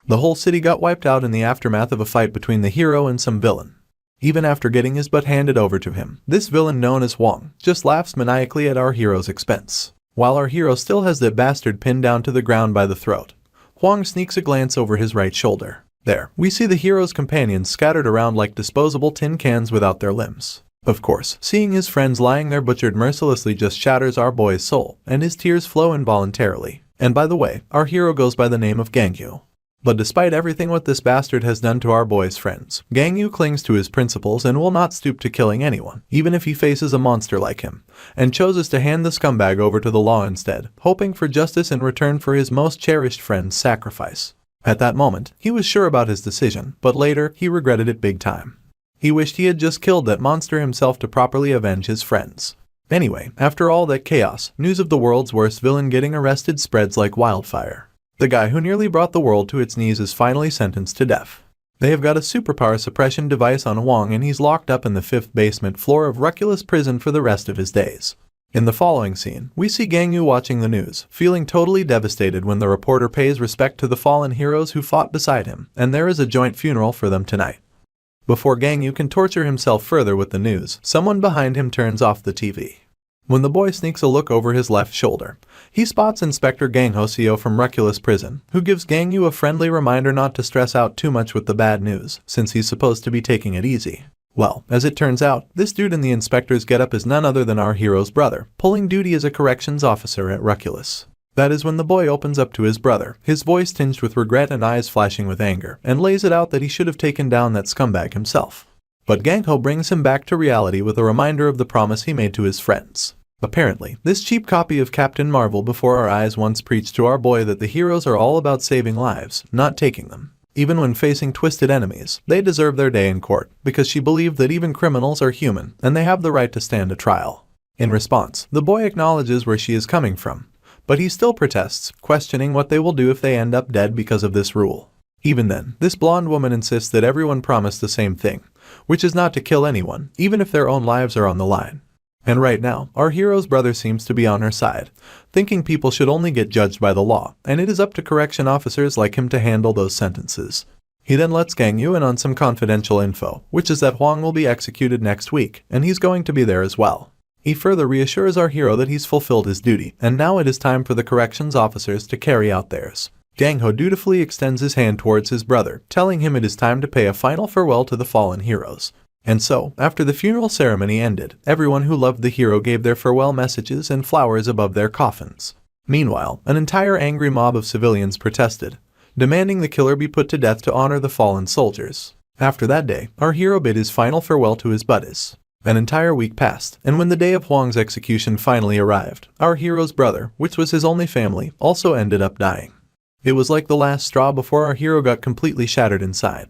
The whole city got wiped out in the aftermath of a fight between the hero and some villain. Even after getting his butt handed over to him, this villain known as Hwang just laughs maniacally at our hero's expense. While our hero still has that bastard pinned down to the ground by the throat, Hwang sneaks a glance over his right shoulder. There, we see the hero's companions scattered around like disposable tin cans without their limbs. Of course, seeing his friends lying there butchered mercilessly just shatters our boy's soul, and his tears flow involuntarily. And by the way, our hero goes by the name of Gangyu. But despite everything what this bastard has done to our boy's friends, Gangyu clings to his principles and will not stoop to killing anyone, even if he faces a monster like him, and chooses to hand the scumbag over to the law instead, hoping for justice in return for his most cherished friend's sacrifice. At that moment, he was sure about his decision, but later, he regretted it big time. He wished he had just killed that monster himself to properly avenge his friends. Anyway, after all that chaos, news of the world's worst villain getting arrested spreads like wildfire. The guy who nearly brought the world to its knees is finally sentenced to death. They have got a superpower suppression device on Hwang and he's locked up in the 5th basement floor of Reculus prison for the rest of his days. In the following scene, we see Gangyu watching the news, feeling totally devastated when the reporter pays respect to the fallen heroes who fought beside him, and there is a joint funeral for them tonight. Before Gangyu can torture himself further with the news, someone behind him turns off the TV. When the boy sneaks a look over his left shoulder, he spots Inspector Gang Hoseo from Reculus prison, who gives Gangyu a friendly reminder not to stress out too much with the bad news, since he's supposed to be taking it easy. Well, as it turns out, this dude in the inspector's getup is none other than our hero's brother, pulling duty as a corrections officer at Reculus. That is when the boy opens up to his brother, his voice tinged with regret and eyes flashing with anger, and lays it out that he should have taken down that scumbag himself. But Gangho brings him back to reality with a reminder of the promise he made to his friends. Apparently, this cheap copy of Captain Marvel before our eyes once preached to our boy that the heroes are all about saving lives, not taking them. Even when facing twisted enemies, they deserve their day in court, because she believed that even criminals are human, and they have the right to stand a trial. In response, the boy acknowledges where she is coming from, but he still protests, questioning what they will do if they end up dead because of this rule. Even then, this blonde woman insists that everyone promised the same thing, which is not to kill anyone, even if their own lives are on the line. And right now, our hero's brother seems to be on her side, thinking people should only get judged by the law, and it is up to correction officers like him to handle those sentences. He then lets Gangyu in on some confidential info, which is that Hwang will be executed next week, and he's going to be there as well. He further reassures our hero that he's fulfilled his duty, and now it is time for the corrections officers to carry out theirs. Gangho dutifully extends his hand towards his brother, telling him it is time to pay a final farewell to the fallen heroes. And so, after the funeral ceremony ended, everyone who loved the hero gave their farewell messages and flowers above their coffins. Meanwhile, an entire angry mob of civilians protested, demanding the killer be put to death to honor the fallen soldiers. After that day, our hero bid his final farewell to his buddies. An entire week passed, and when the day of Hwang's execution finally arrived, our hero's brother, which was his only family, also ended up dying. It was like the last straw before our hero got completely shattered inside.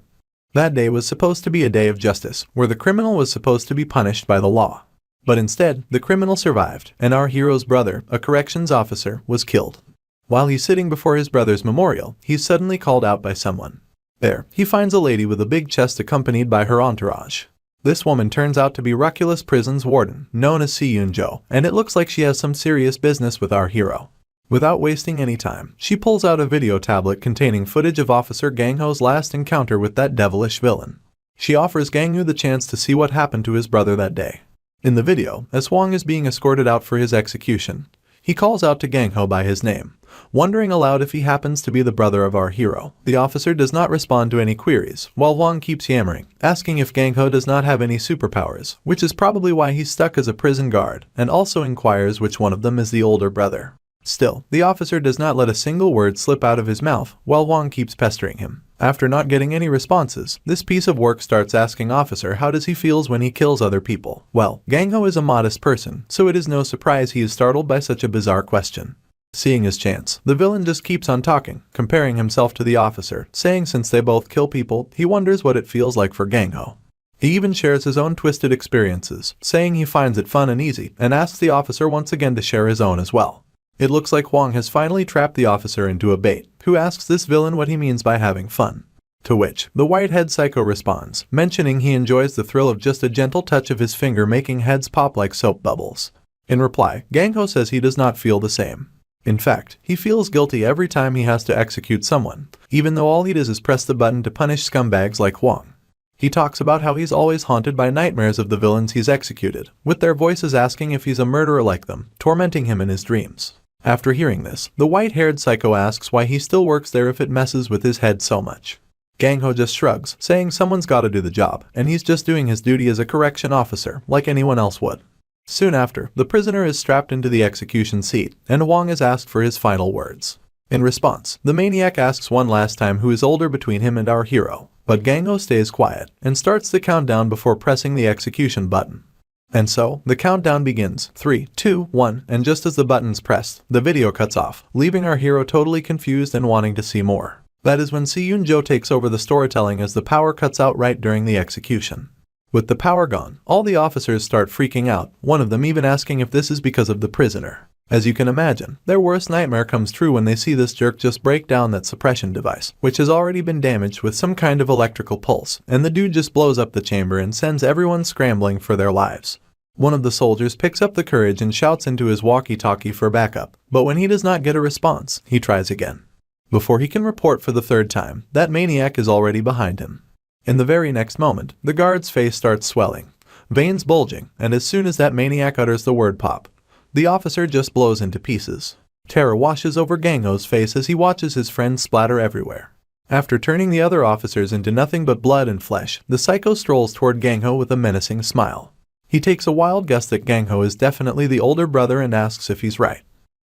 That day was supposed to be a day of justice, where the criminal was supposed to be punished by the law. But instead, the criminal survived, and our hero's brother, a corrections officer, was killed. While he's sitting before his brother's memorial, he's suddenly called out by someone. There, he finds a lady with a big chest accompanied by her entourage. This woman turns out to be Reculus Prison's warden, known as Si Yoon-jo, and it looks like she has some serious business with our hero. Without wasting any time, she pulls out a video tablet containing footage of Officer Gangho's last encounter with that devilish villain. She offers Ganghu the chance to see what happened to his brother that day. In the video, as Hwang is being escorted out for his execution, he calls out to Gangho by his name, wondering aloud if he happens to be the brother of our hero. The officer does not respond to any queries, while Hwang keeps yammering, asking if Gangho does not have any superpowers, which is probably why he's stuck as a prison guard, and also inquires which one of them is the older brother. Still, the officer does not let a single word slip out of his mouth, while Hwang keeps pestering him. After not getting any responses, this piece of work starts asking Officer how does he feels when he kills other people. Well, Gangho is a modest person, so it is no surprise he is startled by such a bizarre question. Seeing his chance, the villain just keeps on talking, comparing himself to the officer, saying since they both kill people, he wonders what it feels like for Gangho. He even shares his own twisted experiences, saying he finds it fun and easy, and asks the officer once again to share his own as well. It looks like Hwang has finally trapped the officer into a bait, who asks this villain what he means by having fun. To which, the white-head psycho responds, mentioning he enjoys the thrill of just a gentle touch of his finger making heads pop like soap bubbles. In reply, Gangho says he does not feel the same. In fact, he feels guilty every time he has to execute someone, even though all he does is press the button to punish scumbags like Hwang. He talks about how he's always haunted by nightmares of the villains he's executed, with their voices asking if he's a murderer like them, tormenting him in his dreams. After hearing this, the white-haired psycho asks why he still works there if it messes with his head so much. Gang-ho just shrugs, saying someone's gotta do the job, and he's just doing his duty as a correction officer, like anyone else would. Soon after, the prisoner is strapped into the execution seat, and Hwang is asked for his final words. In response, the maniac asks one last time who is older between him and our hero, but Gang-ho stays quiet and starts the countdown before pressing the execution button. And so, the countdown begins, 3, 2, 1, and just as the button's pressed, the video cuts off, leaving our hero totally confused and wanting to see more. That is when Si-yoon-jo takes over the storytelling as the power cuts out right during the execution. With the power gone, all the officers start freaking out, one of them even asking if this is because of the prisoner. As you can imagine, their worst nightmare comes true when they see this jerk just break down that suppression device, which has already been damaged with some kind of electrical pulse, and the dude just blows up the chamber and sends everyone scrambling for their lives. One of the soldiers picks up the courage and shouts into his walkie-talkie for backup, but when he does not get a response, he tries again. Before he can report for the third time, that maniac is already behind him. In the very next moment, the guard's face starts swelling, veins bulging, and as soon as that maniac utters the word pop, the officer just blows into pieces. Terror washes over Gang-ho's face as he watches his friends splatter everywhere. After turning the other officers into nothing but blood and flesh, the psycho strolls toward Gang-ho with a menacing smile. He takes a wild guess that Gang-ho is definitely the older brother and asks if he's right.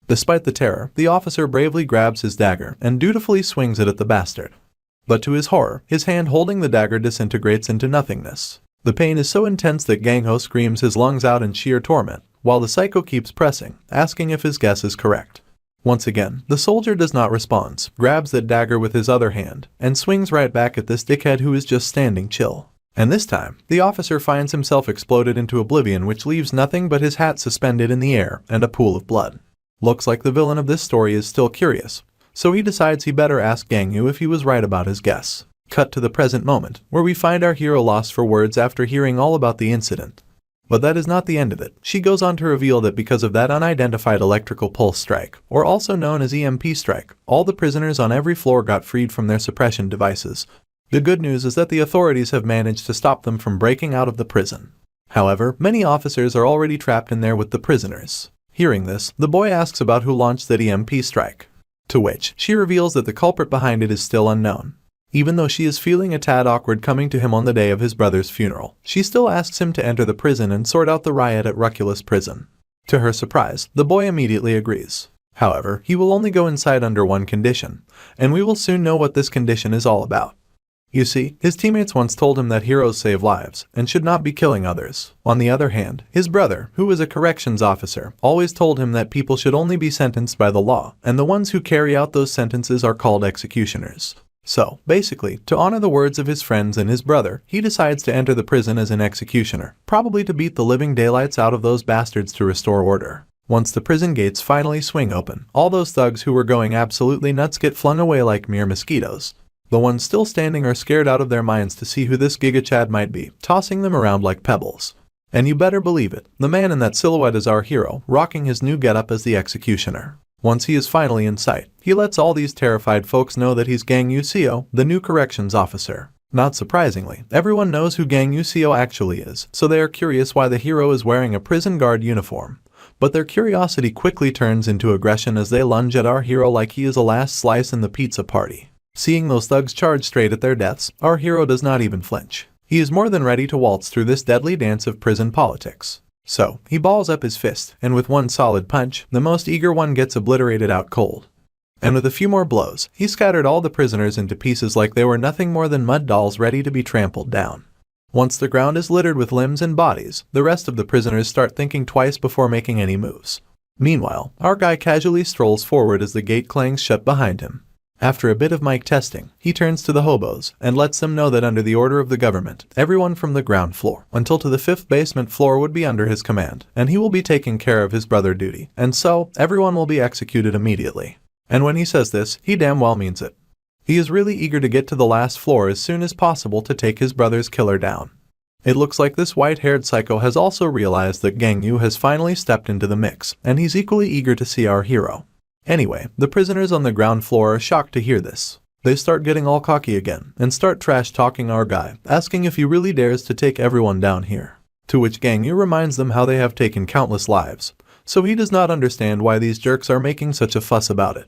Despite the terror, the officer bravely grabs his dagger and dutifully swings it at the bastard. But to his horror, his hand holding the dagger disintegrates into nothingness. The pain is so intense that Gang-ho screams his lungs out in sheer torment, while the psycho keeps pressing, asking if his guess is correct. Once again, the soldier does not respond, grabs the dagger with his other hand, and swings right back at this dickhead who is just standing chill. And this time, the officer finds himself exploded into oblivion, which leaves nothing but his hat suspended in the air and a pool of blood. Looks like the villain of this story is still curious, so he decides he better ask Gang-ho if he was right about his guess. Cut to the present moment, where we find our hero lost for words after hearing all about the incident. But that is not the end of it. She goes on to reveal that because of that unidentified electrical pulse strike, or also known as EMP strike, all the prisoners on every floor got freed from their suppression devices. The good news is that the authorities have managed to stop them from breaking out of the prison. However, many officers are already trapped in there with the prisoners. Hearing this, the boy asks about who launched that EMP strike, to which she reveals that the culprit behind it is still unknown. Even though she is feeling a tad awkward coming to him on the day of his brother's funeral, she still asks him to enter the prison and sort out the riot at Ruculus Prison. To her surprise, the boy immediately agrees. However, he will only go inside under one condition, and we will soon know what this condition is all about. You see, his teammates once told him that heroes save lives and should not be killing others. On the other hand, his brother, who was a corrections officer, always told him that people should only be sentenced by the law, and the ones who carry out those sentences are called executioners. So, basically, to honor the words of his friends and his brother, he decides to enter the prison as an executioner, probably to beat the living daylights out of those bastards to restore order. Once the prison gates finally swing open, all those thugs who were going absolutely nuts get flung away like mere mosquitoes. The ones still standing are scared out of their minds to see who this Giga Chad might be, tossing them around like pebbles. And you better believe it, the man in that silhouette is our hero, rocking his new getup as the executioner. Once he is finally in sight, he lets all these terrified folks know that he's Gang Yuseo, the new corrections officer. Not surprisingly, everyone knows who Gang Yuseo actually is, so they are curious why the hero is wearing a prison guard uniform. But their curiosity quickly turns into aggression as they lunge at our hero like he is a last slice in the pizza party. Seeing those thugs charge straight at their deaths, our hero does not even flinch. He is more than ready to waltz through this deadly dance of prison politics. So, he balls up his fist, and with one solid punch, the most eager one gets obliterated out cold. And with a few more blows, he scattered all the prisoners into pieces like they were nothing more than mud dolls ready to be trampled down. Once the ground is littered with limbs and bodies, the rest of the prisoners start thinking twice before making any moves. Meanwhile, our guy casually strolls forward as the gate clangs shut behind him. After a bit of mic testing, he turns to the hobos and lets them know that under the order of the government, everyone from the ground floor until to the 5th basement floor would be under his command, and he will be taking care of his brother duty, and so everyone will be executed immediately. And when he says this, he damn well means it. He is really eager to get to the last floor as soon as possible to take his brother's killer down. It looks like this white-haired psycho has also realized that Gang Yu has finally stepped into the mix, and he's equally eager to see our hero. Anyway, the prisoners on the ground floor are shocked to hear this. They start getting all cocky again and start trash-talking our guy, asking if he really dares to take everyone down here. To which Gang Yu reminds them how they have taken countless lives, so he does not understand why these jerks are making such a fuss about it.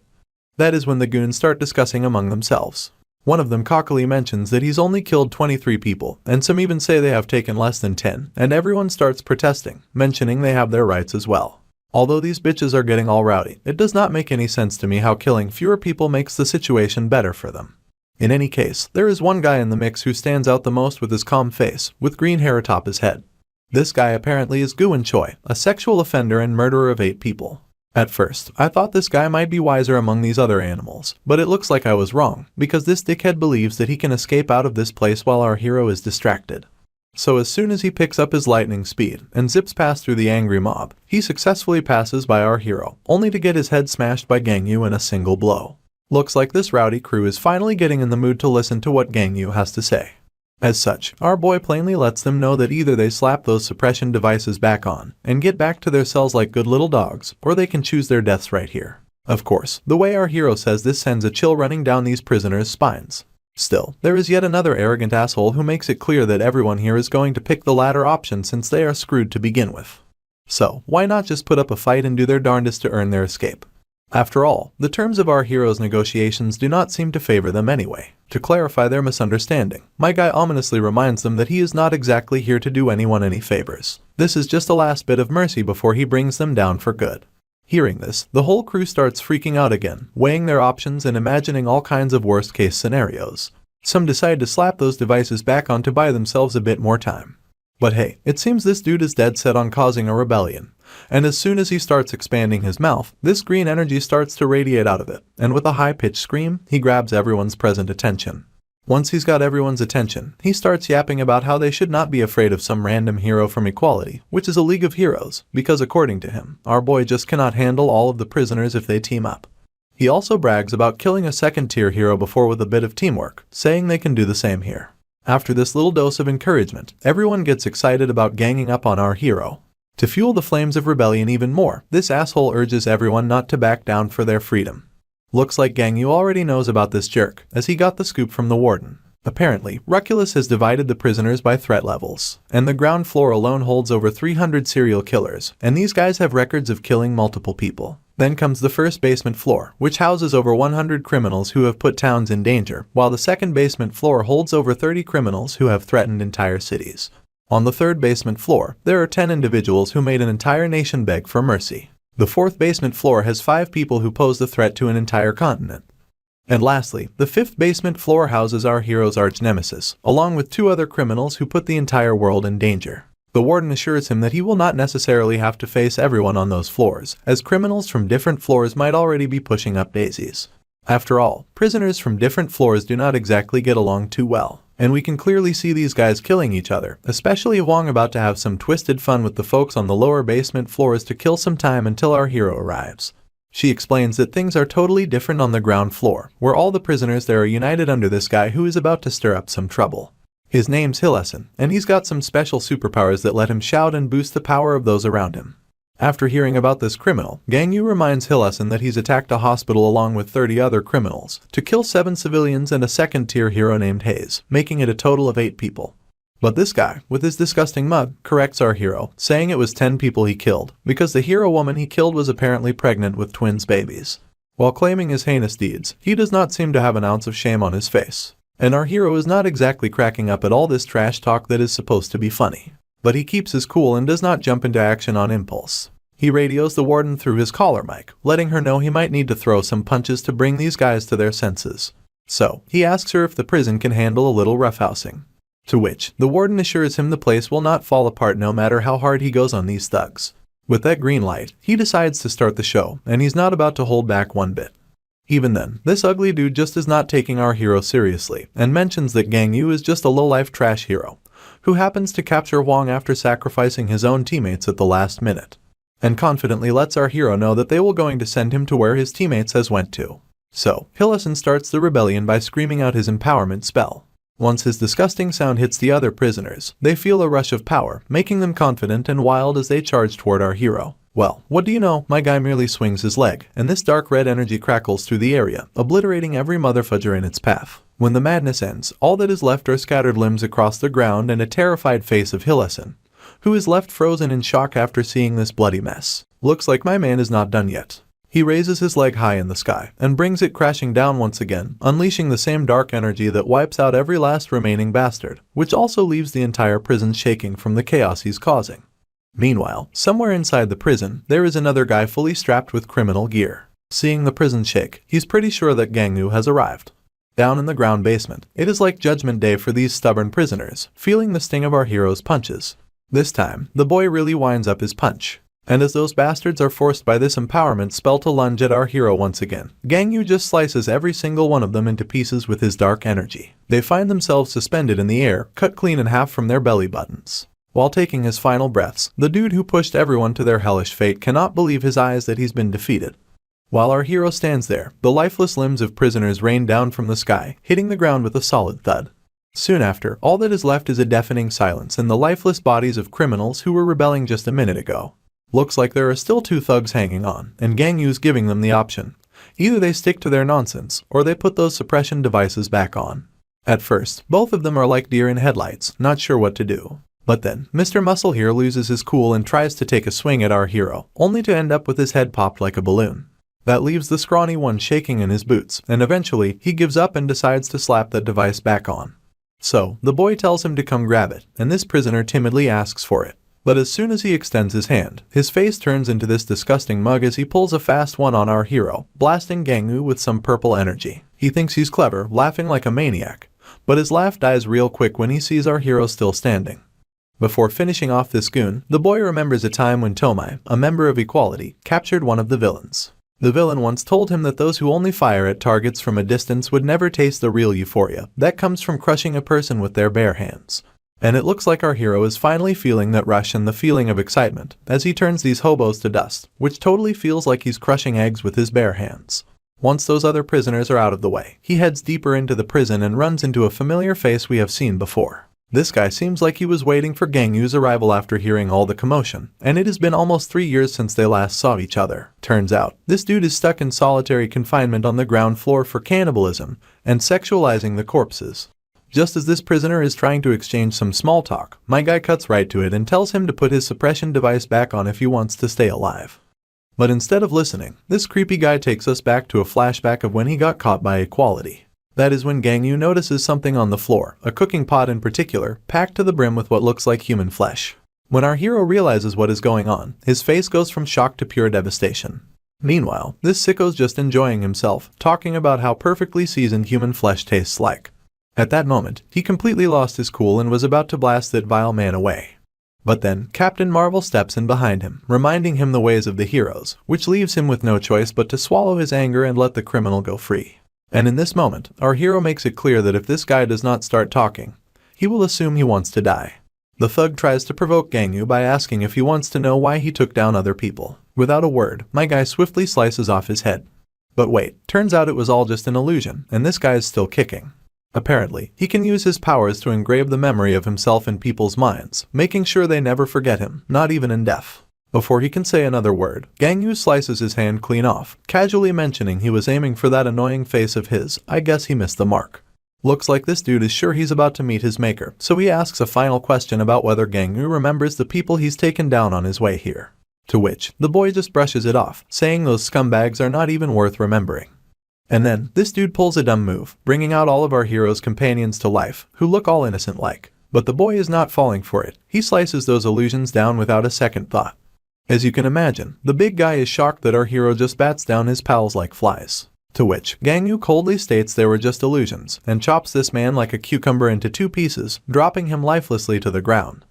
That is when the goons start discussing among themselves. One of them cockily mentions that he's only killed 23 people, and some even say they have taken less than 10, and everyone starts protesting, mentioning they have their rights as well. Although these bitches are getting all rowdy, it does not make any sense to me how killing fewer people makes the situation better for them. In any case, there is one guy in the mix who stands out the most with his calm face, with green hair atop his head. This guy apparently is Guan Choi, a sexual offender and murderer of 8 people. At first, I thought this guy might be wiser among these other animals, but it looks like I was wrong, because this dickhead believes that he can escape out of this place while our hero is distracted. So as soon as he picks up his lightning speed and zips past through the angry mob, he successfully passes by our hero, only to get his head smashed by Gang Yu in a single blow. Looks like this rowdy crew is finally getting in the mood to listen to what Gang Yu has to say. As such, our boy plainly lets them know that either they slap those suppression devices back on and get back to their cells like good little dogs, or they can choose their deaths right here. Of course, the way our hero says this sends a chill running down these prisoners' spines. Still, there is yet another arrogant asshole who makes it clear that everyone here is going to pick the latter option since they are screwed to begin with. So, why not just put up a fight and do their darndest to earn their escape? After all, the terms of our hero's negotiations do not seem to favor them anyway. To clarify their misunderstanding, my guy ominously reminds them that he is not exactly here to do anyone any favors. This is just a last bit of mercy before he brings them down for good. Hearing this, the whole crew starts freaking out again, weighing their options and imagining all kinds of worst-case scenarios. Some decide to slap those devices back on to buy themselves a bit more time. But hey, it seems this dude is dead set on causing a rebellion. And as soon as he starts expanding his mouth, this green energy starts to radiate out of it, and with a high-pitched scream, he grabs everyone's present attention. Once he's got everyone's attention, he starts yapping about how they should not be afraid of some random hero from Equality, which is a League of Heroes, because according to him, our boy just cannot handle all of the prisoners if they team up. He also brags about killing a second-tier hero before with a bit of teamwork, saying they can do the same here. After this little dose of encouragement, everyone gets excited about ganging up on our hero. To fuel the flames of rebellion even more, this asshole urges everyone not to back down for their freedom. Looks like Gang Yu already knows about this jerk, as he got the scoop from the warden. Apparently, Ruculus has divided the prisoners by threat levels, and the ground floor alone holds over 300 serial killers, and these guys have records of killing multiple people. Then comes the first basement floor, which houses over 100 criminals who have put towns in danger, while the second basement floor holds over 30 criminals who have threatened entire cities. On the third basement floor, there are 10 individuals who made an entire nation beg for mercy. The fourth basement floor has 5 people who pose a threat to an entire continent. And lastly, the fifth basement floor houses our hero's arch-nemesis, along with 2 other criminals who put the entire world in danger. The warden assures him that he will not necessarily have to face everyone on those floors, as criminals from different floors might already be pushing up daisies. After all, prisoners from different floors do not exactly get along too well. And we can clearly see these guys killing each other, especially Wong about to have some twisted fun with the folks on the lower basement floors to kill some time until our hero arrives. She explains that things are totally different on the ground floor, where all the prisoners there are united under this guy who is about to stir up some trouble. His name's Hilleson, and he's got some special superpowers that let him shout and boost the power of those around him. After hearing about this criminal, Gang Yu reminds Hilleson that he's attacked a hospital along with 30 other criminals, to kill 7 civilians and a second-tier hero named Hayes, making it a total of 8 people. But this guy, with his disgusting mug, corrects our hero, saying it was 10 people he killed, because the hero woman he killed was apparently pregnant with twins babies. While claiming his heinous deeds, he does not seem to have an ounce of shame on his face. And our hero is not exactly cracking up at all this trash talk that is supposed to be funny. But he keeps his cool and does not jump into action on impulse. He radios the warden through his collar mic, letting her know he might need to throw some punches to bring these guys to their senses. So, he asks her if the prison can handle a little roughhousing. To which, the warden assures him the place will not fall apart no matter how hard he goes on these thugs. With that green light, he decides to start the show, and he's not about to hold back one bit. Even then, this ugly dude just is not taking our hero seriously, and mentions that Gang Yu is just a low-life trash hero, who happens to capture Wong after sacrificing his own teammates at the last minute, and confidently lets our hero know that they will going to send him to where his teammates has went to. So, Hilleson starts the rebellion by screaming out his empowerment spell. Once his disgusting sound hits the other prisoners, they feel a rush of power, making them confident and wild as they charge toward our hero. Well, what do you know, my guy merely swings his leg, and this dark red energy crackles through the area, obliterating every motherfudger in its path. When the madness ends, all that is left are scattered limbs across the ground and a terrified face of Hillesson, who is left frozen in shock after seeing this bloody mess. Looks like my man is not done yet. He raises his leg high in the sky and brings it crashing down once again, unleashing the same dark energy that wipes out every last remaining bastard, which also leaves the entire prison shaking from the chaos he's causing. Meanwhile, somewhere inside the prison, there is another guy fully strapped with criminal gear. Seeing the prison shake, he's pretty sure that Gangwoo has arrived. Down in the ground basement, it is like Judgment Day for these stubborn prisoners, feeling the sting of our hero's punches. This time, the boy really winds up his punch. And as those bastards are forced by this empowerment spell to lunge at our hero once again, Gangwoo just slices every single one of them into pieces with his dark energy. They find themselves suspended in the air, cut clean in half from their belly buttons. While taking his final breaths, the dude who pushed everyone to their hellish fate cannot believe his eyes that he's been defeated. While our hero stands there, the lifeless limbs of prisoners rain down from the sky, hitting the ground with a solid thud. Soon after, all that is left is a deafening silence and the lifeless bodies of criminals who were rebelling just a minute ago. Looks like there are still two thugs hanging on, and Gangwoo's giving them the option. Either they stick to their nonsense, or they put those suppression devices back on. At first, both of them are like deer in headlights, not sure what to do. But then, Mr. Muscle here loses his cool and tries to take a swing at our hero, only to end up with his head popped like a balloon. That leaves the scrawny one shaking in his boots, and eventually, he gives up and decides to slap that device back on. So, the boy tells him to come grab it, and this prisoner timidly asks for it. But as soon as he extends his hand, his face turns into this disgusting mug as he pulls a fast one on our hero, blasting Gangwoo with some purple energy. He thinks he's clever, laughing like a maniac, but his laugh dies real quick when he sees our hero still standing. Before finishing off this goon, the boy remembers a time when Tomai, a member of Equality, captured one of the villains. The villain once told him that those who only fire at targets from a distance would never taste the real euphoria that comes from crushing a person with their bare hands. And it looks like our hero is finally feeling that rush and the feeling of excitement as he turns these hobos to dust, which totally feels like he's crushing eggs with his bare hands. Once those other prisoners are out of the way, he heads deeper into the prison and runs into a familiar face we have seen before. This guy seems like he was waiting for Gangwoo's arrival after hearing all the commotion, and it has been almost 3 years since they last saw each other. Turns out, this dude is stuck in solitary confinement on the ground floor for cannibalism and sexualizing the corpses. Just as this prisoner is trying to exchange some small talk, my guy cuts right to it and tells him to put his suppression device back on if he wants to stay alive. But instead of listening, this creepy guy takes us back to a flashback of when he got caught by Equality. That is when Gangwoo notices something on the floor, a cooking pot in particular, packed to the brim with what looks like human flesh. When our hero realizes what is going on, his face goes from shock to pure devastation. Meanwhile, this sicko's just enjoying himself, talking about how perfectly seasoned human flesh tastes like. At that moment, he completely lost his cool and was about to blast that vile man away. But then, Captain Marvel steps in behind him, reminding him the ways of the heroes, which leaves him with no choice but to swallow his anger and let the criminal go free. And in this moment, our hero makes it clear that if this guy does not start talking, he will assume he wants to die. The thug tries to provoke Gangwoo by asking if he wants to know why he took down other people. Without a word, my guy swiftly slices off his head. But wait, turns out it was all just an illusion, and this guy is still kicking. Apparently, he can use his powers to engrave the memory of himself in people's minds, making sure they never forget him, not even in death. Before he can say another word, Gangwoo slices his hand clean off, casually mentioning he was aiming for that annoying face of his. I guess he missed the mark. Looks like this dude is sure he's about to meet his maker, so he asks a final question about whether Gangwoo remembers the people he's taken down on his way here. To which, the boy just brushes it off, saying those scumbags are not even worth remembering. And then, this dude pulls a dumb move, bringing out all of our hero's companions to life, who look all innocent-like. But the boy is not falling for it. He slices those illusions down without a second thought. As you can imagine, the big guy is shocked that our hero just bats down his pals like flies. To which, Gangwoo coldly states they were just illusions, and chops this man like a cucumber into 2 pieces, dropping him lifelessly to the ground.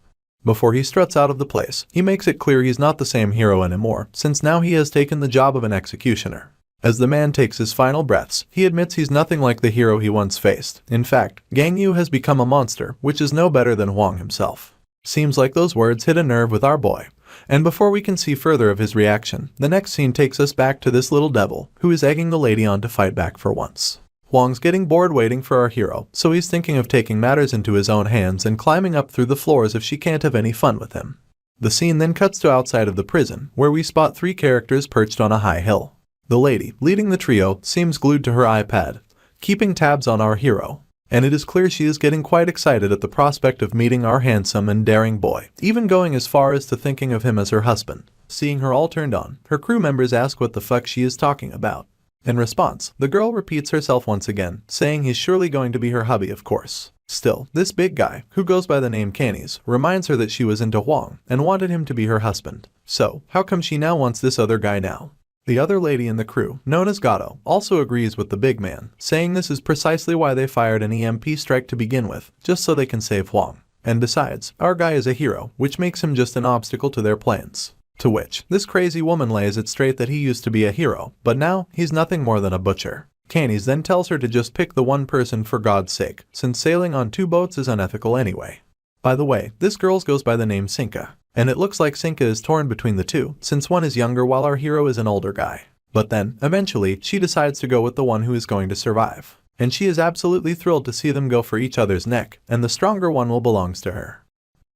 Before he struts out of the place, he makes it clear he's not the same hero anymore, since now he has taken the job of an executioner. As the man takes his final breaths, he admits he's nothing like the hero he once faced. In fact, Gangwoo has become a monster, which is no better than Hwang himself. Seems like those words hit a nerve with our boy. And before we can see further of his reaction, the next scene takes us back to this little devil, who is egging the lady on to fight back for once. Hwang's getting bored waiting for our hero, so he's thinking of taking matters into his own hands and climbing up through the floors if she can't have any fun with him. The scene then cuts to outside of the prison, where we spot 3 characters perched on a high hill. The lady, leading the trio, seems glued to her iPad, keeping tabs on our hero. And it is clear she is getting quite excited at the prospect of meeting our handsome and daring boy, even going as far as to thinking of him as her husband. Seeing her all turned on, her crew members ask what the fuck she is talking about. In response, the girl repeats herself once again, saying he's surely going to be her hubby, of course. Still, this big guy, who goes by the name Cannies, reminds her that she was into Huang and wanted him to be her husband. So, how come she now wants this other guy now? The other lady in the crew, known as Gato, also agrees with the big man, saying this is precisely why they fired an EMP strike to begin with, just so they can save Huang. And besides, our guy is a hero, which makes him just an obstacle to their plans. To which, this crazy woman lays it straight that he used to be a hero, but now, he's nothing more than a butcher. Cannies then tells her to just pick the one person for God's sake, since sailing on 2 boats is unethical anyway. By the way, this girl goes by the name Sinka, and it looks like Sinka is torn between the two, since one is younger while our hero is an older guy. But then, eventually, she decides to go with the one who is going to survive. And she is absolutely thrilled to see them go for each other's neck, and the stronger one will belongs to her.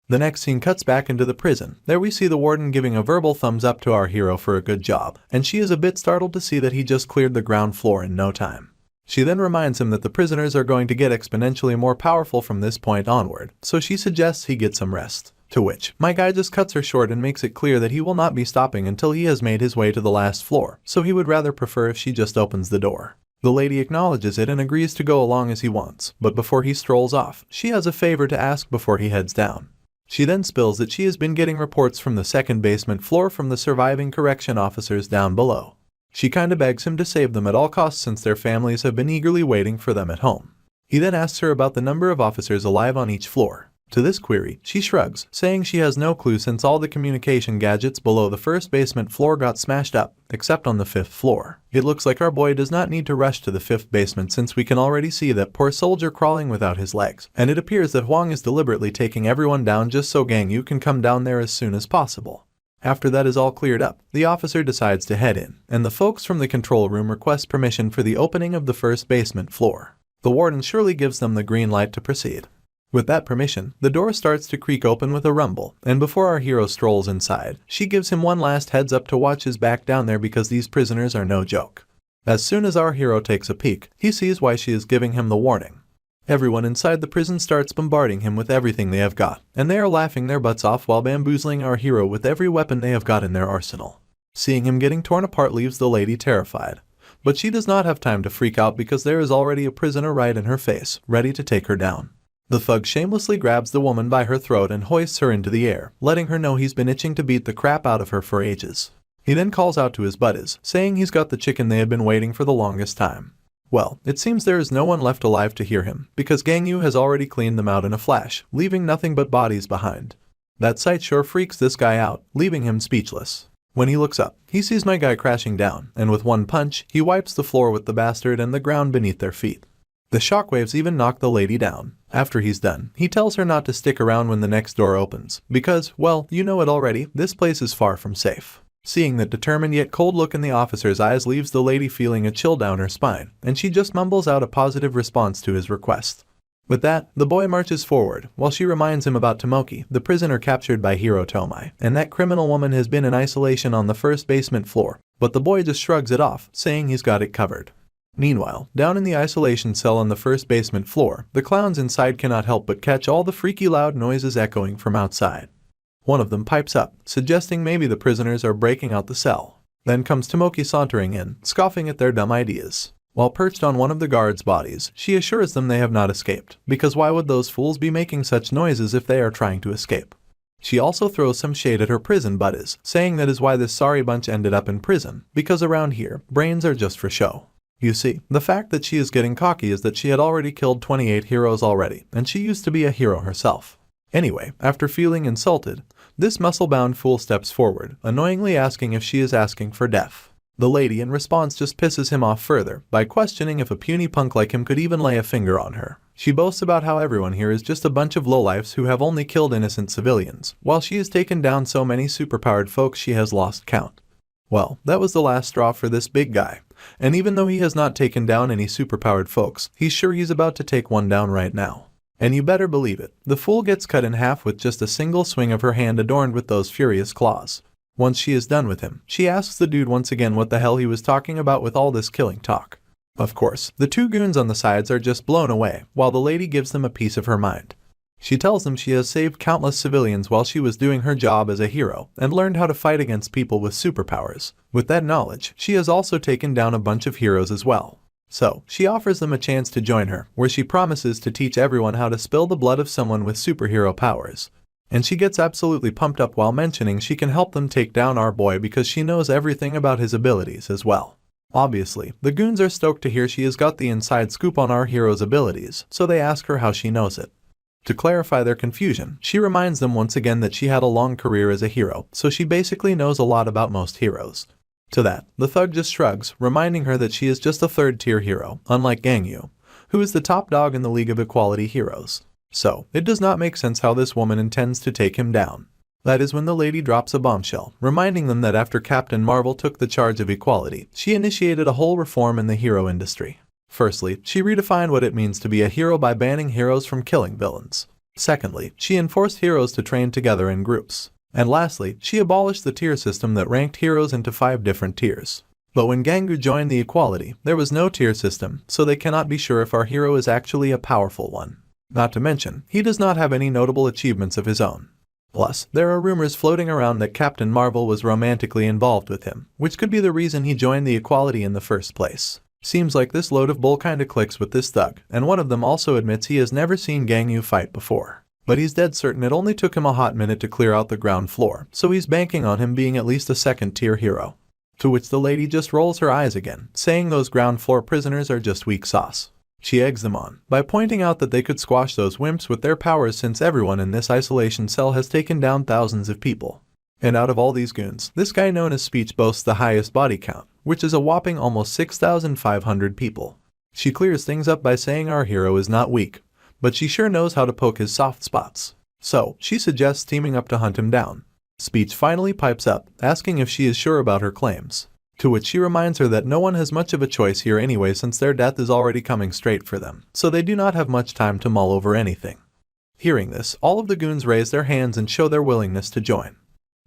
The next scene cuts back into the prison. There we see the warden giving a verbal thumbs up to our hero for a good job, and she is a bit startled to see that he just cleared the ground floor in no time. She then reminds him that the prisoners are going to get exponentially more powerful from this point onward, so she suggests he get some rest. To which, my guy just cuts her short and makes it clear that he will not be stopping until he has made his way to the last floor, so he would rather prefer if she just opens the door. The lady acknowledges it and agrees to go along as he wants, but before he strolls off, she has a favor to ask before he heads down. She then spills that she has been getting reports from the 2nd basement floor from the surviving correction officers down below. She kinda begs him to save them at all costs since their families have been eagerly waiting for them at home. He then asks her about the number of officers alive on each floor. To this query, she shrugs, saying she has no clue since all the communication gadgets below the 1st basement floor got smashed up, except on the 5th floor. It looks like our boy does not need to rush to the 5th basement since we can already see that poor soldier crawling without his legs, and it appears that Huang is deliberately taking everyone down just so Gang Yu can come down there as soon as possible. After that is all cleared up, the officer decides to head in, and the folks from the control room request permission for the opening of the 1st basement floor. The warden surely gives them the green light to proceed. With that permission, the door starts to creak open with a rumble, and before our hero strolls inside, she gives him one last heads up to watch his back down there because these prisoners are no joke. As soon as our hero takes a peek, he sees why she is giving him the warning. Everyone inside the prison starts bombarding him with everything they have got, and they are laughing their butts off while bamboozling our hero with every weapon they have got in their arsenal. Seeing him getting torn apart leaves the lady terrified. But she does not have time to freak out because there is already a prisoner right in her face, ready to take her down. The thug shamelessly grabs the woman by her throat and hoists her into the air, letting her know he's been itching to beat the crap out of her for ages. He then calls out to his buddies, saying he's got the chicken they have been waiting for the longest time. Well, it seems there is no one left alive to hear him, because Gang Yu has already cleaned them out in a flash, leaving nothing but bodies behind. That sight sure freaks this guy out, leaving him speechless. When he looks up, he sees my guy crashing down, and with one punch, he wipes the floor with the bastard and the ground beneath their feet. The shockwaves even knock the lady down. After he's done, he tells her not to stick around when the next door opens, because, well, you know it already, this place is far from safe. Seeing the determined yet cold look in the officer's eyes leaves the lady feeling a chill down her spine, and she just mumbles out a positive response to his request. With that, the boy marches forward, while she reminds him about Tomoki, the prisoner captured by Hiro Tomai, and that criminal woman has been in isolation on the 1st basement floor, but the boy just shrugs it off, saying he's got it covered. Meanwhile, down in the isolation cell on the 1st basement floor, the clowns inside cannot help but catch all the freaky loud noises echoing from outside. One of them pipes up, suggesting maybe the prisoners are breaking out the cell. Then comes Tomoki sauntering in, scoffing at their dumb ideas. While perched on one of the guards' bodies, she assures them they have not escaped, because why would those fools be making such noises if they are trying to escape? She also throws some shade at her prison buddies, saying that is why this sorry bunch ended up in prison, because around here, brains are just for show. You see, the fact that she is getting cocky is that she had already killed 28 heroes already, and she used to be a hero herself. Anyway, after feeling insulted, this muscle-bound fool steps forward, annoyingly asking if she is asking for death. The lady in response just pisses him off further, by questioning if a puny punk like him could even lay a finger on her. She boasts about how everyone here is just a bunch of lowlifes who have only killed innocent civilians, while she has taken down so many superpowered folks she has lost count. Well, that was the last straw for this big guy. And even though he has not taken down any superpowered folks, he's sure he's about to take one down right now. And you better believe it, the fool gets cut in half with just a single swing of her hand adorned with those furious claws. Once she is done with him, she asks the dude once again what the hell he was talking about with all this killing talk. Of course, the two goons on the sides are just blown away, while the lady gives them a piece of her mind. She tells them she has saved countless civilians while she was doing her job as a hero and learned how to fight against people with superpowers. With that knowledge, she has also taken down a bunch of heroes as well. So, she offers them a chance to join her, where she promises to teach everyone how to spill the blood of someone with superhero powers. And she gets absolutely pumped up while mentioning she can help them take down our boy because she knows everything about his abilities as well. Obviously, the goons are stoked to hear she has got the inside scoop on our hero's abilities, so they ask her how she knows it. To clarify their confusion, she reminds them once again that she had a long career as a hero, so she basically knows a lot about most heroes. To that, the thug just shrugs, reminding her that she is just a third-tier hero, unlike Gangyu, who is the top dog in the League of Equality heroes. So, it does not make sense how this woman intends to take him down. That is when the lady drops a bombshell, reminding them that after Captain Marvel took the charge of equality, she initiated a whole reform in the hero industry. Firstly, she redefined what it means to be a hero by banning heroes from killing villains. Secondly, she enforced heroes to train together in groups. And lastly, she abolished the tier system that ranked heroes into 5 different tiers. But when Gangyu joined the equality, there was no tier system, so they cannot be sure if our hero is actually a powerful one. Not to mention, he does not have any notable achievements of his own. Plus, there are rumors floating around that Captain Marvel was romantically involved with him, which could be the reason he joined the equality in the first place. Seems like this load of bull kinda clicks with this thug, and one of them also admits he has never seen Gangyu fight before. But he's dead certain it only took him a hot minute to clear out the ground floor, so he's banking on him being at least a second-tier hero. To which the lady just rolls her eyes again, saying those ground floor prisoners are just weak sauce. She eggs them on, by pointing out that they could squash those wimps with their powers since everyone in this isolation cell has taken down thousands of people. And out of all these goons, this guy known as Speech boasts the highest body count, which is a whopping almost 6,500 people. She clears things up by saying our hero is not weak, but she sure knows how to poke his soft spots. So, she suggests teaming up to hunt him down. Speech finally pipes up, asking if she is sure about her claims. To which she reminds her that no one has much of a choice here anyway since their death is already coming straight for them, so they do not have much time to mull over anything. Hearing this, all of the goons raise their hands and show their willingness to join.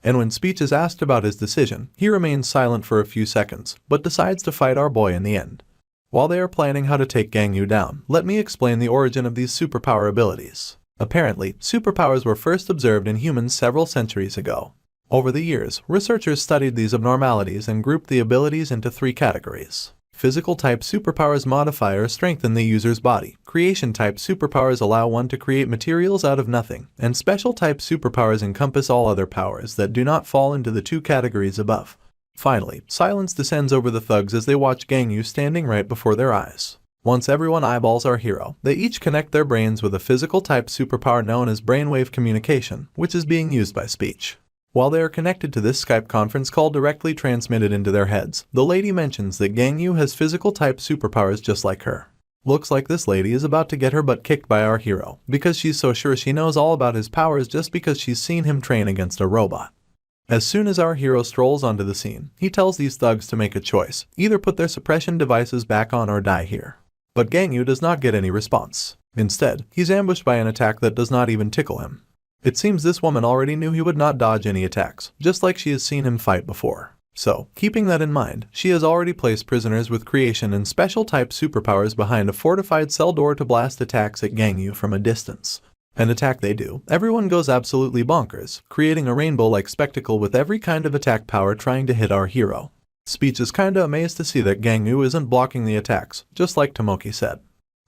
And when Speech is asked about his decision, he remains silent for a few seconds, but decides to fight our boy in the end. While they are planning how to take Gangyu down, let me explain the origin of these superpower abilities. Apparently, superpowers were first observed in humans several centuries ago. Over the years, researchers studied these abnormalities and grouped the abilities into 3 categories. Physical-type superpowers modify or strengthen the user's body. Creation-type superpowers allow one to create materials out of nothing. And special-type superpowers encompass all other powers that do not fall into the 2 categories above. Finally, silence descends over the thugs as they watch Gangyu standing right before their eyes. Once everyone eyeballs our hero, they each connect their brains with a physical-type superpower known as brainwave communication, which is being used by Speech. While they are connected to this Skype conference call directly transmitted into their heads, the lady mentions that Gangyu has physical-type superpowers just like her. Looks like this lady is about to get her butt kicked by our hero, because she's so sure she knows all about his powers just because she's seen him train against a robot. As soon as our hero strolls onto the scene, he tells these thugs to make a choice, either put their suppression devices back on or die here. But Gangyu does not get any response. Instead, he's ambushed by an attack that does not even tickle him. It seems this woman already knew he would not dodge any attacks, just like she has seen him fight before. So, keeping that in mind, she has already placed prisoners with creation and special-type superpowers behind a fortified cell door to blast attacks at Gangyu from a distance. An attack they do, everyone goes absolutely bonkers, creating a rainbow-like spectacle with every kind of attack power trying to hit our hero. Speech is kinda amazed to see that Gangyu isn't blocking the attacks, just like Tomoki said.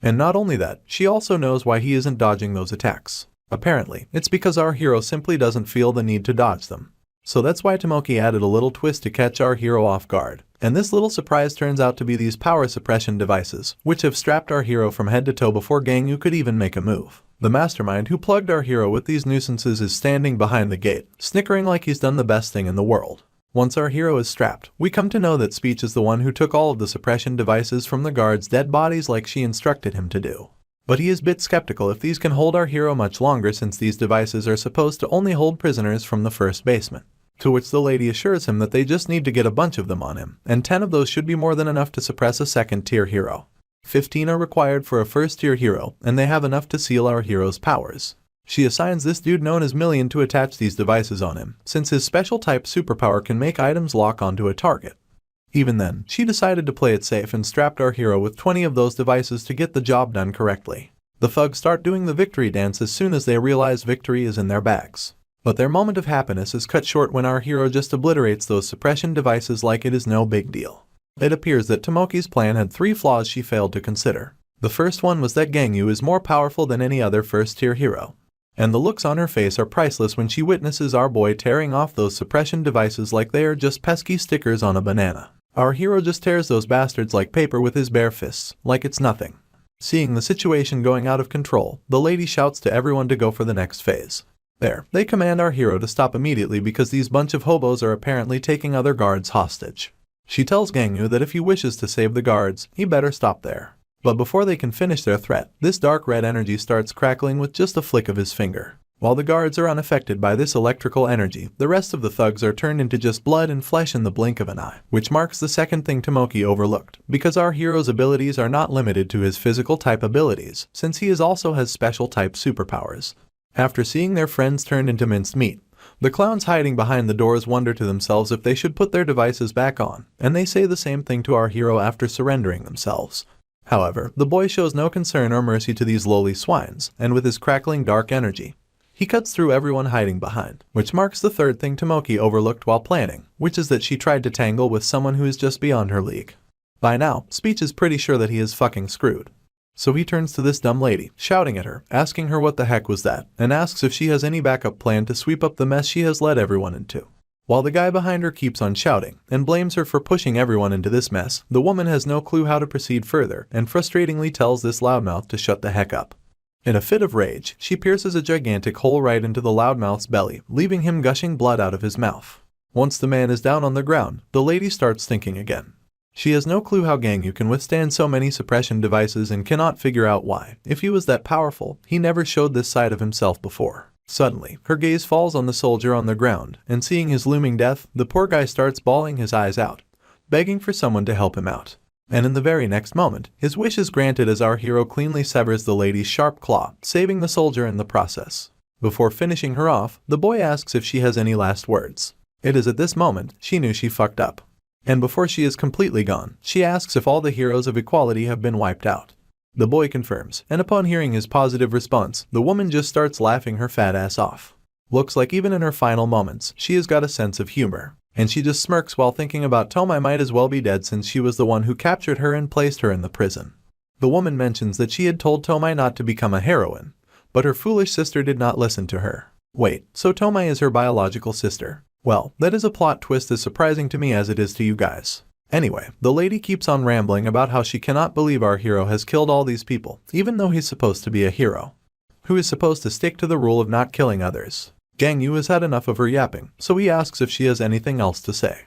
And not only that, she also knows why he isn't dodging those attacks. Apparently, it's because our hero simply doesn't feel the need to dodge them. So that's why Tomoki added a little twist to catch our hero off guard. And this little surprise turns out to be these power suppression devices, which have strapped our hero from head to toe before Gangyu could even make a move. The mastermind who plugged our hero with these nuisances is standing behind the gate, snickering like he's done the best thing in the world. Once our hero is strapped, we come to know that Speech is the one who took all of the suppression devices from the guards' dead bodies like she instructed him to do. But he is a bit skeptical if these can hold our hero much longer since these devices are supposed to only hold prisoners from the first basement. To which the lady assures him that they just need to get a bunch of them on him, and 10 of those should be more than enough to suppress a second-tier hero. 15 are required for a first-tier hero, and they have enough to seal our hero's powers. She assigns this dude known as Million to attach these devices on him, since his special type superpower can make items lock onto a target. Even then, she decided to play it safe and strapped our hero with 20 of those devices to get the job done correctly. The thugs start doing the victory dance as soon as they realize victory is in their bags. But their moment of happiness is cut short when our hero just obliterates those suppression devices like it is no big deal. It appears that Tomoki's plan had 3 flaws she failed to consider. The first one was that Gangyu is more powerful than any other first-tier hero. And the looks on her face are priceless when she witnesses our boy tearing off those suppression devices like they are just pesky stickers on a banana. Our hero just tears those bastards like paper with his bare fists, like it's nothing. Seeing the situation going out of control, the lady shouts to everyone to go for the next phase. There, they command our hero to stop immediately because these bunch of hobos are apparently taking other guards hostage. She tells Gangyu that if he wishes to save the guards, he better stop there. But before they can finish their threat, this dark red energy starts crackling with just a flick of his finger. While the guards are unaffected by this electrical energy, the rest of the thugs are turned into just blood and flesh in the blink of an eye, which marks the second thing Tomoki overlooked, because our hero's abilities are not limited to his physical type abilities, since he also has special type superpowers. After seeing their friends turned into minced meat, the clowns hiding behind the doors wonder to themselves if they should put their devices back on, and they say the same thing to our hero after surrendering themselves. However, the boy shows no concern or mercy to these lowly swines, and with his crackling dark energy, he cuts through everyone hiding behind, which marks the third thing Tomoki overlooked while planning, which is that she tried to tangle with someone who is just beyond her league. By now, Speech is pretty sure that he is fucking screwed. So he turns to this dumb lady, shouting at her, asking her what the heck was that, and asks if she has any backup plan to sweep up the mess she has led everyone into. While the guy behind her keeps on shouting, and blames her for pushing everyone into this mess, the woman has no clue how to proceed further, and frustratingly tells this loudmouth to shut the heck up. In a fit of rage, she pierces a gigantic hole right into the loudmouth's belly, leaving him gushing blood out of his mouth. Once the man is down on the ground, the lady starts thinking again. She has no clue how Gangyu can withstand so many suppression devices and cannot figure out why, if he was that powerful, he never showed this side of himself before. Suddenly, her gaze falls on the soldier on the ground, and seeing his looming death, the poor guy starts bawling his eyes out, begging for someone to help him out. And in the very next moment, his wish is granted as our hero cleanly severs the lady's sharp claw, saving the soldier in the process. Before finishing her off, the boy asks if she has any last words. It is at this moment she knew she fucked up. And before she is completely gone, she asks if all the heroes of equality have been wiped out. The boy confirms, and upon hearing his positive response, the woman just starts laughing her fat ass off. Looks like even in her final moments, she has got a sense of humor. And she just smirks while thinking about Tomai might as well be dead since she was the one who captured her and placed her in the prison. The woman mentions that she had told Tomai not to become a heroine, but her foolish sister did not listen to her. Wait, so Tomai is her biological sister? Well, that is a plot twist as surprising to me as it is to you guys. Anyway, the lady keeps on rambling about how she cannot believe our hero has killed all these people, even though he's supposed to be a hero, who is supposed to stick to the rule of not killing others. Gangyu has had enough of her yapping, so he asks if she has anything else to say.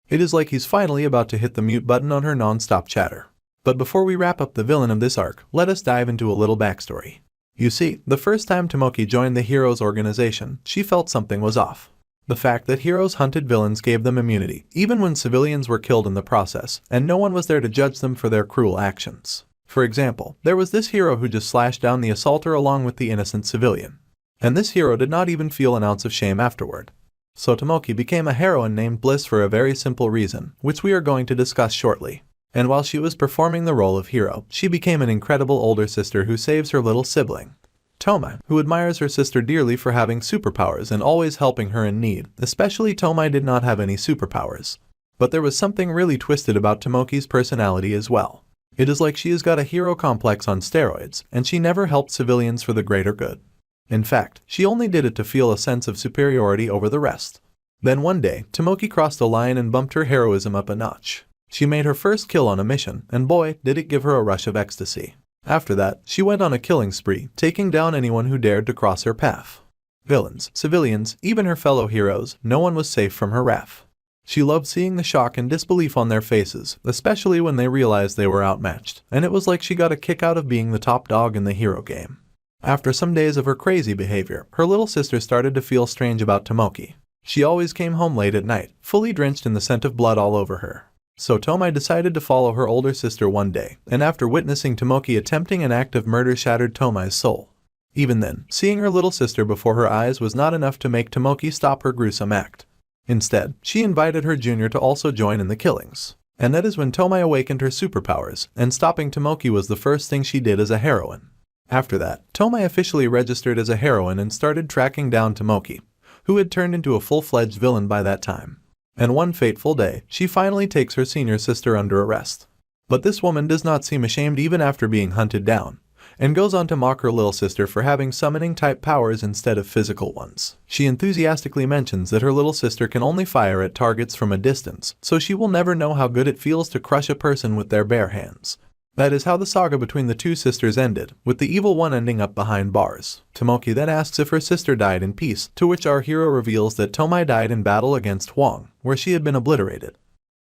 It is like he's finally about to hit the mute button on her non-stop chatter. But before we wrap up the villain of this arc, let us dive into a little backstory. You see, the first time Tomoki joined the Heroes organization, she felt something was off. The fact that heroes hunted villains gave them immunity, even when civilians were killed in the process, and no one was there to judge them for their cruel actions. For example, there was this hero who just slashed down the assaulter along with the innocent civilian. And this hero did not even feel an ounce of shame afterward. So Tomoki became a heroine named Bliss for a very simple reason, which we are going to discuss shortly. And while she was performing the role of hero, she became an incredible older sister who saves her little sibling, Tomai, who admires her sister dearly for having superpowers and always helping her in need, especially Tomai did not have any superpowers. But there was something really twisted about Tomoki's personality as well. It is like she has got a hero complex on steroids, and she never helped civilians for the greater good. In fact, she only did it to feel a sense of superiority over the rest. Then one day, Tomoki crossed a line and bumped her heroism up a notch. She made her first kill on a mission, and boy, did it give her a rush of ecstasy. After that, she went on a killing spree, taking down anyone who dared to cross her path. Villains, civilians, even her fellow heroes, no one was safe from her wrath. She loved seeing the shock and disbelief on their faces, especially when they realized they were outmatched, and it was like she got a kick out of being the top dog in the hero game. After some days of her crazy behavior, her little sister started to feel strange about Tomoki. She always came home late at night, fully drenched in the scent of blood all over her. So Tomai decided to follow her older sister one day, and after witnessing Tomoki attempting an act of murder shattered Tomai's soul. Even then, seeing her little sister before her eyes was not enough to make Tomoki stop her gruesome act. Instead, she invited her junior to also join in the killings. And that is when Tomai awakened her superpowers, and stopping Tomoki was the first thing she did as a heroine. After that, Tomai officially registered as a heroine and started tracking down Tomoki, who had turned into a full-fledged villain by that time. And one fateful day, she finally takes her senior sister under arrest. But this woman does not seem ashamed even after being hunted down, and goes on to mock her little sister for having summoning-type powers instead of physical ones. She enthusiastically mentions that her little sister can only fire at targets from a distance, so she will never know how good it feels to crush a person with their bare hands. That is how the saga between the two sisters ended, with the evil one ending up behind bars. Tomoki then asks if her sister died in peace, to which our hero reveals that Tomai died in battle against Hwang, where she had been obliterated.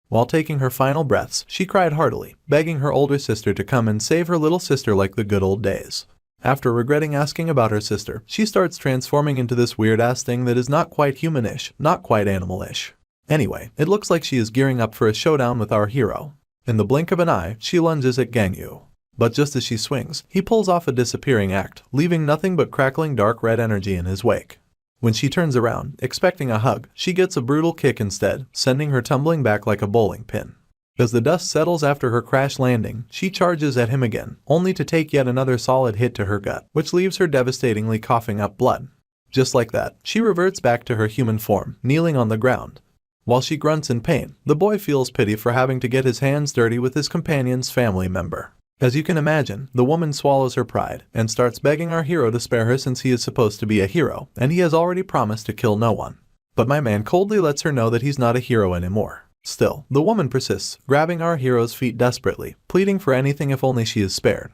While taking her final breaths, she cried heartily, begging her older sister to come and save her little sister like the good old days. After regretting asking about her sister, she starts transforming into this weird-ass thing that is not quite humanish, not quite animalish. Anyway, it looks like she is gearing up for a showdown with our hero. In the blink of an eye, she lunges at Gangyu. But just as she swings, he pulls off a disappearing act, leaving nothing but crackling dark red energy in his wake. When she turns around, expecting a hug, she gets a brutal kick instead, sending her tumbling back like a bowling pin. As the dust settles after her crash landing, she charges at him again, only to take yet another solid hit to her gut, which leaves her devastatingly coughing up blood. Just like that, she reverts back to her human form, kneeling on the ground. While she grunts in pain, the boy feels pity for having to get his hands dirty with his companion's family member. As you can imagine, the woman swallows her pride and starts begging our hero to spare her since he is supposed to be a hero, and he has already promised to kill no one. But my man coldly lets her know that he's not a hero anymore. Still, the woman persists, grabbing our hero's feet desperately, pleading for anything if only she is spared.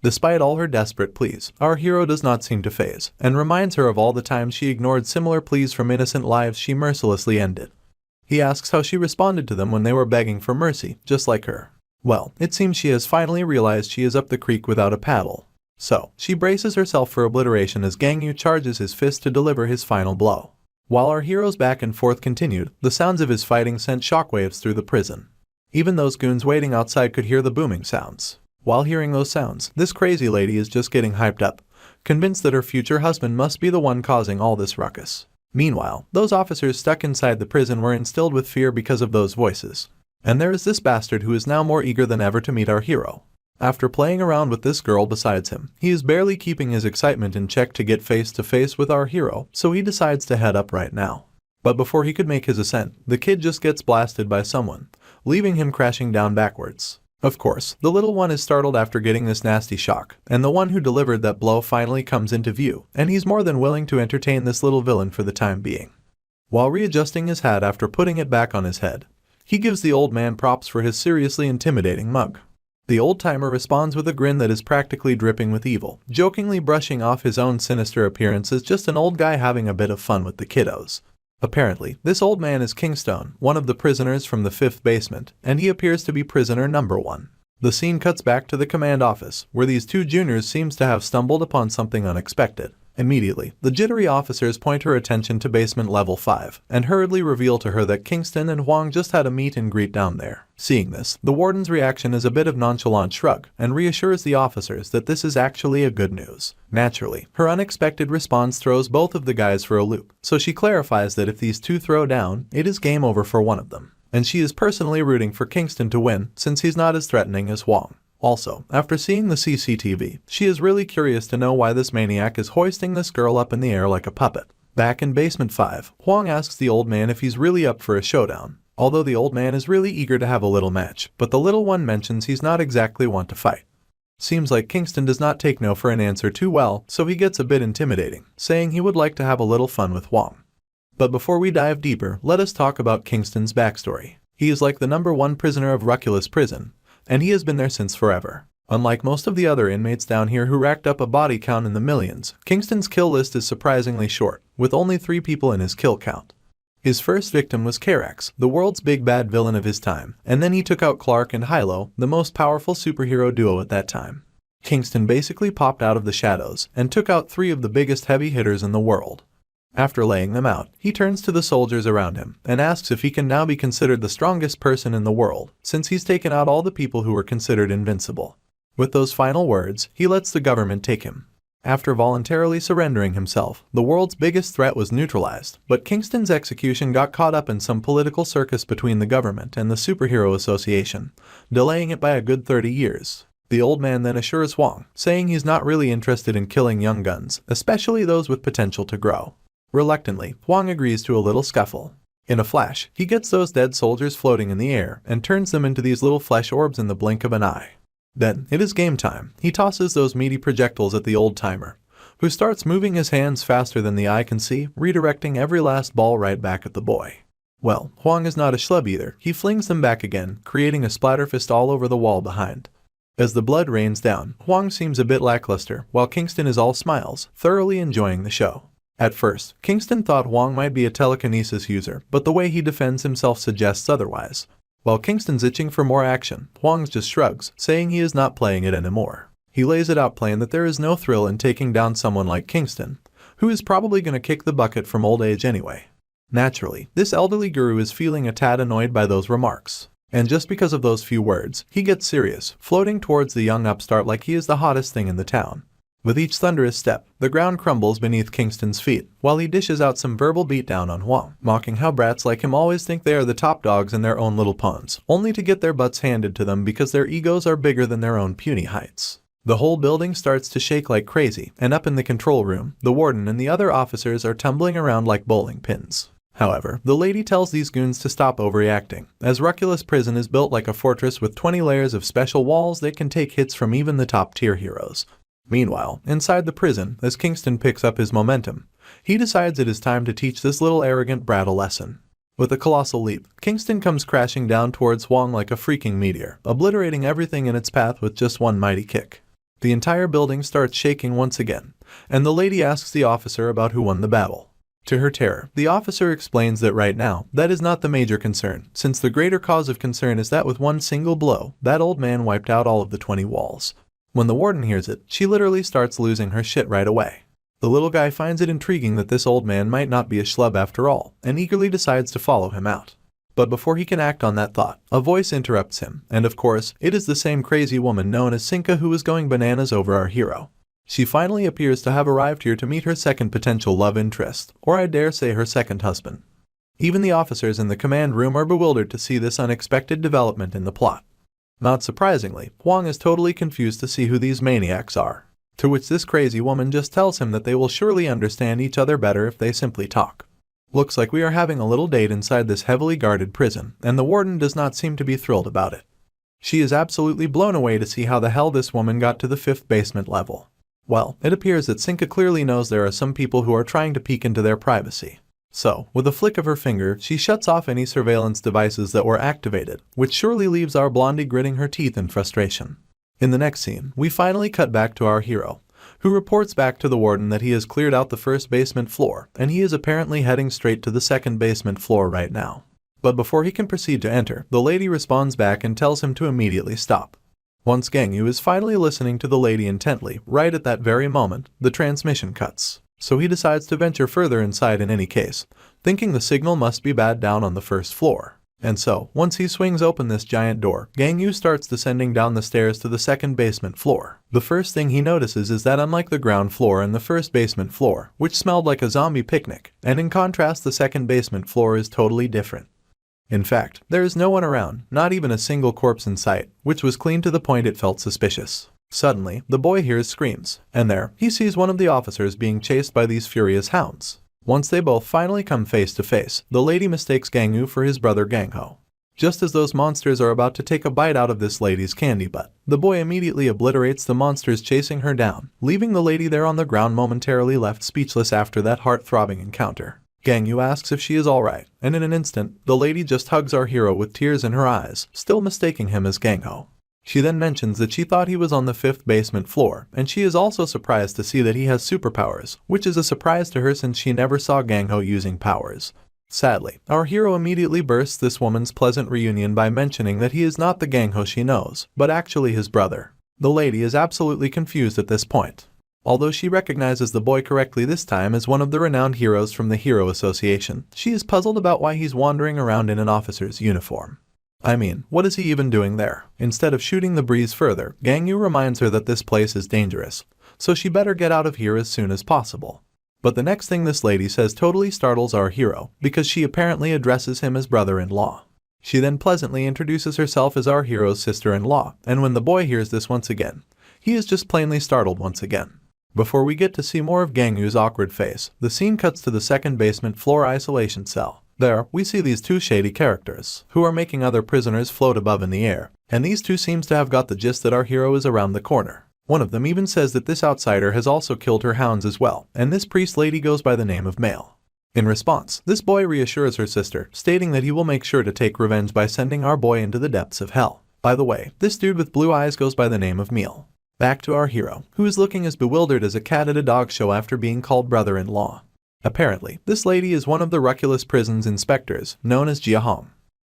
Despite all her desperate pleas, our hero does not seem to faze, and reminds her of all the times she ignored similar pleas from innocent lives she mercilessly ended. He asks how she responded to them when they were begging for mercy, just like her. Well, it seems she has finally realized she is up the creek without a paddle. So, she braces herself for obliteration as Gangyu charges his fist to deliver his final blow. While our hero's back and forth continued, the sounds of his fighting sent shockwaves through the prison. Even those goons waiting outside could hear the booming sounds. While hearing those sounds, this crazy lady is just getting hyped up, convinced that her future husband must be the one causing all this ruckus. Meanwhile, those officers stuck inside the prison were instilled with fear because of those voices. And there is this bastard who is now more eager than ever to meet our hero. After playing around with this girl besides him, he is barely keeping his excitement in check to get face to face with our hero, so he decides to head up right now. But before he could make his ascent, the kid just gets blasted by someone, leaving him crashing down backwards. Of course, the little one is startled after getting this nasty shock, and the one who delivered that blow finally comes into view, and he's more than willing to entertain this little villain for the time being. While readjusting his hat after putting it back on his head, he gives the old man props for his seriously intimidating mug. The old-timer responds with a grin that is practically dripping with evil, jokingly brushing off his own sinister appearance as just an old guy having a bit of fun with the kiddos. Apparently, this old man is Kingstone, one of the prisoners from the 5th basement, and he appears to be prisoner number 1. The scene cuts back to the command office, where these two juniors seems to have stumbled upon something unexpected. Immediately, the jittery officers point her attention to basement level 5, and hurriedly reveal to her that Kingston and Hwang just had a meet and greet down there. Seeing this, the warden's reaction is a bit of nonchalant shrug, and reassures the officers that this is actually a good news. Naturally, her unexpected response throws both of the guys for a loop, so she clarifies that if these two throw down, it is game over for one of them. And she is personally rooting for Kingston to win, since he's not as threatening as Hwang. Also, after seeing the CCTV, she is really curious to know why this maniac is hoisting this girl up in the air like a puppet. Back in basement 5, Hwang asks the old man if he's really up for a showdown, although the old man is really eager to have a little match, but the little one mentions he's not exactly one to fight. Seems like Kingston does not take no for an answer too well, so he gets a bit intimidating, saying he would like to have a little fun with Hwang. But before we dive deeper, let us talk about Kingston's backstory. He is like the number 1 prisoner of Ruculus Prison, and he has been there since forever. Unlike most of the other inmates down here who racked up a body count in the millions, Kingston's kill list is surprisingly short, with only 3 people in his kill count. His first victim was Karax, the world's big bad villain of his time, and then he took out Clark and Hilo, the most powerful superhero duo at that time. Kingston basically popped out of the shadows and took out 3 of the biggest heavy hitters in the world. After laying them out, he turns to the soldiers around him and asks if he can now be considered the strongest person in the world, since he's taken out all the people who were considered invincible. With those final words, he lets the government take him. After voluntarily surrendering himself, the world's biggest threat was neutralized, but Kingston's execution got caught up in some political circus between the government and the Superhero Association, delaying it by a good 30 years. The old man then assures Hwang, saying he's not really interested in killing young guns, especially those with potential to grow. Reluctantly, Hwang agrees to a little scuffle. In a flash, he gets those dead soldiers floating in the air and turns them into these little flesh orbs in the blink of an eye. Then, it is game time. He tosses those meaty projectiles at the old-timer, who starts moving his hands faster than the eye can see, redirecting every last ball right back at the boy. Well, Hwang is not a schlub either. He flings them back again, creating a splatterfest all over the wall behind. As the blood rains down, Hwang seems a bit lackluster, while Kingston is all smiles, thoroughly enjoying the show. At first, Kingston thought Hwang might be a telekinesis user, but the way he defends himself suggests otherwise. While Kingston's itching for more action, Hwang just shrugs, saying he is not playing it anymore. He lays it out plain that there is no thrill in taking down someone like Kingston, who is probably going to kick the bucket from old age anyway. Naturally, this elderly guru is feeling a tad annoyed by those remarks. And just because of those few words, he gets serious, floating towards the young upstart like he is the hottest thing in the town. With each thunderous step, the ground crumbles beneath Kingston's feet, while he dishes out some verbal beatdown on Hwang, mocking how brats like him always think they are the top dogs in their own little ponds, only to get their butts handed to them because their egos are bigger than their own puny heights. The whole building starts to shake like crazy, and up in the control room, the warden and the other officers are tumbling around like bowling pins. However, the lady tells these goons to stop overreacting, as Ruculus Prison is built like a fortress with 20 layers of special walls that can take hits from even the top-tier heroes. Meanwhile, inside the prison, as Kingston picks up his momentum, he decides it is time to teach this little arrogant brat a lesson. With a colossal leap, Kingston comes crashing down towards Hwang like a freaking meteor, obliterating everything in its path with just one mighty kick. The entire building starts shaking once again, and the lady asks the officer about who won the battle. To her terror, the officer explains that right now, that is not the major concern, since the greater cause of concern is that with one single blow, that old man wiped out all of the 20 walls. When the warden hears it, she literally starts losing her shit right away. The little guy finds it intriguing that this old man might not be a schlub after all, and eagerly decides to follow him out. But before he can act on that thought, a voice interrupts him, and of course, it is the same crazy woman known as Sinka who is going bananas over our hero. She finally appears to have arrived here to meet her second potential love interest, or I dare say her second husband. Even the officers in the command room are bewildered to see this unexpected development in the plot. Not surprisingly, Hwang is totally confused to see who these maniacs are, to which this crazy woman just tells him that they will surely understand each other better if they simply talk. Looks like we are having a little date inside this heavily guarded prison, and the warden does not seem to be thrilled about it. She is absolutely blown away to see how the hell this woman got to the 5th basement level. Well, it appears that Sinka clearly knows there are some people who are trying to peek into their privacy. So, with a flick of her finger, she shuts off any surveillance devices that were activated, which surely leaves our blondie gritting her teeth in frustration. In the next scene, we finally cut back to our hero, who reports back to the warden that he has cleared out the 1st basement floor, and he is apparently heading straight to the 2nd basement floor right now. But before he can proceed to enter, the lady responds back and tells him to immediately stop. Once Gangyu is finally listening to the lady intently, right at that very moment, the transmission cuts. So he decides to venture further inside in any case, thinking the signal must be bad down on the 1st floor. And so, once he swings open this giant door, Gangyu starts descending down the stairs to the 2nd basement floor. The first thing he notices is that unlike the ground floor and the 1st basement floor, which smelled like a zombie picnic, and in contrast the 2nd basement floor is totally different. In fact, there is no one around, not even a single corpse in sight, which was clean to the point it felt suspicious. Suddenly, the boy hears screams, and there, he sees one of the officers being chased by these furious hounds. Once they both finally come face to face, the lady mistakes Gangyu for his brother Gangho. Just as those monsters are about to take a bite out of this lady's candy butt, the boy immediately obliterates the monsters chasing her down, leaving the lady there on the ground momentarily left speechless after that heart-throbbing encounter. Gangyu asks if she is alright, and in an instant, the lady just hugs our hero with tears in her eyes, still mistaking him as Gangho. She then mentions that she thought he was on the 5th basement floor, and she is also surprised to see that he has superpowers, which is a surprise to her since she never saw Gangho using powers. Sadly, our hero immediately bursts this woman's pleasant reunion by mentioning that he is not the Gangho she knows, but actually his brother. The lady is absolutely confused at this point. Although she recognizes the boy correctly this time as one of the renowned heroes from the Hero Association, she is puzzled about why he's wandering around in an officer's uniform. I mean, what is he even doing there? Instead of shooting the breeze further, Gangyu reminds her that this place is dangerous, so she better get out of here as soon as possible. But the next thing this lady says totally startles our hero, because she apparently addresses him as brother-in-law. She then pleasantly introduces herself as our hero's sister-in-law, and when the boy hears this once again, he is just plainly startled once again. Before we get to see more of Gangyu's awkward face, the scene cuts to the second basement floor isolation cell. There, we see these two shady characters, who are making other prisoners float above in the air, and these two seems to have got the gist that our hero is around the corner. One of them even says that this outsider has also killed her hounds as well, and this priest lady goes by the name of Male. In response, this boy reassures her sister, stating that he will make sure to take revenge by sending our boy into the depths of hell. By the way, this dude with blue eyes goes by the name of Meal. Back to our hero, who is looking as bewildered as a cat at a dog show after being called brother-in-law. Apparently, this lady is one of the Ruculus prison's inspectors, known as Jia Hong.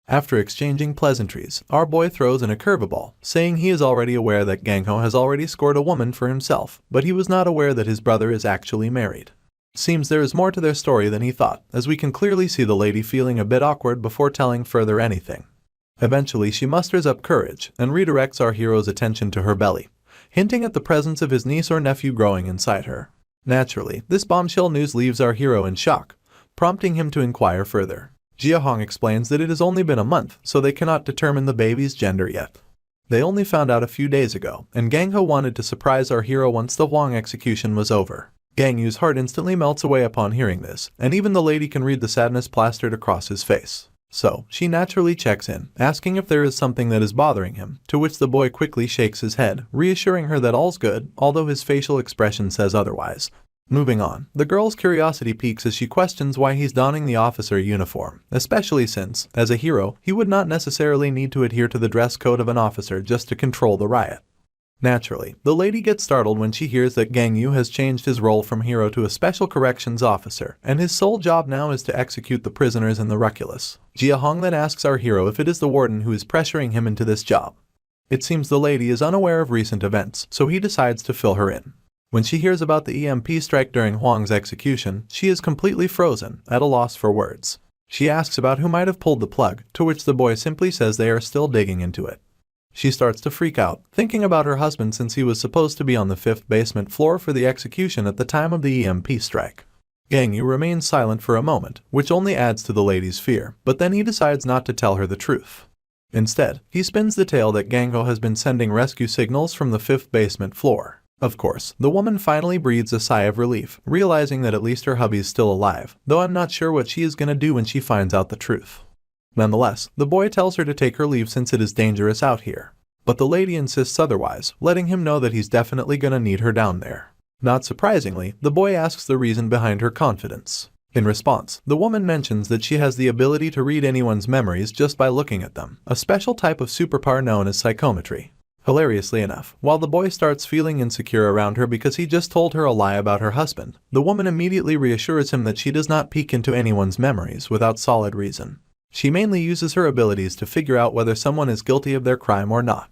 After exchanging pleasantries, our boy throws in a curveball, saying he is already aware that Gangho has already scored a woman for himself, but he was not aware that his brother is actually married. Seems there is more to their story than he thought, as we can clearly see the lady feeling a bit awkward before telling further anything. Eventually she musters up courage and redirects our hero's attention to her belly, hinting at the presence of his niece or nephew growing inside her. Naturally, this bombshell news leaves our hero in shock, prompting him to inquire further. Jia Hong explains that it has only been a month, so they cannot determine the baby's gender yet. They only found out a few days ago, and Gangho wanted to surprise our hero once the Huang execution was over. Gangyu's heart instantly melts away upon hearing this, and even the lady can read the sadness plastered across his face. So, she naturally checks in, asking if there is something that is bothering him, to which the boy quickly shakes his head, reassuring her that all's good, although his facial expression says otherwise. Moving on, the girl's curiosity peaks as she questions why he's donning the officer uniform, especially since, as a hero, he would not necessarily need to adhere to the dress code of an officer just to control the riot. Naturally, the lady gets startled when she hears that Gangyu has changed his role from hero to a special corrections officer, and his sole job now is to execute the prisoners in the Ruculus. Jia Hong then asks our hero if it is the warden who is pressuring him into this job. It seems the lady is unaware of recent events, so he decides to fill her in. When she hears about the EMP strike during Huang's execution, she is completely frozen, at a loss for words. She asks about who might have pulled the plug, to which the boy simply says they are still digging into it. She starts to freak out, thinking about her husband since he was supposed to be on the 5th basement floor for the execution at the time of the EMP strike. Gangyu remains silent for a moment, which only adds to the lady's fear, but then he decides not to tell her the truth. Instead, he spins the tale that Gangho has been sending rescue signals from the 5th basement floor. Of course, the woman finally breathes a sigh of relief, realizing that at least her hubby's still alive, though I'm not sure what she is gonna do when she finds out the truth. Nonetheless, the boy tells her to take her leave since it is dangerous out here. But the lady insists otherwise, letting him know that he's definitely gonna need her down there. Not surprisingly, the boy asks the reason behind her confidence. In response, the woman mentions that she has the ability to read anyone's memories just by looking at them, a special type of superpower known as psychometry. Hilariously enough, while the boy starts feeling insecure around her because he just told her a lie about her husband, the woman immediately reassures him that she does not peek into anyone's memories without solid reason. She mainly uses her abilities to figure out whether someone is guilty of their crime or not.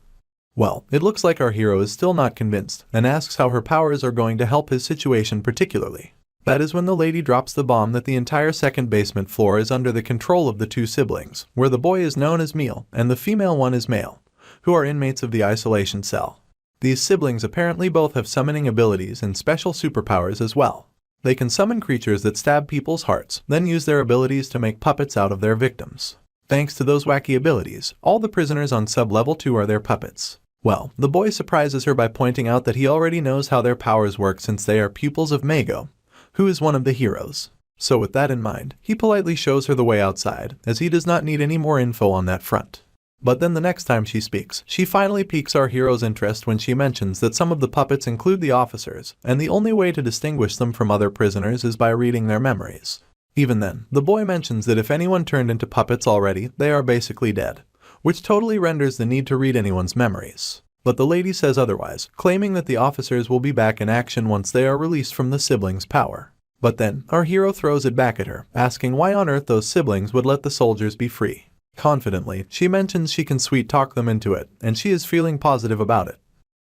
Well, it looks like our hero is still not convinced, and asks how her powers are going to help his situation particularly. That is when the lady drops the bomb that the entire 2nd basement floor is under the control of the two siblings, where the boy is known as Meal, and the female one is Male, who are inmates of the isolation cell. These siblings apparently both have summoning abilities and special superpowers as well. They can summon creatures that stab people's hearts, then use their abilities to make puppets out of their victims. Thanks to those wacky abilities, all the prisoners on sub-level 2 are their puppets. Well, the boy surprises her by pointing out that he already knows how their powers work since they are pupils of Mago, who is one of the heroes. So with that in mind, he politely shows her the way outside, as he does not need any more info on that front. But then the next time she speaks, she finally piques our hero's interest when she mentions that some of the puppets include the officers, and the only way to distinguish them from other prisoners is by reading their memories. Even then, the boy mentions that if anyone turned into puppets already, they are basically dead, which totally renders the need to read anyone's memories. But the lady says otherwise, claiming that the officers will be back in action once they are released from the siblings' power. But then, our hero throws it back at her, asking why on earth those siblings would let the soldiers be free. Confidently, she mentions she can sweet-talk them into it, and she is feeling positive about it.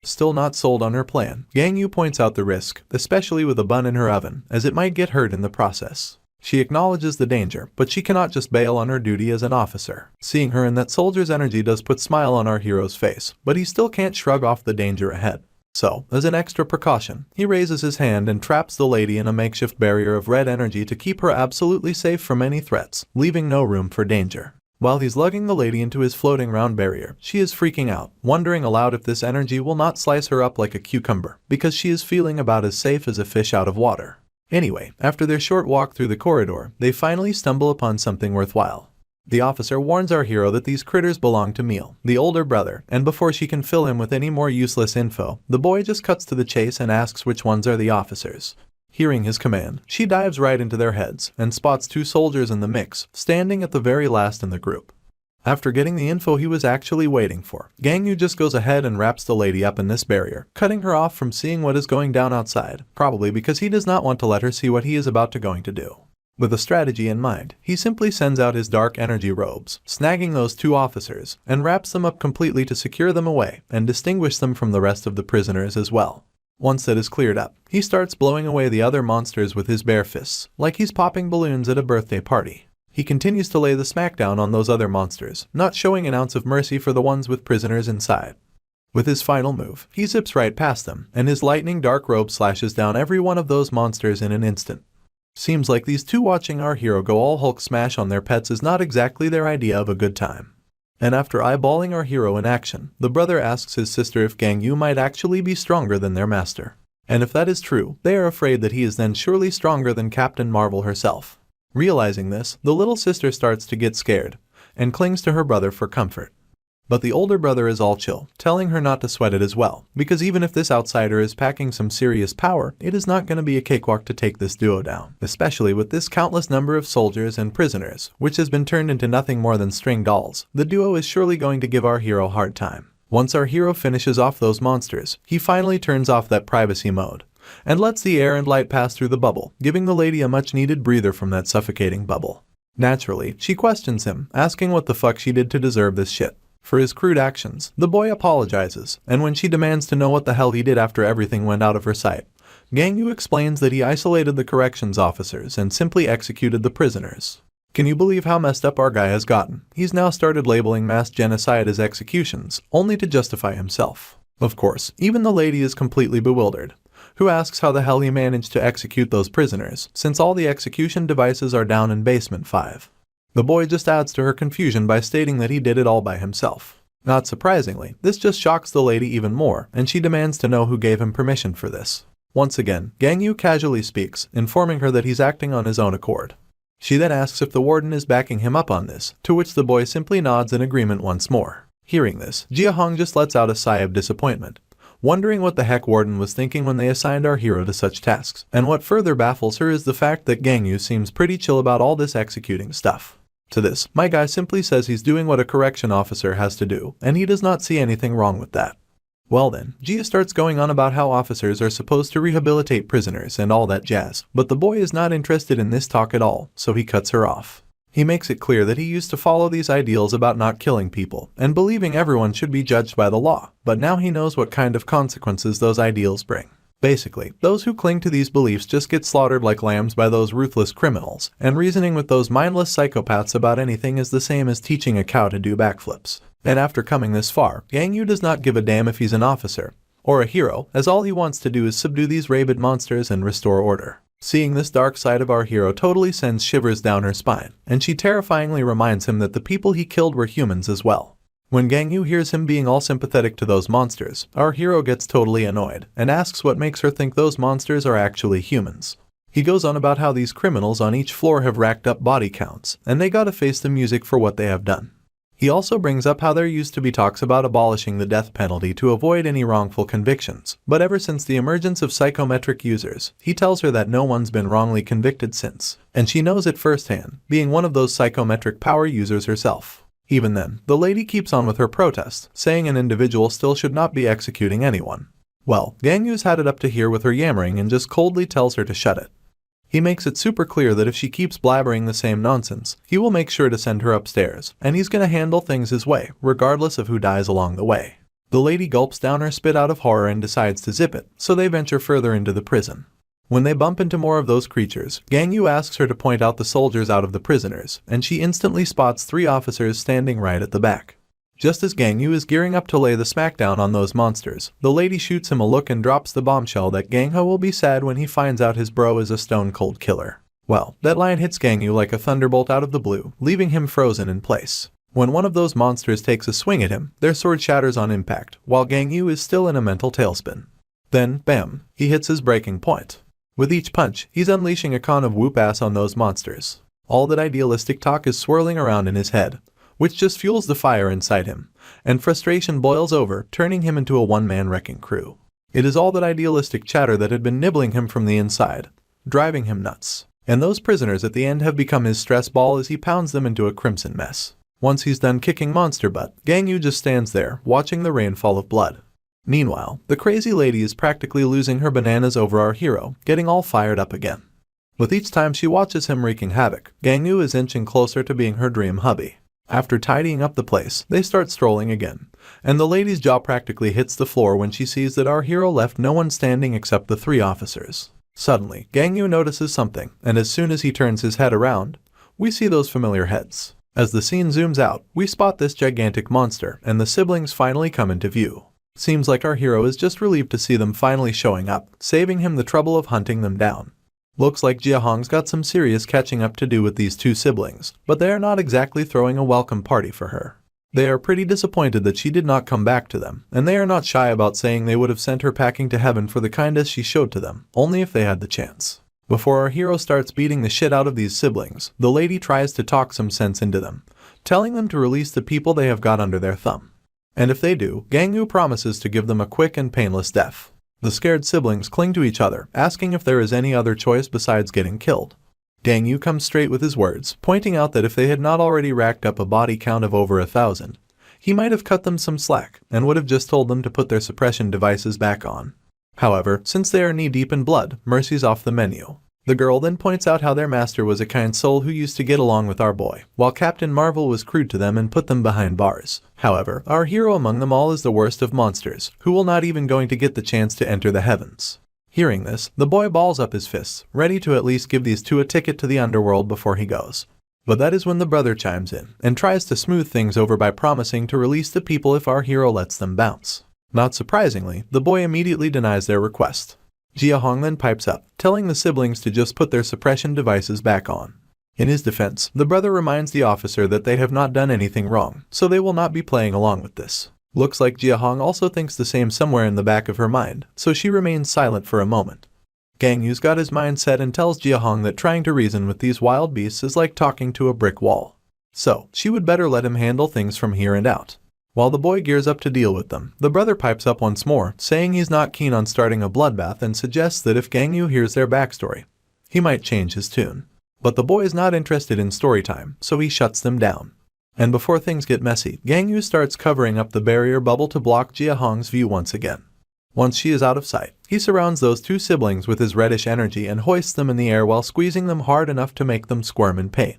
Still not sold on her plan, Gangyu points out the risk, especially with a bun in her oven, as it might get hurt in the process. She acknowledges the danger, but she cannot just bail on her duty as an officer. Seeing her in that soldier's energy does put a smile on our hero's face, but he still can't shrug off the danger ahead. So, as an extra precaution, he raises his hand and traps the lady in a makeshift barrier of red energy to keep her absolutely safe from any threats, leaving no room for danger. While he's lugging the lady into his floating round barrier, she is freaking out, wondering aloud if this energy will not slice her up like a cucumber, because she is feeling about as safe as a fish out of water. Anyway, after their short walk through the corridor, they finally stumble upon something worthwhile. The officer warns our hero that these critters belong to Meal, the older brother, and before she can fill him with any more useless info, the boy just cuts to the chase and asks which ones are the officers. Hearing his command, she dives right into their heads and spots 2 soldiers in the mix, standing at the very last in the group. After getting the info he was actually waiting for, Gangyu just goes ahead and wraps the lady up in this barrier, cutting her off from seeing what is going down outside, probably because he does not want to let her see what he is about to going to do. With a strategy in mind, he simply sends out his dark energy robes, snagging those 2 officers, and wraps them up completely to secure them away and distinguish them from the rest of the prisoners as well. Once that is cleared up, he starts blowing away the other monsters with his bare fists, like he's popping balloons at a birthday party. He continues to lay the smackdown on those other monsters, not showing an ounce of mercy for the ones with prisoners inside. With his final move, he zips right past them, and his lightning dark robe slashes down every one of those monsters in an instant. Seems like these 2 watching our hero go all Hulk smash on their pets is not exactly their idea of a good time. And after eyeballing our hero in action, the brother asks his sister if Gangyu might actually be stronger than their master. And if that is true, they are afraid that he is then surely stronger than Captain Marvel herself. Realizing this, the little sister starts to get scared, and clings to her brother for comfort. But the older brother is all chill, telling her not to sweat it as well, because even if this outsider is packing some serious power, it is not going to be a cakewalk to take this duo down, especially with this countless number of soldiers and prisoners, which has been turned into nothing more than string dolls. The duo is surely going to give our hero a hard time. Once our hero finishes off those monsters, he finally turns off that privacy mode, and lets the air and light pass through the bubble, giving the lady a much-needed breather from that suffocating bubble. Naturally, she questions him, asking what the fuck she did to deserve this shit. For his crude actions, the boy apologizes, and when she demands to know what the hell he did after everything went out of her sight, Gangyu explains that he isolated the corrections officers and simply executed the prisoners. Can you believe how messed up our guy has gotten? He's now started labeling mass genocide as executions, only to justify himself. Of course, even the lady is completely bewildered, who asks how the hell he managed to execute those prisoners, since all the execution devices are down in basement 5. The boy just adds to her confusion by stating that he did it all by himself. Not surprisingly, this just shocks the lady even more, and she demands to know who gave him permission for this. Once again, Gangyu casually speaks, informing her that he's acting on his own accord. She then asks if the warden is backing him up on this, to which the boy simply nods in agreement once more. Hearing this, Jiahong just lets out a sigh of disappointment, wondering what the heck Warden was thinking when they assigned our hero to such tasks. And what further baffles her is the fact that Gangyu seems pretty chill about all this executing stuff. To this, my guy simply says he's doing what a correction officer has to do, and he does not see anything wrong with that. Well then, Jia starts going on about how officers are supposed to rehabilitate prisoners and all that jazz, but the boy is not interested in this talk at all, so he cuts her off. He makes it clear that he used to follow these ideals about not killing people and believing everyone should be judged by the law, but now he knows what kind of consequences those ideals bring. Basically, those who cling to these beliefs just get slaughtered like lambs by those ruthless criminals, and reasoning with those mindless psychopaths about anything is the same as teaching a cow to do backflips. And after coming this far, Gangyu does not give a damn if he's an officer or a hero, as all he wants to do is subdue these rabid monsters and restore order. Seeing this dark side of our hero totally sends shivers down her spine, and she terrifyingly reminds him that the people he killed were humans as well. When Gangyu hears him being all sympathetic to those monsters, our hero gets totally annoyed and asks what makes her think those monsters are actually humans. He goes on about how these criminals on each floor have racked up body counts, and they gotta face the music for what they have done. He also brings up how there used to be talks about abolishing the death penalty to avoid any wrongful convictions, but ever since the emergence of psychometric users, he tells her that no one's been wrongly convicted since, and she knows it firsthand, being one of those psychometric power users herself. Even then, the lady keeps on with her protest, saying an individual still should not be executing anyone. Well, Gangyu's had it up to here with her yammering and just coldly tells her to shut it. He makes it super clear that if she keeps blabbering the same nonsense, he will make sure to send her upstairs, and he's gonna handle things his way, regardless of who dies along the way. The lady gulps down her spit out of horror and decides to zip it, so they venture further into the prison. When they bump into more of those creatures, Gang Yu asks her to point out the soldiers out of the prisoners, and she instantly spots 3 officers standing right at the back. Just as Gang Yu is gearing up to lay the smackdown on those monsters, the lady shoots him a look and drops the bombshell that Gang Ho will be sad when he finds out his bro is a stone-cold killer. Well, that line hits Gang Yu like a thunderbolt out of the blue, leaving him frozen in place. When one of those monsters takes a swing at him, their sword shatters on impact, while Gang Yu is still in a mental tailspin. Then, bam, he hits his breaking point. With each punch, he's unleashing a con of whoop-ass on those monsters. All that idealistic talk is swirling around in his head, which just fuels the fire inside him, and frustration boils over, turning him into a one-man wrecking crew. It is all that idealistic chatter that had been nibbling him from the inside, driving him nuts. And those prisoners at the end have become his stress ball as he pounds them into a crimson mess. Once he's done kicking monster butt, Gang Yu just stands there, watching the rainfall of blood. Meanwhile, the crazy lady is practically losing her bananas over our hero, getting all fired up again. With each time she watches him wreaking havoc, Gang Yu is inching closer to being her dream hubby. After tidying up the place, they start strolling again, and the lady's jaw practically hits the floor when she sees that our hero left no one standing except the 3 officers. Suddenly, Gang Yu notices something, and as soon as he turns his head around, we see those familiar heads. As the scene zooms out, we spot this gigantic monster, and the siblings finally come into view. Seems like our hero is just relieved to see them finally showing up, saving him the trouble of hunting them down. Looks like Jia Hong's got some serious catching up to do with these 2 siblings, but they are not exactly throwing a welcome party for her. They are pretty disappointed that she did not come back to them, and they are not shy about saying they would have sent her packing to heaven for the kindness she showed to them, only if they had the chance. Before our hero starts beating the shit out of these siblings, the lady tries to talk some sense into them, telling them to release the people they have got under their thumb. And if they do, Gang Yu promises to give them a quick and painless death. The scared siblings cling to each other, asking if there is any other choice besides getting killed. Gang Yu comes straight with his words, pointing out that if they had not already racked up a body count of over 1,000, he might have cut them some slack and would have just told them to put their suppression devices back on. However, since they are knee-deep in blood, mercy's off the menu. The girl then points out how their master was a kind soul who used to get along with our boy, while Captain Marvel was crude to them and put them behind bars. However, our hero among them all is the worst of monsters, who will not even going to get the chance to enter the heavens. Hearing this, the boy balls up his fists, ready to at least give these 2 a ticket to the underworld before he goes. But that is when the brother chimes in, and tries to smooth things over by promising to release the people if our hero lets them bounce. Not surprisingly, the boy immediately denies their request. Jia Hong then pipes up, telling the siblings to just put their suppression devices back on. In his defense, the brother reminds the officer that they have not done anything wrong, so they will not be playing along with this. Looks like Jia Hong also thinks the same somewhere in the back of her mind, so she remains silent for a moment. Gang Yu's got his mind set and tells Jia Hong that trying to reason with these wild beasts is like talking to a brick wall. So, she would better let him handle things from here and out. While the boy gears up to deal with them, the brother pipes up once more, saying he's not keen on starting a bloodbath and suggests that if Gang Yu hears their backstory, he might change his tune. But the boy is not interested in story time, so he shuts them down. And before things get messy, Gang Yu starts covering up the barrier bubble to block Jia Hong's view once again. Once she is out of sight, he surrounds those 2 siblings with his reddish energy and hoists them in the air while squeezing them hard enough to make them squirm in pain.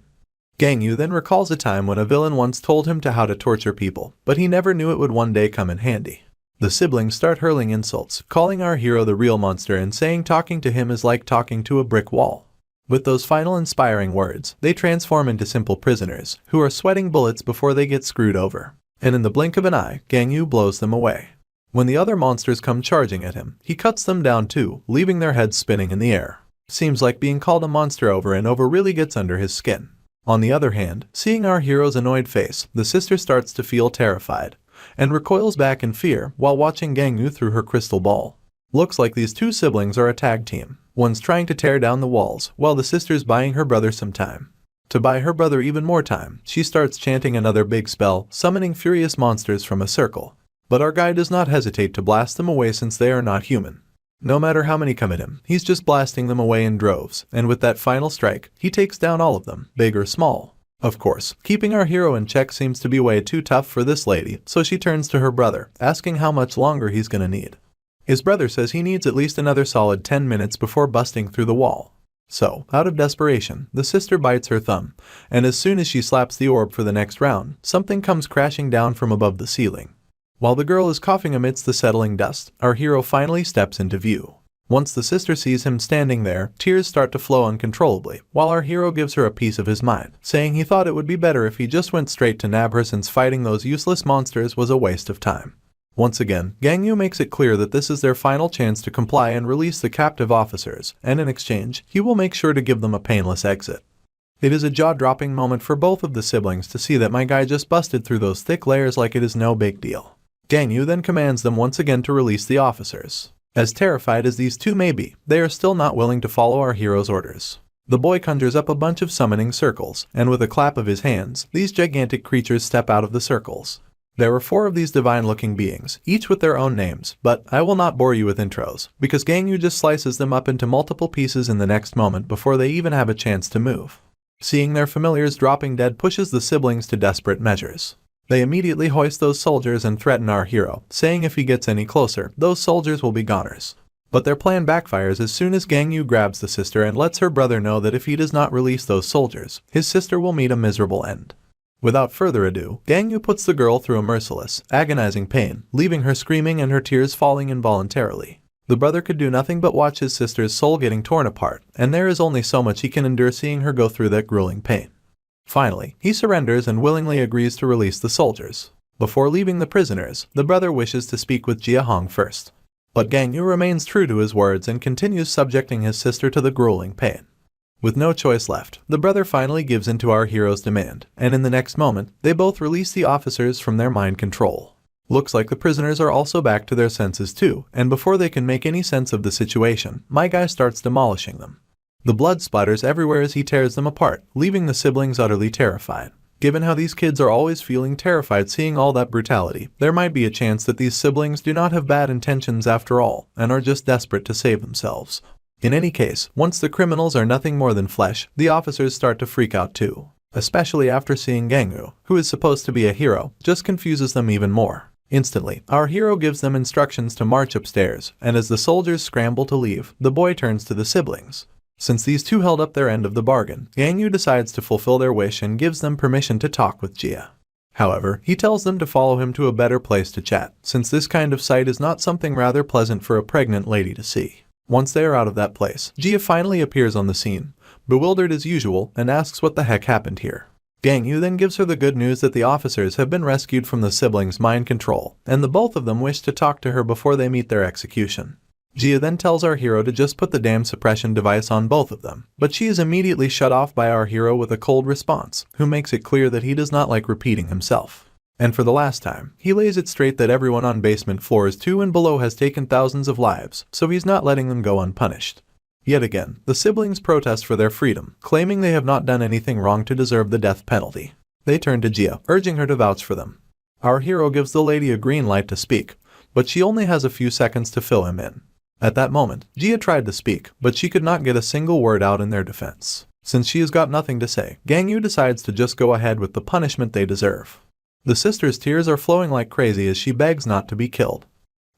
Gang Yu then recalls a time when a villain once told him how to torture people, but he never knew it would one day come in handy. The siblings start hurling insults, calling our hero the real monster and saying talking to him is like talking to a brick wall. With those final inspiring words, they transform into simple prisoners, who are sweating bullets before they get screwed over. And in the blink of an eye, Gang Yu blows them away. When the other monsters come charging at him, he cuts them down too, leaving their heads spinning in the air. Seems like being called a monster over and over really gets under his skin. On the other hand, seeing our hero's annoyed face, the sister starts to feel terrified, and recoils back in fear while watching Gang Yu through her crystal ball. Looks like these 2 siblings are a tag team. One's trying to tear down the walls, while the sister's buying her brother some time. To buy her brother even more time, she starts chanting another big spell, summoning furious monsters from a circle. But our guy does not hesitate to blast them away since they are not human. No matter how many come at him, he's just blasting them away in droves, and with that final strike, he takes down all of them, big or small. Of course, keeping our hero in check seems to be way too tough for this lady, so she turns to her brother, asking how much longer he's gonna need. His brother says he needs at least another solid 10 minutes before busting through the wall. So, out of desperation, the sister bites her thumb, and as soon as she slaps the orb for the next round, something comes crashing down from above the ceiling. While the girl is coughing amidst the settling dust, our hero finally steps into view. Once the sister sees him standing there, tears start to flow uncontrollably, while our hero gives her a piece of his mind, saying he thought it would be better if he just went straight to nab her since fighting those useless monsters was a waste of time. Once again, Gangyu makes it clear that this is their final chance to comply and release the captive officers, and in exchange, he will make sure to give them a painless exit. It is a jaw-dropping moment for both of the siblings to see that my guy just busted through those thick layers like it is no big deal. Gangyu then commands them once again to release the officers. As terrified as these two may be, they are still not willing to follow our hero's orders. The boy conjures up a bunch of summoning circles, and with a clap of his hands, these gigantic creatures step out of the circles. There were 4 of these divine-looking beings, each with their own names, but I will not bore you with intros, because Gangyu just slices them up into multiple pieces in the next moment before they even have a chance to move. Seeing their familiars dropping dead pushes the siblings to desperate measures. They immediately hoist those soldiers and threaten our hero, saying if he gets any closer, those soldiers will be goners. But their plan backfires as soon as Gangyu grabs the sister and lets her brother know that if he does not release those soldiers, his sister will meet a miserable end. Without further ado, Gangyu puts the girl through a merciless, agonizing pain, leaving her screaming and her tears falling involuntarily. The brother could do nothing but watch his sister's soul getting torn apart, and there is only so much he can endure seeing her go through that grueling pain. Finally, he surrenders and willingly agrees to release the soldiers. Before leaving the prisoners, the brother wishes to speak with Jia Hong first. But Gangyu remains true to his words and continues subjecting his sister to the grueling pain. With no choice left, the brother finally gives in to our hero's demand, and in the next moment, they both release the officers from their mind control. Looks like the prisoners are also back to their senses too, and before they can make any sense of the situation, my guy starts demolishing them. The blood splatters everywhere as he tears them apart, leaving the siblings utterly terrified. Given how these kids are always feeling terrified seeing all that brutality, there might be a chance that these siblings do not have bad intentions after all, and are just desperate to save themselves. In any case, once the criminals are nothing more than flesh, the officers start to freak out too. Especially after seeing Gangyu, who is supposed to be a hero, just confuses them even more. Instantly, our hero gives them instructions to march upstairs, and as the soldiers scramble to leave, the boy turns to the siblings. Since these two held up their end of the bargain, Gangyu decides to fulfill their wish and gives them permission to talk with Jia. However, he tells them to follow him to a better place to chat, since this kind of sight is not something rather pleasant for a pregnant lady to see. Once they are out of that place, Jia finally appears on the scene, bewildered as usual, and asks what the heck happened here. Gangyu then gives her the good news that the officers have been rescued from the siblings' mind control, and the both of them wish to talk to her before they meet their execution. Jia then tells our hero to just put the damn suppression device on both of them, but she is immediately shut off by our hero with a cold response, who makes it clear that he does not like repeating himself. And for the last time, he lays it straight that everyone on basement floors 2 and below has taken thousands of lives, so he's not letting them go unpunished. Yet again, the siblings protest for their freedom, claiming they have not done anything wrong to deserve the death penalty. They turn to Jia, urging her to vouch for them. Our hero gives the lady a green light to speak, but she only has a few seconds to fill him in. At that moment, Jia tried to speak, but she could not get a single word out in their defense. Since she has got nothing to say, Gangyu decides to just go ahead with the punishment they deserve. The sister's tears are flowing like crazy as she begs not to be killed.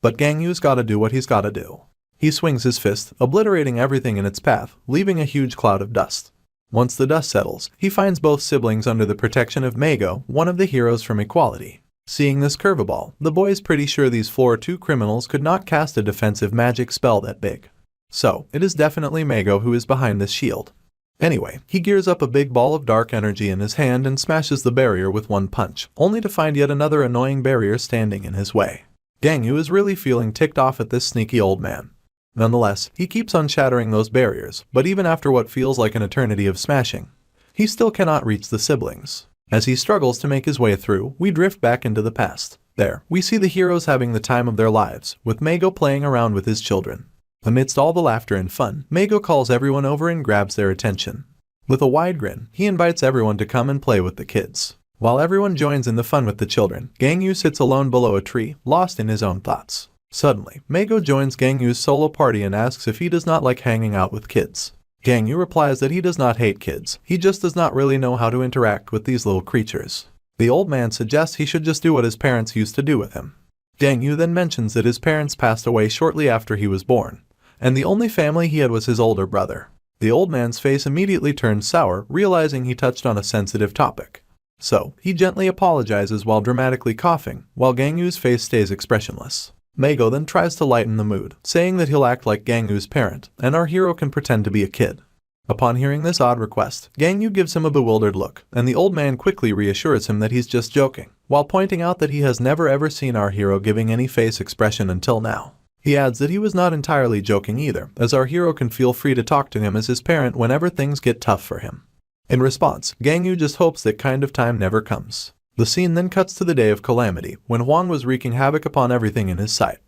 But Gangyu's gotta do what he's gotta do. He swings his fist, obliterating everything in its path, leaving a huge cloud of dust. Once the dust settles, he finds both siblings under the protection of Mago, one of the heroes from Equality. Seeing this curveball, the boy is pretty sure these floor 2 criminals could not cast a defensive magic spell that big. So, it is definitely Mago who is behind this shield. Anyway, he gears up a big ball of dark energy in his hand and smashes the barrier with one punch, only to find yet another annoying barrier standing in his way. Gangyu is really feeling ticked off at this sneaky old man. Nonetheless, he keeps on shattering those barriers, but even after what feels like an eternity of smashing, he still cannot reach the siblings. As he struggles to make his way through, we drift back into the past. There, we see the heroes having the time of their lives, with Mago playing around with his children. Amidst all the laughter and fun, Mago calls everyone over and grabs their attention. With a wide grin, he invites everyone to come and play with the kids. While everyone joins in the fun with the children, Gangyu sits alone below a tree, lost in his own thoughts. Suddenly, Mago joins Gangyu's solo party and asks if he does not like hanging out with kids. Gangyu replies that he does not hate kids, he just does not really know how to interact with these little creatures. The old man suggests he should just do what his parents used to do with him. Gangyu then mentions that his parents passed away shortly after he was born, and the only family he had was his older brother. The old man's face immediately turns sour, realizing he touched on a sensitive topic. So, he gently apologizes while dramatically coughing, while Gangyu's face stays expressionless. Mago then tries to lighten the mood, saying that he'll act like Gangyu's parent, and our hero can pretend to be a kid. Upon hearing this odd request, Gangyu gives him a bewildered look, and the old man quickly reassures him that he's just joking, while pointing out that he has never ever seen our hero giving any face expression until now. He adds that he was not entirely joking either, as our hero can feel free to talk to him as his parent whenever things get tough for him. In response, Gangyu just hopes that kind of time never comes. The scene then cuts to the day of calamity, when Huang was wreaking havoc upon everything in his sight.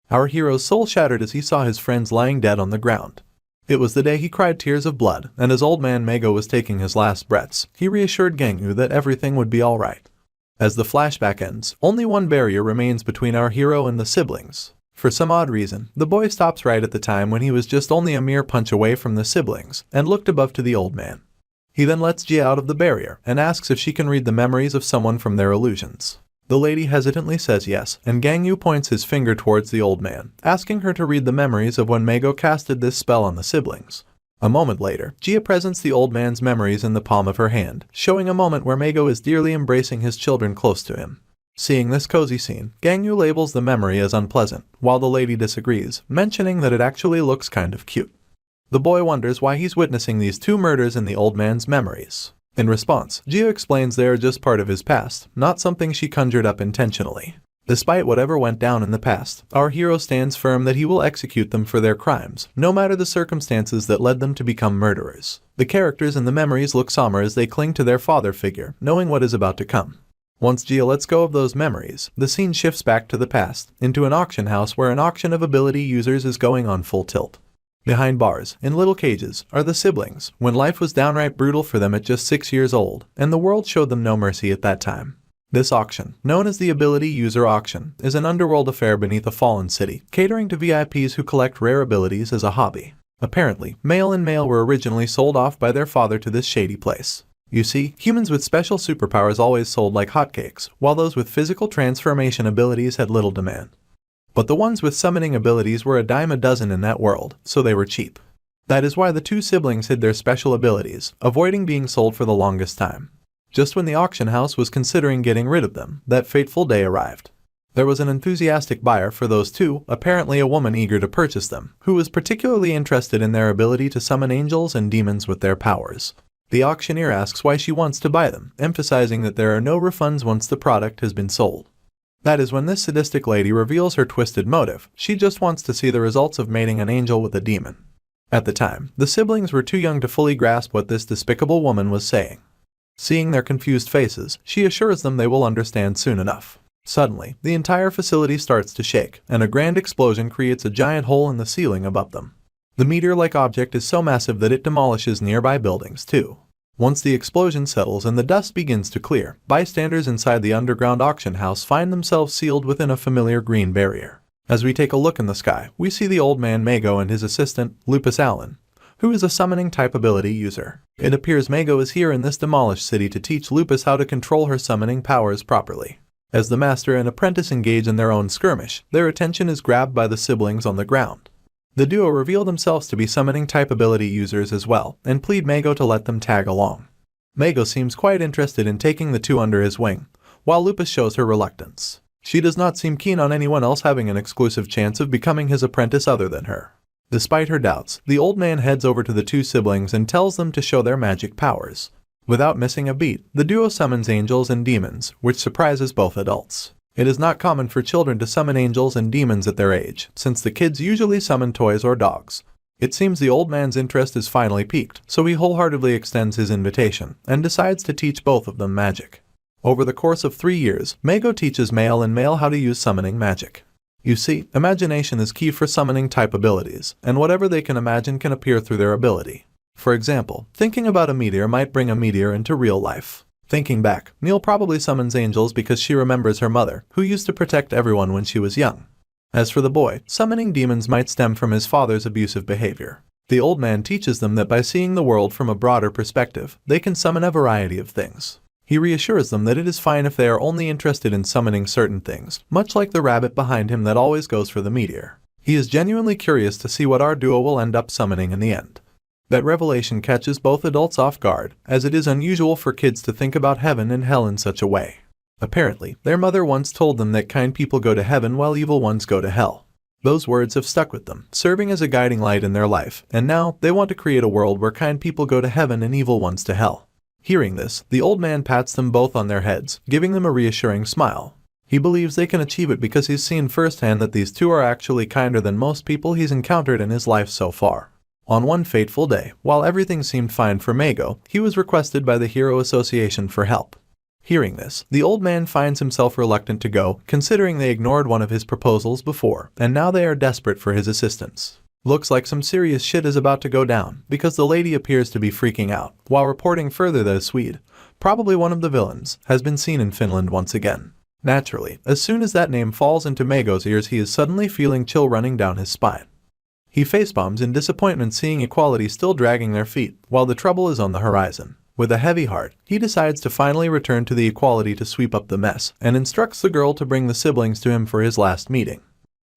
Our hero's soul shattered as he saw his friends lying dead on the ground. It was the day he cried tears of blood, and as old man Mago was taking his last breaths, he reassured Gangyu that everything would be alright. As the flashback ends, only one barrier remains between our hero and the siblings. For some odd reason, the boy stops right at the time when he was just only a mere punch away from the siblings, and looked above to the old man. He then lets Jia out of the barrier, and asks if she can read the memories of someone from their illusions. The lady hesitantly says yes, and Gangyu points his finger towards the old man, asking her to read the memories of when Mago casted this spell on the siblings. A moment later, Jia presents the old man's memories in the palm of her hand, showing a moment where Mago is dearly embracing his children close to him. Seeing this cozy scene, Gangyu labels the memory as unpleasant, while the lady disagrees, mentioning that it actually looks kind of cute. The boy wonders why he's witnessing these two murders in the old man's memories. In response, Jia explains they are just part of his past, not something she conjured up intentionally. Despite whatever went down in the past, our hero stands firm that he will execute them for their crimes, no matter the circumstances that led them to become murderers. The characters in the memories look somber as they cling to their father figure, knowing what is about to come. Once Jia lets go of those memories, the scene shifts back to the past, into an auction house where an auction of ability users is going on full tilt. Behind bars, in little cages, are the siblings, when life was downright brutal for them at just 6 years old, and the world showed them no mercy at that time. This auction, known as the Ability User Auction, is an underworld affair beneath a fallen city, catering to VIPs who collect rare abilities as a hobby. Apparently, male and male were originally sold off by their father to this shady place. You see, humans with special superpowers always sold like hotcakes, while those with physical transformation abilities had little demand. But the ones with summoning abilities were a dime a dozen in that world, so they were cheap. That is why the two siblings hid their special abilities, avoiding being sold for the longest time. Just when the auction house was considering getting rid of them, that fateful day arrived. There was an enthusiastic buyer for those two, apparently a woman eager to purchase them, who was particularly interested in their ability to summon angels and demons with their powers. The auctioneer asks why she wants to buy them, emphasizing that there are no refunds once the product has been sold. That is when this sadistic lady reveals her twisted motive. She just wants to see the results of mating an angel with a demon. At the time, the siblings were too young to fully grasp what this despicable woman was saying. Seeing their confused faces, she assures them they will understand soon enough. Suddenly, the entire facility starts to shake, and a grand explosion creates a giant hole in the ceiling above them. The meteor-like object is so massive that it demolishes nearby buildings too. Once the explosion settles and the dust begins to clear, bystanders inside the underground auction house find themselves sealed within a familiar green barrier. As we take a look in the sky, we see the old man Mago and his assistant, Lupus Allen, who is a summoning type ability user. It appears Mago is here in this demolished city to teach Lupus how to control her summoning powers properly. As the master and apprentice engage in their own skirmish, their attention is grabbed by the siblings on the ground. The duo reveal themselves to be summoning type ability users as well, and plead Mago to let them tag along. Mago seems quite interested in taking the two under his wing, while Lupus shows her reluctance. She does not seem keen on anyone else having an exclusive chance of becoming his apprentice other than her. Despite her doubts, the old man heads over to the two siblings and tells them to show their magic powers. Without missing a beat, the duo summons angels and demons, which surprises both adults. It is not common for children to summon angels and demons at their age, since the kids usually summon toys or dogs. It seems the old man's interest is finally piqued, so he wholeheartedly extends his invitation, and decides to teach both of them magic. Over the course of 3 years, Mago teaches male and male how to use summoning magic. You see, imagination is key for summoning type abilities, and whatever they can imagine can appear through their ability. For example, thinking about a meteor might bring a meteor into real life. Thinking back, Neil probably summons angels because she remembers her mother, who used to protect everyone when she was young. As for the boy, summoning demons might stem from his father's abusive behavior. The old man teaches them that by seeing the world from a broader perspective, they can summon a variety of things. He reassures them that it is fine if they are only interested in summoning certain things, much like the rabbit behind him that always goes for the meteor. He is genuinely curious to see what our duo will end up summoning in the end. That revelation catches both adults off guard, as it is unusual for kids to think about heaven and hell in such a way. Apparently, their mother once told them that kind people go to heaven while evil ones go to hell. Those words have stuck with them, serving as a guiding light in their life, and now they want to create a world where kind people go to heaven and evil ones to hell. Hearing this, the old man pats them both on their heads, giving them a reassuring smile. He believes they can achieve it because he's seen firsthand that these two are actually kinder than most people he's encountered in his life so far. On one fateful day, while everything seemed fine for Mago, he was requested by the Hero Association for help. Hearing this, the old man finds himself reluctant to go, considering they ignored one of his proposals before, and now they are desperate for his assistance. Looks like some serious shit is about to go down, because the lady appears to be freaking out, while reporting further that a Swede, probably one of the villains, has been seen in Finland once again. Naturally, as soon as that name falls into Mago's ears, he is suddenly feeling chill running down his spine. He facepalms in disappointment, seeing equality still dragging their feet, while the trouble is on the horizon. With a heavy heart, he decides to finally return to the equality to sweep up the mess, and instructs the girl to bring the siblings to him for his last meeting.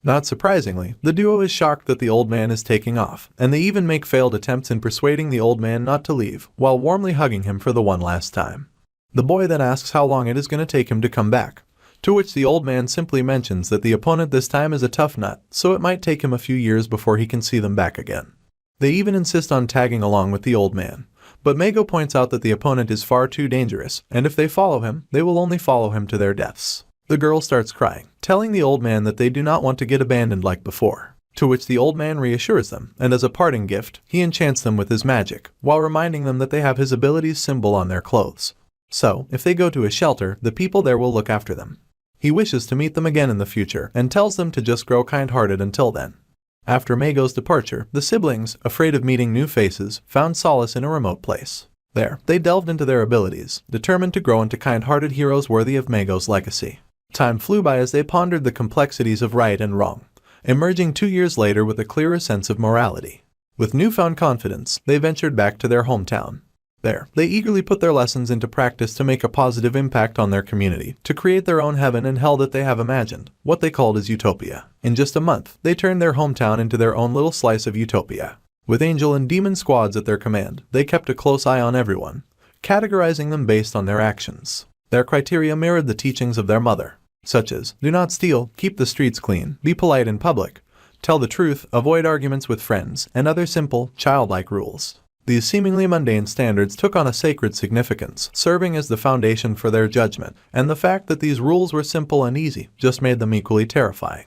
Not surprisingly, the duo is shocked that the old man is taking off, and they even make failed attempts in persuading the old man not to leave, while warmly hugging him for the one last time. The boy then asks how long it is going to take him to come back, to which the old man simply mentions that the opponent this time is a tough nut, so it might take him a few years before he can see them back again. They even insist on tagging along with the old man, but Mago points out that the opponent is far too dangerous, and if they follow him, they will only follow him to their deaths. The girl starts crying, telling the old man that they do not want to get abandoned like before, to which the old man reassures them, and as a parting gift, he enchants them with his magic, while reminding them that they have his abilities symbol on their clothes. So, if they go to a shelter, the people there will look after them. He wishes to meet them again in the future, and tells them to just grow kind-hearted until then. After Mago's departure, the siblings, afraid of meeting new faces, found solace in a remote place. There, they delved into their abilities, determined to grow into kind-hearted heroes worthy of Mago's legacy. Time flew by as they pondered the complexities of right and wrong, emerging 2 years later with a clearer sense of morality. With newfound confidence, they ventured back to their hometown. There, they eagerly put their lessons into practice to make a positive impact on their community, to create their own heaven and hell that they have imagined, what they called as utopia. In just a month, they turned their hometown into their own little slice of utopia. With angel and demon squads at their command, they kept a close eye on everyone, categorizing them based on their actions. Their criteria mirrored the teachings of their mother, such as, do not steal, keep the streets clean, be polite in public, tell the truth, avoid arguments with friends, and other simple, childlike rules. These seemingly mundane standards took on a sacred significance, serving as the foundation for their judgment, and the fact that these rules were simple and easy just made them equally terrifying.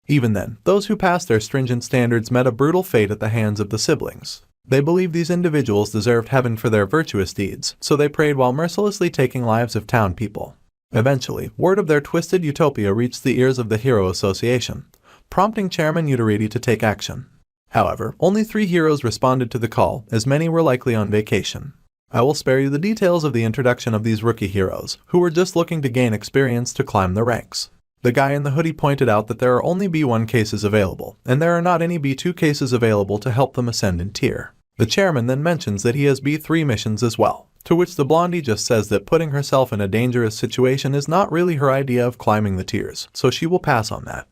Even then, those who passed their stringent standards met a brutal fate at the hands of the siblings. They believed these individuals deserved heaven for their virtuous deeds, so they prayed while mercilessly taking lives of town people. Eventually, word of their twisted utopia reached the ears of the Hero Association, prompting Chairman Uteridi to take action. However, only 3 heroes responded to the call, as many were likely on vacation. I will spare you the details of the introduction of these rookie heroes, who were just looking to gain experience to climb the ranks. The guy in the hoodie pointed out that there are only B1 cases available, and there are not any B2 cases available to help them ascend in tier. The chairman then mentions that he has B3 missions as well, to which the blondie just says that putting herself in a dangerous situation is not really her idea of climbing the tiers, so she will pass on that.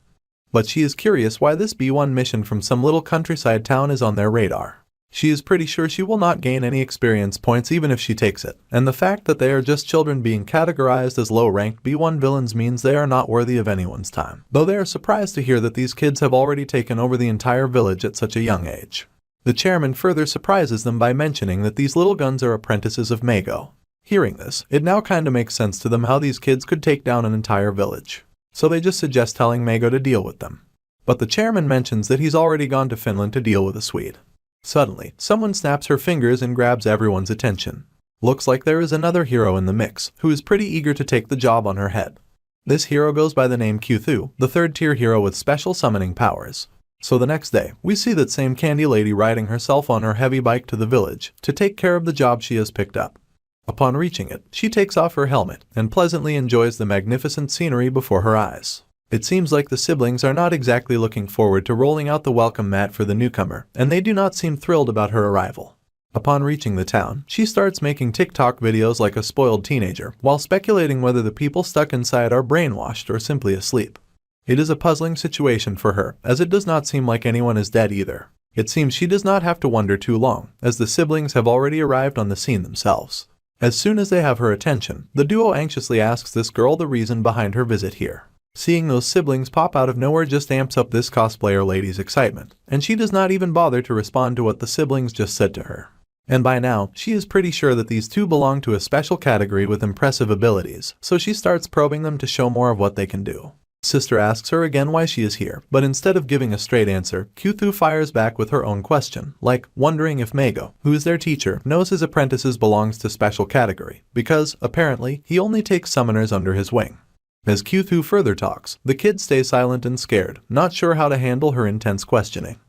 But she is curious why this B1 mission from some little countryside town is on their radar. She is pretty sure she will not gain any experience points even if she takes it, and the fact that they are just children being categorized as low-ranked B1 villains means they are not worthy of anyone's time, though they are surprised to hear that these kids have already taken over the entire village at such a young age. The chairman further surprises them by mentioning that these little guns are apprentices of Mago. Hearing this, it now kinda makes sense to them how these kids could take down an entire village. So they just suggest telling Mago to deal with them. But the chairman mentions that he's already gone to Finland to deal with a Swede. Suddenly, someone snaps her fingers and grabs everyone's attention. Looks like there is another hero in the mix, who is pretty eager to take the job on her head. This hero goes by the name Q2, the 3rd tier hero with special summoning powers. So the next day, we see that same candy lady riding herself on her heavy bike to the village, to take care of the job she has picked up. Upon reaching it, she takes off her helmet, and pleasantly enjoys the magnificent scenery before her eyes. It seems like the siblings are not exactly looking forward to rolling out the welcome mat for the newcomer, and they do not seem thrilled about her arrival. Upon reaching the town, she starts making TikTok videos like a spoiled teenager, while speculating whether the people stuck inside are brainwashed or simply asleep. It is a puzzling situation for her, as it does not seem like anyone is dead either. It seems she does not have to wonder too long, as the siblings have already arrived on the scene themselves. As soon as they have her attention, the duo anxiously asks this girl the reason behind her visit here. Seeing those siblings pop out of nowhere just amps up this cosplayer lady's excitement, and she does not even bother to respond to what the siblings just said to her. And by now, she is pretty sure that these two belong to a special category with impressive abilities, so she starts probing them to show more of what they can do. Sister asks her again why she is here, but instead of giving a straight answer, Kyuthu fires back with her own question, like wondering if Meigo, who is their teacher, knows his apprentices belongs to special category, because, apparently, he only takes summoners under his wing. As Kyuthu further talks, the kids stay silent and scared, not sure how to handle her intense questioning.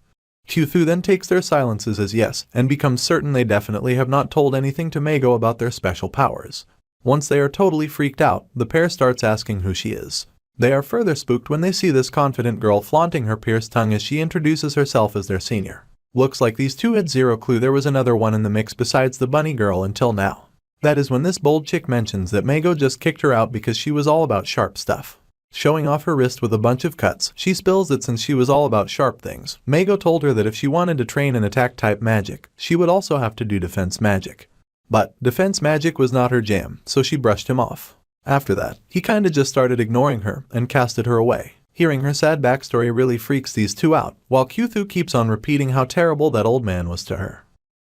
Kyuthu then takes their silences as yes, and becomes certain they definitely have not told anything to Meigo about their special powers. Once they are totally freaked out, the pair starts asking who she is. They are further spooked when they see this confident girl flaunting her pierced tongue as she introduces herself as their senior. Looks like these two had zero clue there was another one in the mix besides the bunny girl until now. That is when this bold chick mentions that Meigo just kicked her out because she was all about sharp stuff. Showing off her wrist with a bunch of cuts, she spills that since she was all about sharp things, Meigo told her that if she wanted to train in attack-type magic, she would also have to do defense magic. But defense magic was not her jam, so she brushed him off. After that, he kinda just started ignoring her and casted her away. Hearing her sad backstory really freaks these two out, while Kyuthu keeps on repeating how terrible that old man was to her.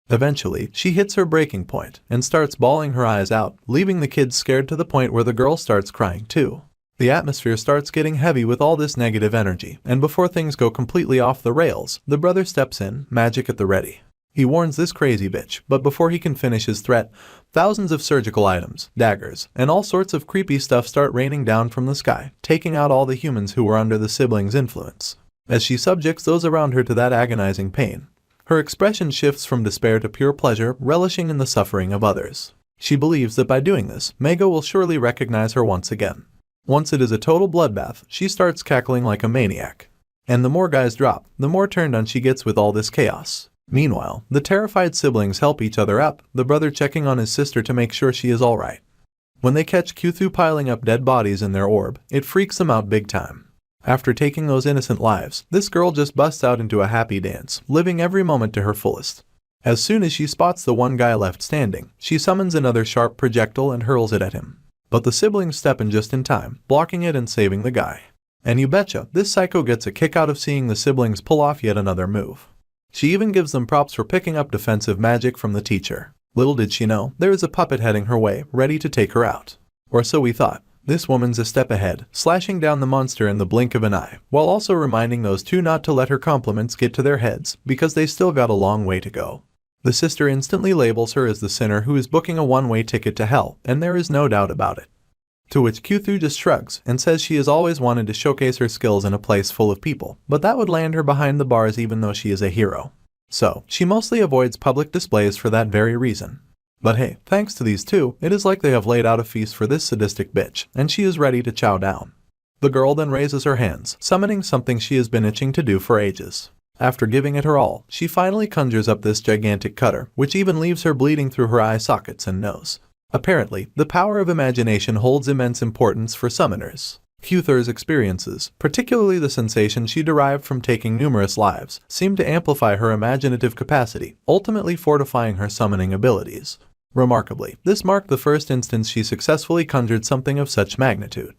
Eventually, she hits her breaking point and starts bawling her eyes out, leaving the kids scared to the point where the girl starts crying too. The atmosphere starts getting heavy with all this negative energy, and before things go completely off the rails, the brother steps in, magic at the ready. He warns this crazy bitch, but before he can finish his threat, thousands of surgical items, daggers, and all sorts of creepy stuff start raining down from the sky, taking out all the humans who were under the siblings' influence. As she subjects those around her to that agonizing pain, her expression shifts from despair to pure pleasure, relishing in the suffering of others. She believes that by doing this, Meigo will surely recognize her once again. Once it is a total bloodbath, she starts cackling like a maniac. And the more guys drop, the more turned on she gets with all this chaos. Meanwhile, the terrified siblings help each other up, the brother checking on his sister to make sure she is alright. When they catch Kyuthu piling up dead bodies in their orb, it freaks them out big time. After taking those innocent lives, this girl just busts out into a happy dance, living every moment to her fullest. As soon as she spots the one guy left standing, she summons another sharp projectile and hurls it at him. But the siblings step in just in time, blocking it and saving the guy. And you betcha, this psycho gets a kick out of seeing the siblings pull off yet another move. She even gives them props for picking up defensive magic from the teacher. Little did she know, there is a puppet heading her way, ready to take her out. Or so we thought. This woman's a step ahead, slashing down the monster in the blink of an eye, while also reminding those two not to let her compliments get to their heads, because they still got a long way to go. The sister instantly labels her as the sinner who is booking a one-way ticket to hell, and there is no doubt about it. To which Kyuthu just shrugs and says she has always wanted to showcase her skills in a place full of people, but that would land her behind the bars even though she is a hero. So, she mostly avoids public displays for that very reason. But hey, thanks to these two, it is like they have laid out a feast for this sadistic bitch, and she is ready to chow down. The girl then raises her hands, summoning something she has been itching to do for ages. After giving it her all, she finally conjures up this gigantic cutter, which even leaves her bleeding through her eye sockets and nose. Apparently, the power of imagination holds immense importance for summoners. Kyuthu's experiences, particularly the sensation she derived from taking numerous lives, seemed to amplify her imaginative capacity, ultimately fortifying her summoning abilities. Remarkably, this marked the first instance she successfully conjured something of such magnitude.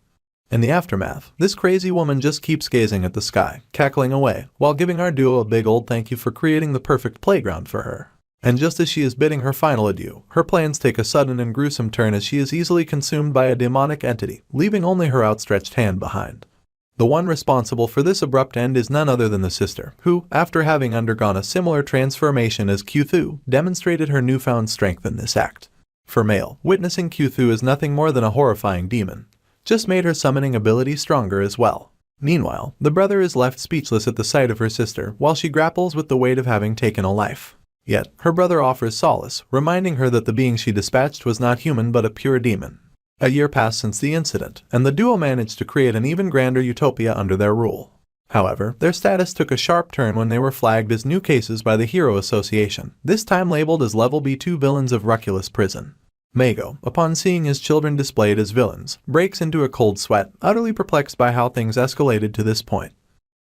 In the aftermath, this crazy woman just keeps gazing at the sky, cackling away, while giving our duo a big old thank you for creating the perfect playground for her. And just as she is bidding her final adieu, her plans take a sudden and gruesome turn as she is easily consumed by a demonic entity, leaving only her outstretched hand behind. The one responsible for this abrupt end is none other than the sister, who, after having undergone a similar transformation as Kyuthu, demonstrated her newfound strength in this act. For Male, witnessing Kyuthu is nothing more than a horrifying demon. Just made her summoning ability stronger as well. Meanwhile, the brother is left speechless at the sight of her sister while she grapples with the weight of having taken a life. Yet, her brother offers solace, reminding her that the being she dispatched was not human but a pure demon. A year passed since the incident, and the duo managed to create an even grander utopia under their rule. However, their status took a sharp turn when they were flagged as new cases by the Hero Association, this time labeled as Level B2 villains of Ruculus Prison. Meigo, upon seeing his children displayed as villains, breaks into a cold sweat, utterly perplexed by how things escalated to this point.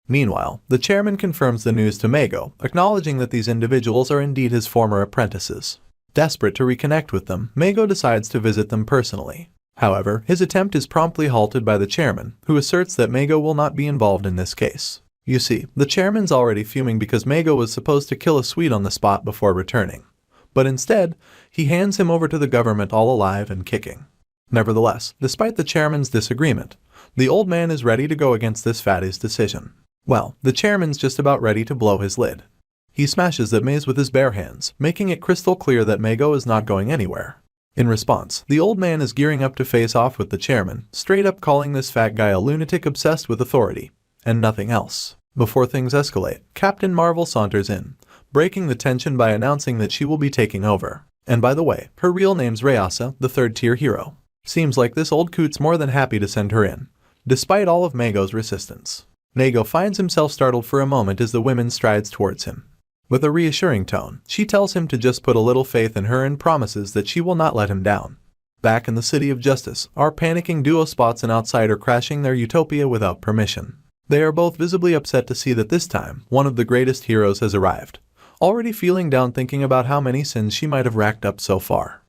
Meanwhile, the chairman confirms the news to Mego, acknowledging that these individuals are indeed his former apprentices. Desperate to reconnect with them, Mego decides to visit them personally. However, his attempt is promptly halted by the chairman, who asserts that Mego will not be involved in this case. You see, the chairman's already fuming because Mego was supposed to kill a Swede on the spot before returning. But instead, he hands him over to the government all alive and kicking. Nevertheless, despite the chairman's disagreement, the old man is ready to go against this fatty's decision. Well, the chairman's just about ready to blow his lid. He smashes that maze with his bare hands, making it crystal clear that Mego is not going anywhere. In response, the old man is gearing up to face off with the chairman, straight up calling this fat guy a lunatic obsessed with authority, and nothing else. Before things escalate, Captain Marvel saunters in, breaking the tension by announcing that she will be taking over. And by the way, her real name's Rayasa, the third-tier hero. Seems like this old coot's more than happy to send her in, despite all of Mego's resistance. Mego finds himself startled for a moment as the woman strides towards him. With a reassuring tone, she tells him to just put a little faith in her and promises that she will not let him down. Back in the City of Justice, our panicking duo spots an outsider crashing their utopia without permission. They are both visibly upset to see that this time, one of the greatest heroes has arrived, already feeling down thinking about how many sins she might have racked up so far.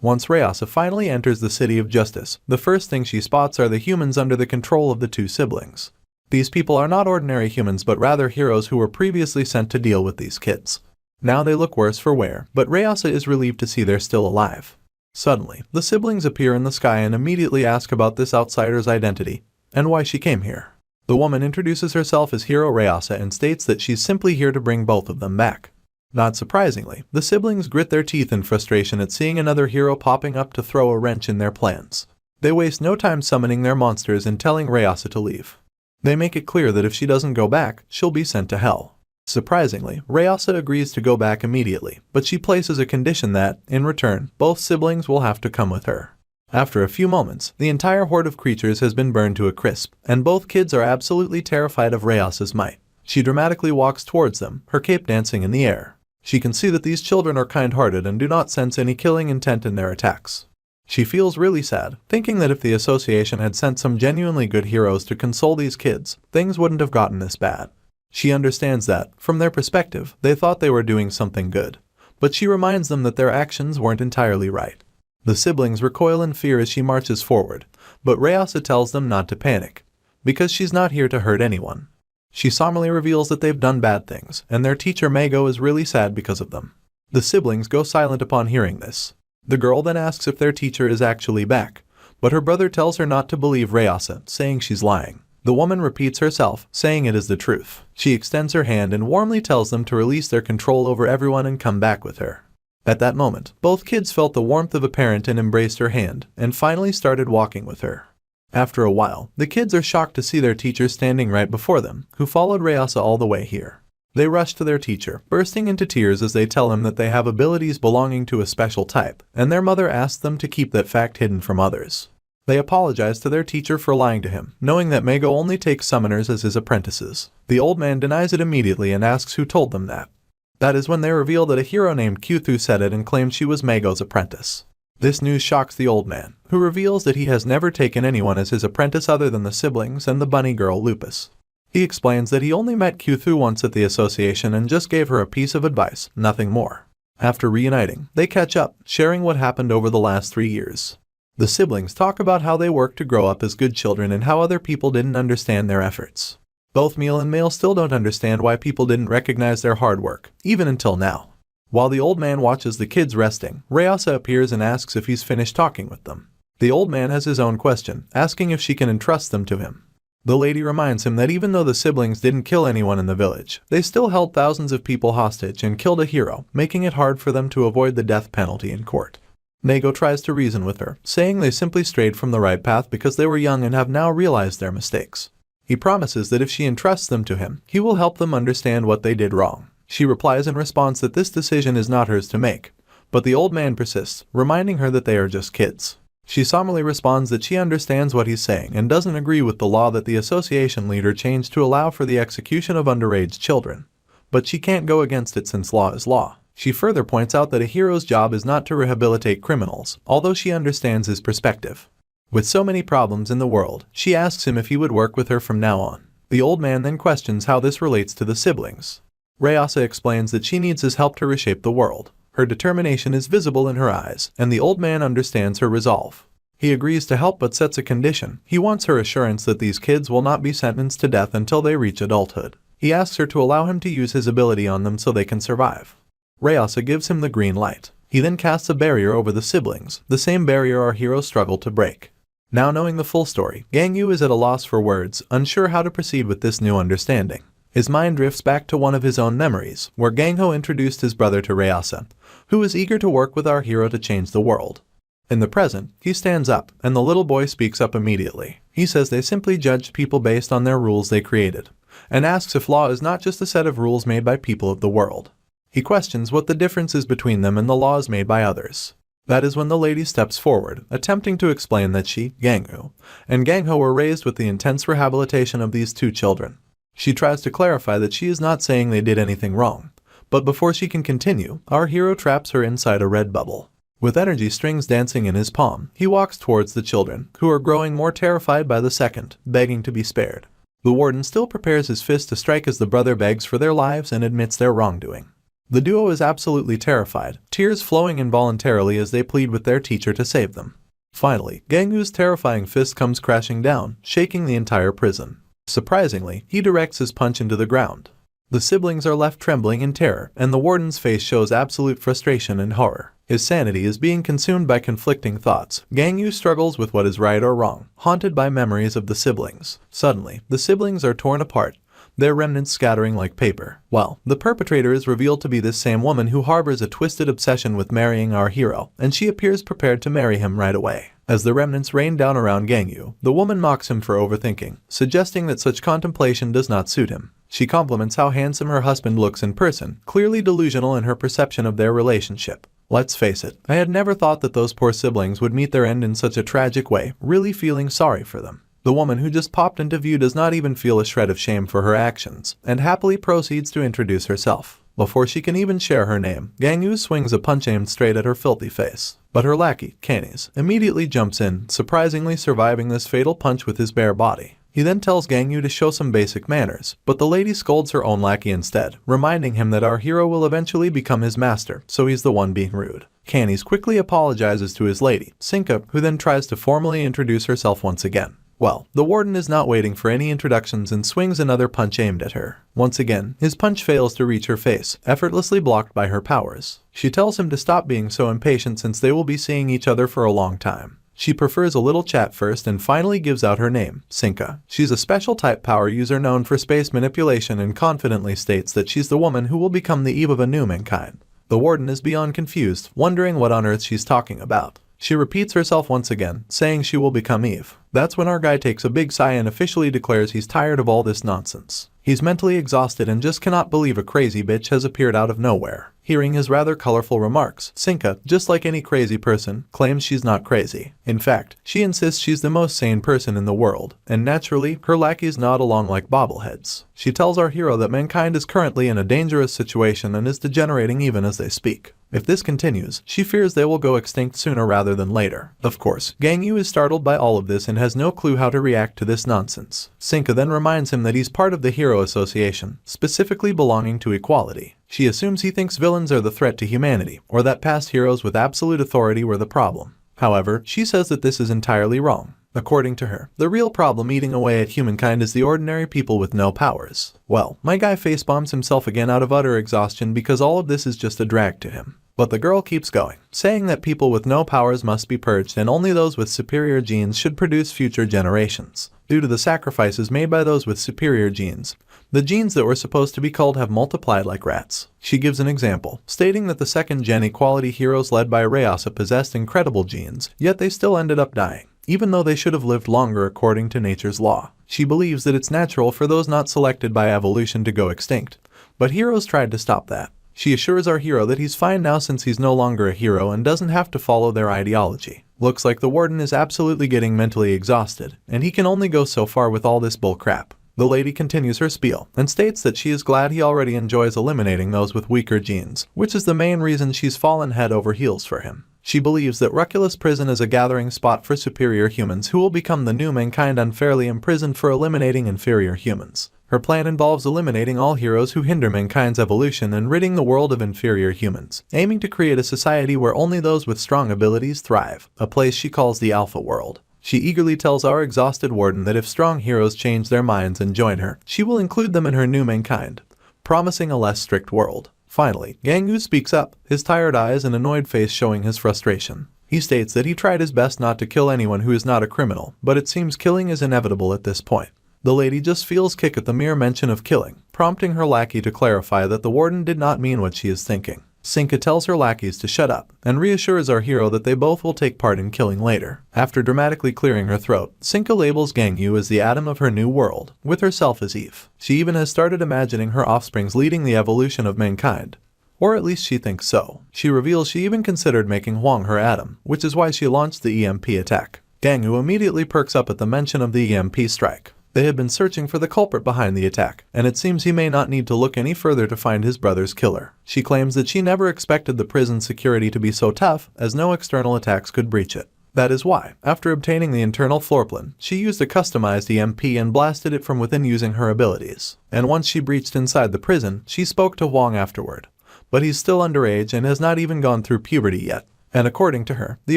Once Rayasa finally enters the City of Justice, the first thing she spots are the humans under the control of the two siblings. These people are not ordinary humans but rather heroes who were previously sent to deal with these kids. Now they look worse for wear, but Rayasa is relieved to see they're still alive. Suddenly, the siblings appear in the sky and immediately ask about this outsider's identity and why she came here. The woman introduces herself as Hero Rayasa and states that she's simply here to bring both of them back. Not surprisingly, the siblings grit their teeth in frustration at seeing another hero popping up to throw a wrench in their plans. They waste no time summoning their monsters and telling Rayasa to leave. They make it clear that if she doesn't go back, she'll be sent to hell. Surprisingly, Rayasa agrees to go back immediately, but she places a condition that, in return, both siblings will have to come with her. After a few moments, the entire horde of creatures has been burned to a crisp, and both kids are absolutely terrified of Rayasa's might. She dramatically walks towards them, her cape dancing in the air. She can see that these children are kind-hearted and do not sense any killing intent in their attacks. She feels really sad, thinking that if the association had sent some genuinely good heroes to console these kids, things wouldn't have gotten this bad. She understands that, from their perspective, they thought they were doing something good. But she reminds them that their actions weren't entirely right. The siblings recoil in fear as she marches forward, but Rayasa tells them not to panic, because she's not here to hurt anyone. She solemnly reveals that they've done bad things, and their teacher Mego is really sad because of them. The siblings go silent upon hearing this. The girl then asks if their teacher is actually back, but her brother tells her not to believe Rayasa, saying she's lying. The woman repeats herself, saying it is the truth. She extends her hand and warmly tells them to release their control over everyone and come back with her. At that moment, both kids felt the warmth of a parent and embraced her hand, and finally started walking with her. After a while, the kids are shocked to see their teacher standing right before them, who followed Rayasa all the way here. They rush to their teacher, bursting into tears as they tell him that they have abilities belonging to a special type, and their mother asks them to keep that fact hidden from others. They apologize to their teacher for lying to him, knowing that Mego only takes summoners as his apprentices. The old man denies it immediately and asks who told them that. That is when they reveal that a hero named Kyuthu said it and claimed she was Mego's apprentice. This news shocks the old man, who reveals that he has never taken anyone as his apprentice other than the siblings and the bunny girl Lupus. He explains that he only met Kyuthu once at the association and just gave her a piece of advice, nothing more. After reuniting, they catch up, sharing what happened over the last 3 years. The siblings talk about how they worked to grow up as good children and how other people didn't understand their efforts. Both Meal and Mail still don't understand why people didn't recognize their hard work, even until now. While the old man watches the kids resting, Rayasa appears and asks if he's finished talking with them. The old man has his own question, asking if she can entrust them to him. The lady reminds him that even though the siblings didn't kill anyone in the village, they still held thousands of people hostage and killed a hero, making it hard for them to avoid the death penalty in court. Mego tries to reason with her, saying they simply strayed from the right path because they were young and have now realized their mistakes. He promises that if she entrusts them to him, he will help them understand what they did wrong. She replies in response that this decision is not hers to make, but the old man persists, reminding her that they are just kids. She solemnly responds that she understands what he's saying and doesn't agree with the law that the association leader changed to allow for the execution of underage children. But she can't go against it since law is law. She further points out that a hero's job is not to rehabilitate criminals, although she understands his perspective. With so many problems in the world, she asks him if he would work with her from now on. The old man then questions how this relates to the siblings. Ryasa explains that she needs his help to reshape the world. Her determination is visible in her eyes, and the old man understands her resolve. He agrees to help but sets a condition. He wants her assurance that these kids will not be sentenced to death until they reach adulthood. He asks her to allow him to use his ability on them so they can survive. Ryasa gives him the green light. He then casts a barrier over the siblings, the same barrier our heroes struggle to break. Now knowing the full story, Gangyu is at a loss for words, unsure how to proceed with this new understanding. His mind drifts back to one of his own memories, where Gangho introduced his brother to Ryasa, who is eager to work with our hero to change the world. In the present, he stands up, and the little boy speaks up immediately. He says they simply judged people based on their rules they created, and asks if law is not just a set of rules made by people of the world. He questions what the difference is between them and the laws made by others. That is when the lady steps forward, attempting to explain that she, Ganghu, and Gangho were raised with the intense rehabilitation of these two children. She tries to clarify that she is not saying they did anything wrong, but before she can continue, our hero traps her inside a red bubble. With energy strings dancing in his palm, he walks towards the children, who are growing more terrified by the second, begging to be spared. The warden still prepares his fist to strike as the brother begs for their lives and admits their wrongdoing. The duo is absolutely terrified, tears flowing involuntarily as they plead with their teacher to save them. Finally, Ganghu's terrifying fist comes crashing down, shaking the entire prison. Surprisingly, he directs his punch into the ground. The siblings are left trembling in terror, and the warden's face shows absolute frustration and horror. His sanity is being consumed by conflicting thoughts. Gangyu struggles with what is right or wrong, haunted by memories of the siblings. Suddenly, the siblings are torn apart, their remnants scattering like paper. Well, the perpetrator is revealed to be this same woman who harbors a twisted obsession with marrying our hero, and she appears prepared to marry him right away. As the remnants rain down around Gangyu, the woman mocks him for overthinking, suggesting that such contemplation does not suit him. She compliments how handsome her husband looks in person, clearly delusional in her perception of their relationship. Let's face it, I had never thought that those poor siblings would meet their end in such a tragic way, really feeling sorry for them. The woman who just popped into view does not even feel a shred of shame for her actions, and happily proceeds to introduce herself. Before she can even share her name, Gangyu swings a punch aimed straight at her filthy face. But her lackey, Canis, immediately jumps in, surprisingly surviving this fatal punch with his bare body. He then tells Gangyu to show some basic manners, but the lady scolds her own lackey instead, reminding him that our hero will eventually become his master, so he's the one being rude. Canis quickly apologizes to his lady, Sinka, who then tries to formally introduce herself once again. Well, the warden is not waiting for any introductions and swings another punch aimed at her. Once again, his punch fails to reach her face, effortlessly blocked by her powers. She tells him to stop being so impatient since they will be seeing each other for a long time. She prefers a little chat first and finally gives out her name, Sinka. She's a special type power user known for space manipulation and confidently states that she's the woman who will become the Eve of a new mankind. The warden is beyond confused, wondering what on earth she's talking about. She repeats herself once again, saying she will become Eve. That's when our guy takes a big sigh and officially declares he's tired of all this nonsense. He's mentally exhausted and just cannot believe a crazy bitch has appeared out of nowhere. Hearing his rather colorful remarks, Sinka, just like any crazy person, claims she's not crazy. In fact, she insists she's the most sane person in the world, and naturally, her lackeys nod along like bobbleheads. She tells our hero that mankind is currently in a dangerous situation and is degenerating even as they speak. If this continues, she fears they will go extinct sooner rather than later. Of course, Gangyu is startled by all of this and has no clue how to react to this nonsense. Sinka then reminds him that he's part of the Hero Association, specifically belonging to equality. She assumes he thinks villains are the threat to humanity, or that past heroes with absolute authority were the problem. However, she says that this is entirely wrong. According to her, the real problem eating away at humankind is the ordinary people with no powers. Well, my guy facebombs himself again out of utter exhaustion because all of this is just a drag to him. But the girl keeps going, saying that people with no powers must be purged and only those with superior genes should produce future generations. Due to the sacrifices made by those with superior genes, the genes that were supposed to be culled have multiplied like rats. She gives an example, stating that the second-gen equality heroes led by Ryasa possessed incredible genes, yet they still ended up dying, even though they should have lived longer according to nature's law. She believes that it's natural for those not selected by evolution to go extinct, but heroes tried to stop that. She assures our hero that he's fine now since he's no longer a hero and doesn't have to follow their ideology. Looks like the warden is absolutely getting mentally exhausted, and he can only go so far with all this bull crap. The lady continues her spiel and states that she is glad he already enjoys eliminating those with weaker genes, which is the main reason she's fallen head over heels for him. She believes that Ruculus Prison is a gathering spot for superior humans who will become the new mankind unfairly imprisoned for eliminating inferior humans. Her plan involves eliminating all heroes who hinder mankind's evolution and ridding the world of inferior humans, aiming to create a society where only those with strong abilities thrive, a place she calls the Alpha World. She eagerly tells our exhausted warden that if strong heroes change their minds and join her, she will include them in her new mankind, promising a less strict world. Finally, Gangu speaks up, his tired eyes and annoyed face showing his frustration. He states that he tried his best not to kill anyone who is not a criminal, but it seems killing is inevitable at this point. The lady just feels kick at the mere mention of killing, prompting her lackey to clarify that the warden did not mean what she is thinking. Sinka tells her lackeys to shut up, and reassures our hero that they both will take part in killing later. After dramatically clearing her throat, Sinka labels Gangu as the Adam of her new world, with herself as Eve. She even has started imagining her offsprings leading the evolution of mankind. Or at least she thinks so. She reveals she even considered making Huang her Adam, which is why she launched the EMP attack. Gangu immediately perks up at the mention of the EMP strike. They had been searching for the culprit behind the attack, and it seems he may not need to look any further to find his brother's killer. She claims that she never expected the prison security to be so tough, as no external attacks could breach it. That is why, after obtaining the internal floor plan, she used a customized EMP and blasted it from within using her abilities. And once she breached inside the prison, she spoke to Huang afterward. But he's still underage and has not even gone through puberty yet. And according to her, the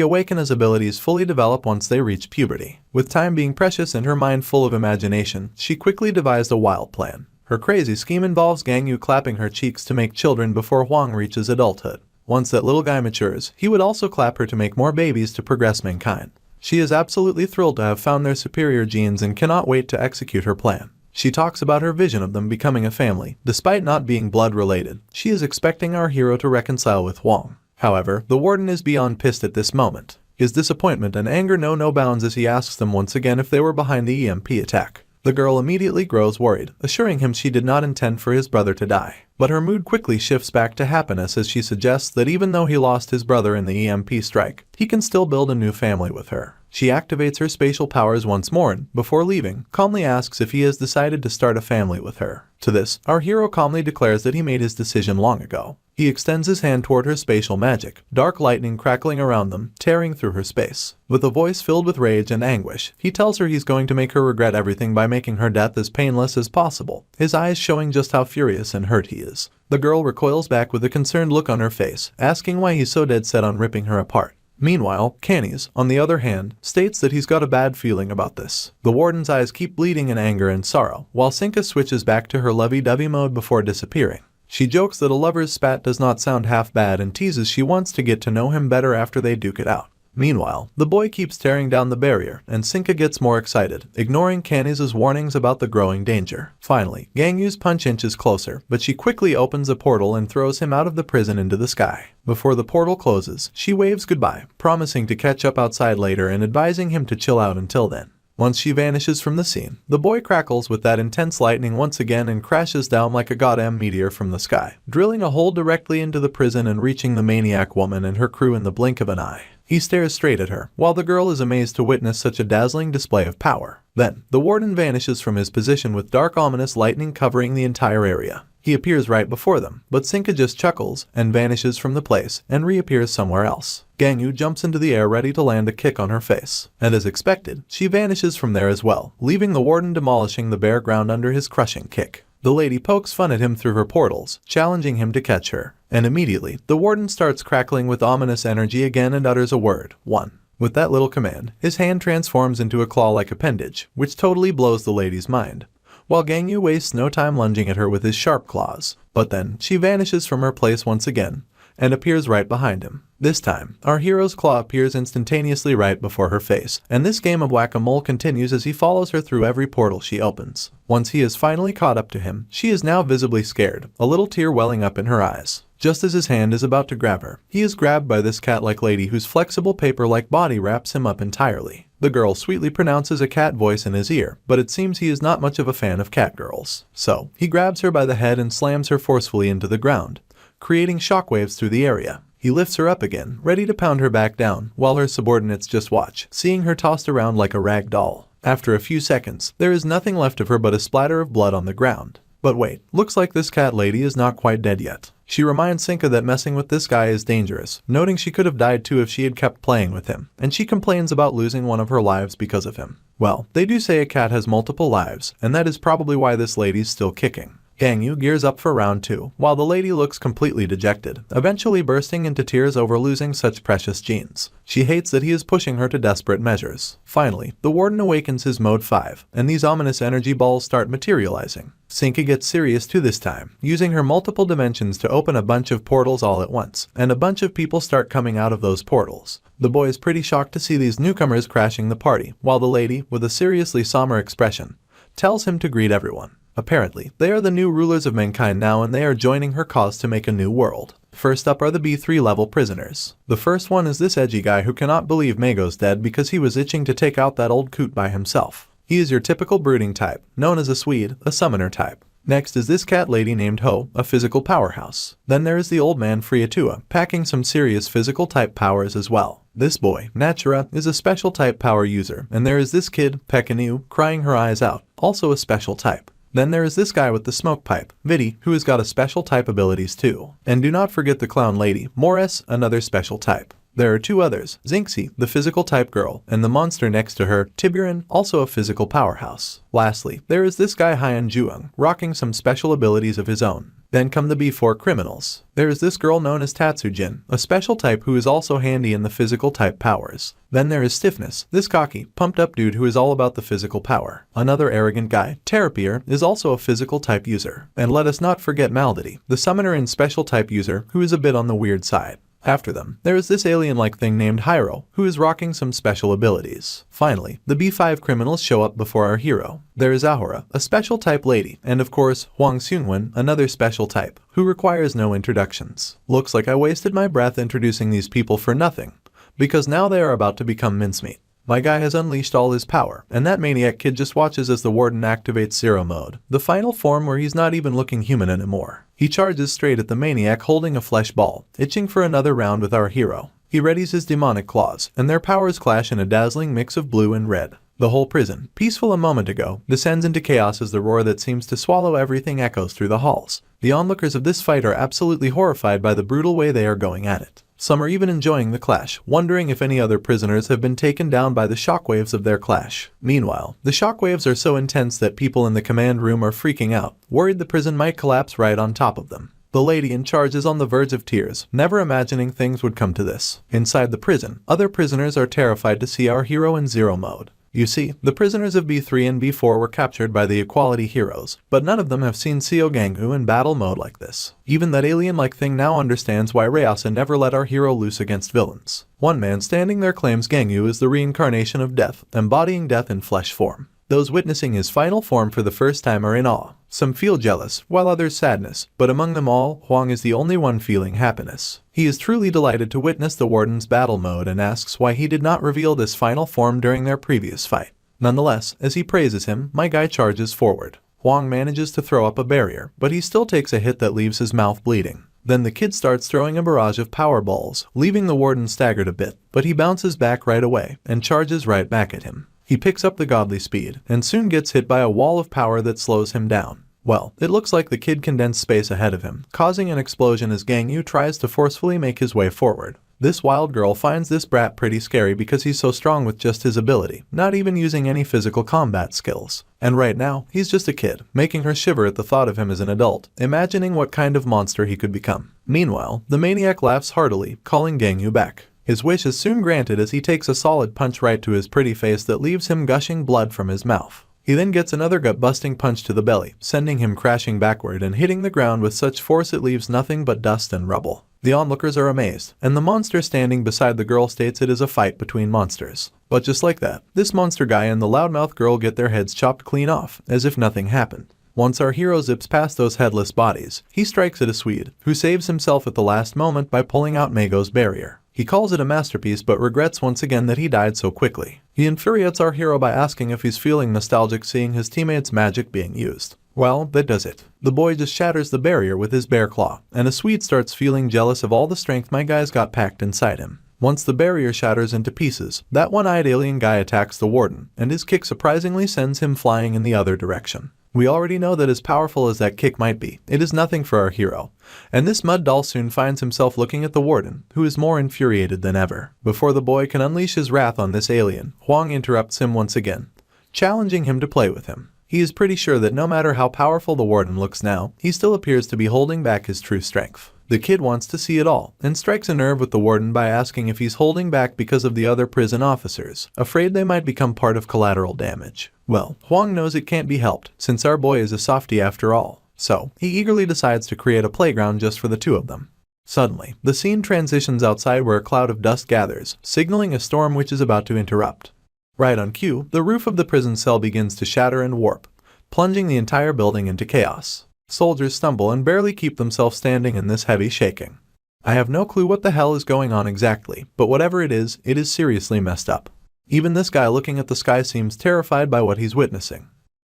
Awakener's abilities fully develop once they reach puberty. With time being precious and her mind full of imagination, she quickly devised a wild plan. Her crazy scheme involves Gangu clapping her cheeks to make children before Huang reaches adulthood. Once that little guy matures, he would also clap her to make more babies to progress mankind. She is absolutely thrilled to have found their superior genes and cannot wait to execute her plan. She talks about her vision of them becoming a family. Despite not being blood related, she is expecting our hero to reconcile with Huang. However, the warden is beyond pissed at this moment. His disappointment and anger know no bounds as he asks them once again if they were behind the EMP attack. The girl immediately grows worried, assuring him she did not intend for his brother to die. But her mood quickly shifts back to happiness as she suggests that even though he lost his brother in the EMP strike, he can still build a new family with her. She activates her spatial powers once more and, before leaving, calmly asks if he has decided to start a family with her. To this, our hero calmly declares that he made his decision long ago. He extends his hand toward her spatial magic, dark lightning crackling around them, tearing through her space. With a voice filled with rage and anguish, he tells her he's going to make her regret everything by making her death as painless as possible, his eyes showing just how furious and hurt he is. The girl recoils back with a concerned look on her face, asking why he's so dead set on ripping her apart. Meanwhile, Canis, on the other hand, states that he's got a bad feeling about this. The warden's eyes keep bleeding in anger and sorrow, while Sinka switches back to her lovey-dovey mode before disappearing. She jokes that a lover's spat does not sound half bad and teases she wants to get to know him better after they duke it out. Meanwhile, the boy keeps tearing down the barrier, and Sinka gets more excited, ignoring Canis' warnings about the growing danger. Finally, Gangu's punch inches closer, but she quickly opens a portal and throws him out of the prison into the sky. Before the portal closes, she waves goodbye, promising to catch up outside later and advising him to chill out until then. Once she vanishes from the scene, the boy crackles with that intense lightning once again and crashes down like a goddamn meteor from the sky, drilling a hole directly into the prison and reaching the maniac woman and her crew in the blink of an eye. He stares straight at her, while the girl is amazed to witness such a dazzling display of power. Then, the warden vanishes from his position with dark ominous lightning covering the entire area. He appears right before them, but Sinka just chuckles and vanishes from the place and reappears somewhere else. Gangu jumps into the air ready to land a kick on her face, and as expected, she vanishes from there as well, leaving the warden demolishing the bare ground under his crushing kick. The lady pokes fun at him through her portals, challenging him to catch her, and immediately, the warden starts crackling with ominous energy again and utters a word, 1. With that little command, his hand transforms into a claw-like appendage, which totally blows the lady's mind, while Gangu wastes no time lunging at her with his sharp claws. But then, she vanishes from her place once again, and appears right behind him. This time, our hero's claw appears instantaneously right before her face, and this game of whack-a-mole continues as he follows her through every portal she opens. Once he has finally caught up to him, she is now visibly scared, a little tear welling up in her eyes. Just as his hand is about to grab her, he is grabbed by this cat-like lady whose flexible paper-like body wraps him up entirely. The girl sweetly pronounces a cat voice in his ear, but it seems he is not much of a fan of cat girls. So, he grabs her by the head and slams her forcefully into the ground, creating shockwaves through the area. He lifts her up again, ready to pound her back down, while her subordinates just watch, seeing her tossed around like a rag doll. After a few seconds, there is nothing left of her but a splatter of blood on the ground. But wait, looks like this cat lady is not quite dead yet. She reminds Sinka that messing with this guy is dangerous, noting she could have died too if she had kept playing with him, and she complains about losing one of her lives because of him. Well, they do say a cat has multiple lives, and that is probably why this lady's still kicking. Gangyu gears up for round 2, while the lady looks completely dejected, eventually bursting into tears over losing such precious genes. She hates that he is pushing her to desperate measures. Finally, the warden awakens his mode 5, and these ominous energy balls start materializing. Sinka gets serious too this time, using her multiple dimensions to open a bunch of portals all at once, and a bunch of people start coming out of those portals. The boy is pretty shocked to see these newcomers crashing the party, while the lady, with a seriously somber expression, tells him to greet everyone. Apparently, they are the new rulers of mankind now, and they are joining her cause to make a new world. First up are the B3 level prisoners. The first one is this edgy guy who cannot believe Mago's dead because he was itching to take out that old coot by himself. He is your typical brooding type, known as a Swede, a summoner type. Next is this cat lady named Ho, a physical powerhouse. Then there is the old man Friatua, packing some serious physical type powers as well. This boy, Natura, is a special type power user, and there is this kid, Pekanu, crying her eyes out, also a special type. Then there is this guy with the smoke pipe, Vidi, who has got a special type abilities too. And do not forget the clown lady, Mores, another special type. There are 2 others, Zinxi, the physical type girl, and the monster next to her, Tiburon, also a physical powerhouse. Lastly, there is this guy Hyan Juang, rocking some special abilities of his own. Then come the B4 criminals. There is this girl known as Tatsujin, a special type who is also handy in the physical type powers. Then there is Stiffness, this cocky, pumped up dude who is all about the physical power. Another arrogant guy, Terapier, is also a physical type user. And let us not forget Maldity, the summoner and special type user who is a bit on the weird side. After them, there is this alien-like thing named Hyro, who is rocking some special abilities. Finally, the B5 criminals show up before our hero. There is Ahura, a special type lady, and of course, Huang Xunwen, another special type, who requires no introductions. Looks like I wasted my breath introducing these people for nothing, because now they are about to become mincemeat. My guy has unleashed all his power, and that maniac kid just watches as the warden activates Zero Mode, the final form where he's not even looking human anymore. He charges straight at the maniac holding a flesh ball, itching for another round with our hero. He readies his demonic claws, and their powers clash in a dazzling mix of blue and red. The whole prison, peaceful a moment ago, descends into chaos as the roar that seems to swallow everything echoes through the halls. The onlookers of this fight are absolutely horrified by the brutal way they are going at it. Some are even enjoying the clash, wondering if any other prisoners have been taken down by the shockwaves of their clash. Meanwhile, the shockwaves are so intense that people in the command room are freaking out, worried the prison might collapse right on top of them. The lady in charge is on the verge of tears, never imagining things would come to this. Inside the prison, other prisoners are terrified to see our hero in Zero Mode. You see, the prisoners of B3 and B4 were captured by the Equality heroes, but none of them have seen Seo Gangu in battle mode like this. Even that alien-like thing now understands why Rayasa never let our hero loose against villains. One man standing there claims Gangu is the reincarnation of death, embodying death in flesh form. Those witnessing his final form for the first time are in awe. Some feel jealous, while others sadness, but among them all, Huang is the only one feeling happiness. He is truly delighted to witness the warden's battle mode and asks why he did not reveal this final form during their previous fight. Nonetheless, as he praises him, my guy charges forward. Huang manages to throw up a barrier, but he still takes a hit that leaves his mouth bleeding. Then the kid starts throwing a barrage of power balls, leaving the warden staggered a bit, but he bounces back right away and charges right back at him. He picks up the godly speed, and soon gets hit by a wall of power that slows him down. Well, it looks like the kid condensed space ahead of him, causing an explosion as Gangyu tries to forcefully make his way forward. This wild girl finds this brat pretty scary because he's so strong with just his ability, not even using any physical combat skills. And right now, he's just a kid, making her shiver at the thought of him as an adult, imagining what kind of monster he could become. Meanwhile, the maniac laughs heartily, calling Gangyu back. His wish is soon granted as he takes a solid punch right to his pretty face that leaves him gushing blood from his mouth. He then gets another gut-busting punch to the belly, sending him crashing backward and hitting the ground with such force it leaves nothing but dust and rubble. The onlookers are amazed, and the monster standing beside the girl states it is a fight between monsters. But just like that, this monster guy and the loudmouth girl get their heads chopped clean off, as if nothing happened. Once our hero zips past those headless bodies, he strikes at a Swede, who saves himself at the last moment by pulling out Mago's barrier. He calls it a masterpiece but regrets once again that he died so quickly. He infuriates our hero by asking if he's feeling nostalgic seeing his teammates' magic being used. Well, that does it. The boy just shatters the barrier with his bear claw, and a Swede starts feeling jealous of all the strength my guy's got packed inside him. Once the barrier shatters into pieces, that one-eyed alien guy attacks the warden, and his kick surprisingly sends him flying in the other direction. We already know that as powerful as that kick might be, it is nothing for our hero, and this mud doll soon finds himself looking at the warden, who is more infuriated than ever. Before the boy can unleash his wrath on this alien, Huang interrupts him once again, challenging him to play with him. He is pretty sure that no matter how powerful the warden looks now, he still appears to be holding back his true strength. The kid wants to see it all, and strikes a nerve with the warden by asking if he's holding back because of the other prison officers, afraid they might become part of collateral damage. Well, Huang knows it can't be helped, since our boy is a softie after all, so he eagerly decides to create a playground just for the two of them. Suddenly, the scene transitions outside where a cloud of dust gathers, signaling a storm which is about to interrupt. Right on cue, the roof of the prison cell begins to shatter and warp, plunging the entire building into chaos. Soldiers stumble and barely keep themselves standing in this heavy shaking. I have no clue what the hell is going on exactly, but whatever it is seriously messed up. Even this guy looking at the sky seems terrified by what he's witnessing.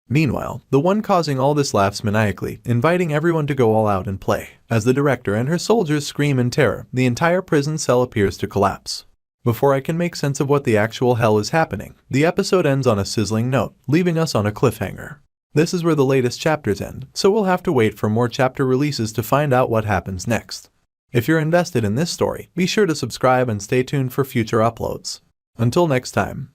Meanwhile, the one causing all this laughs maniacally, inviting everyone to go all out and play. As the director and her soldiers scream in terror, the entire prison cell appears to collapse. Before I can make sense of what the actual hell is happening, the episode ends on a sizzling note, leaving us on a cliffhanger. This is where the latest chapters end, so we'll have to wait for more chapter releases to find out what happens next. If you're invested in this story, be sure to subscribe and stay tuned for future uploads. Until next time.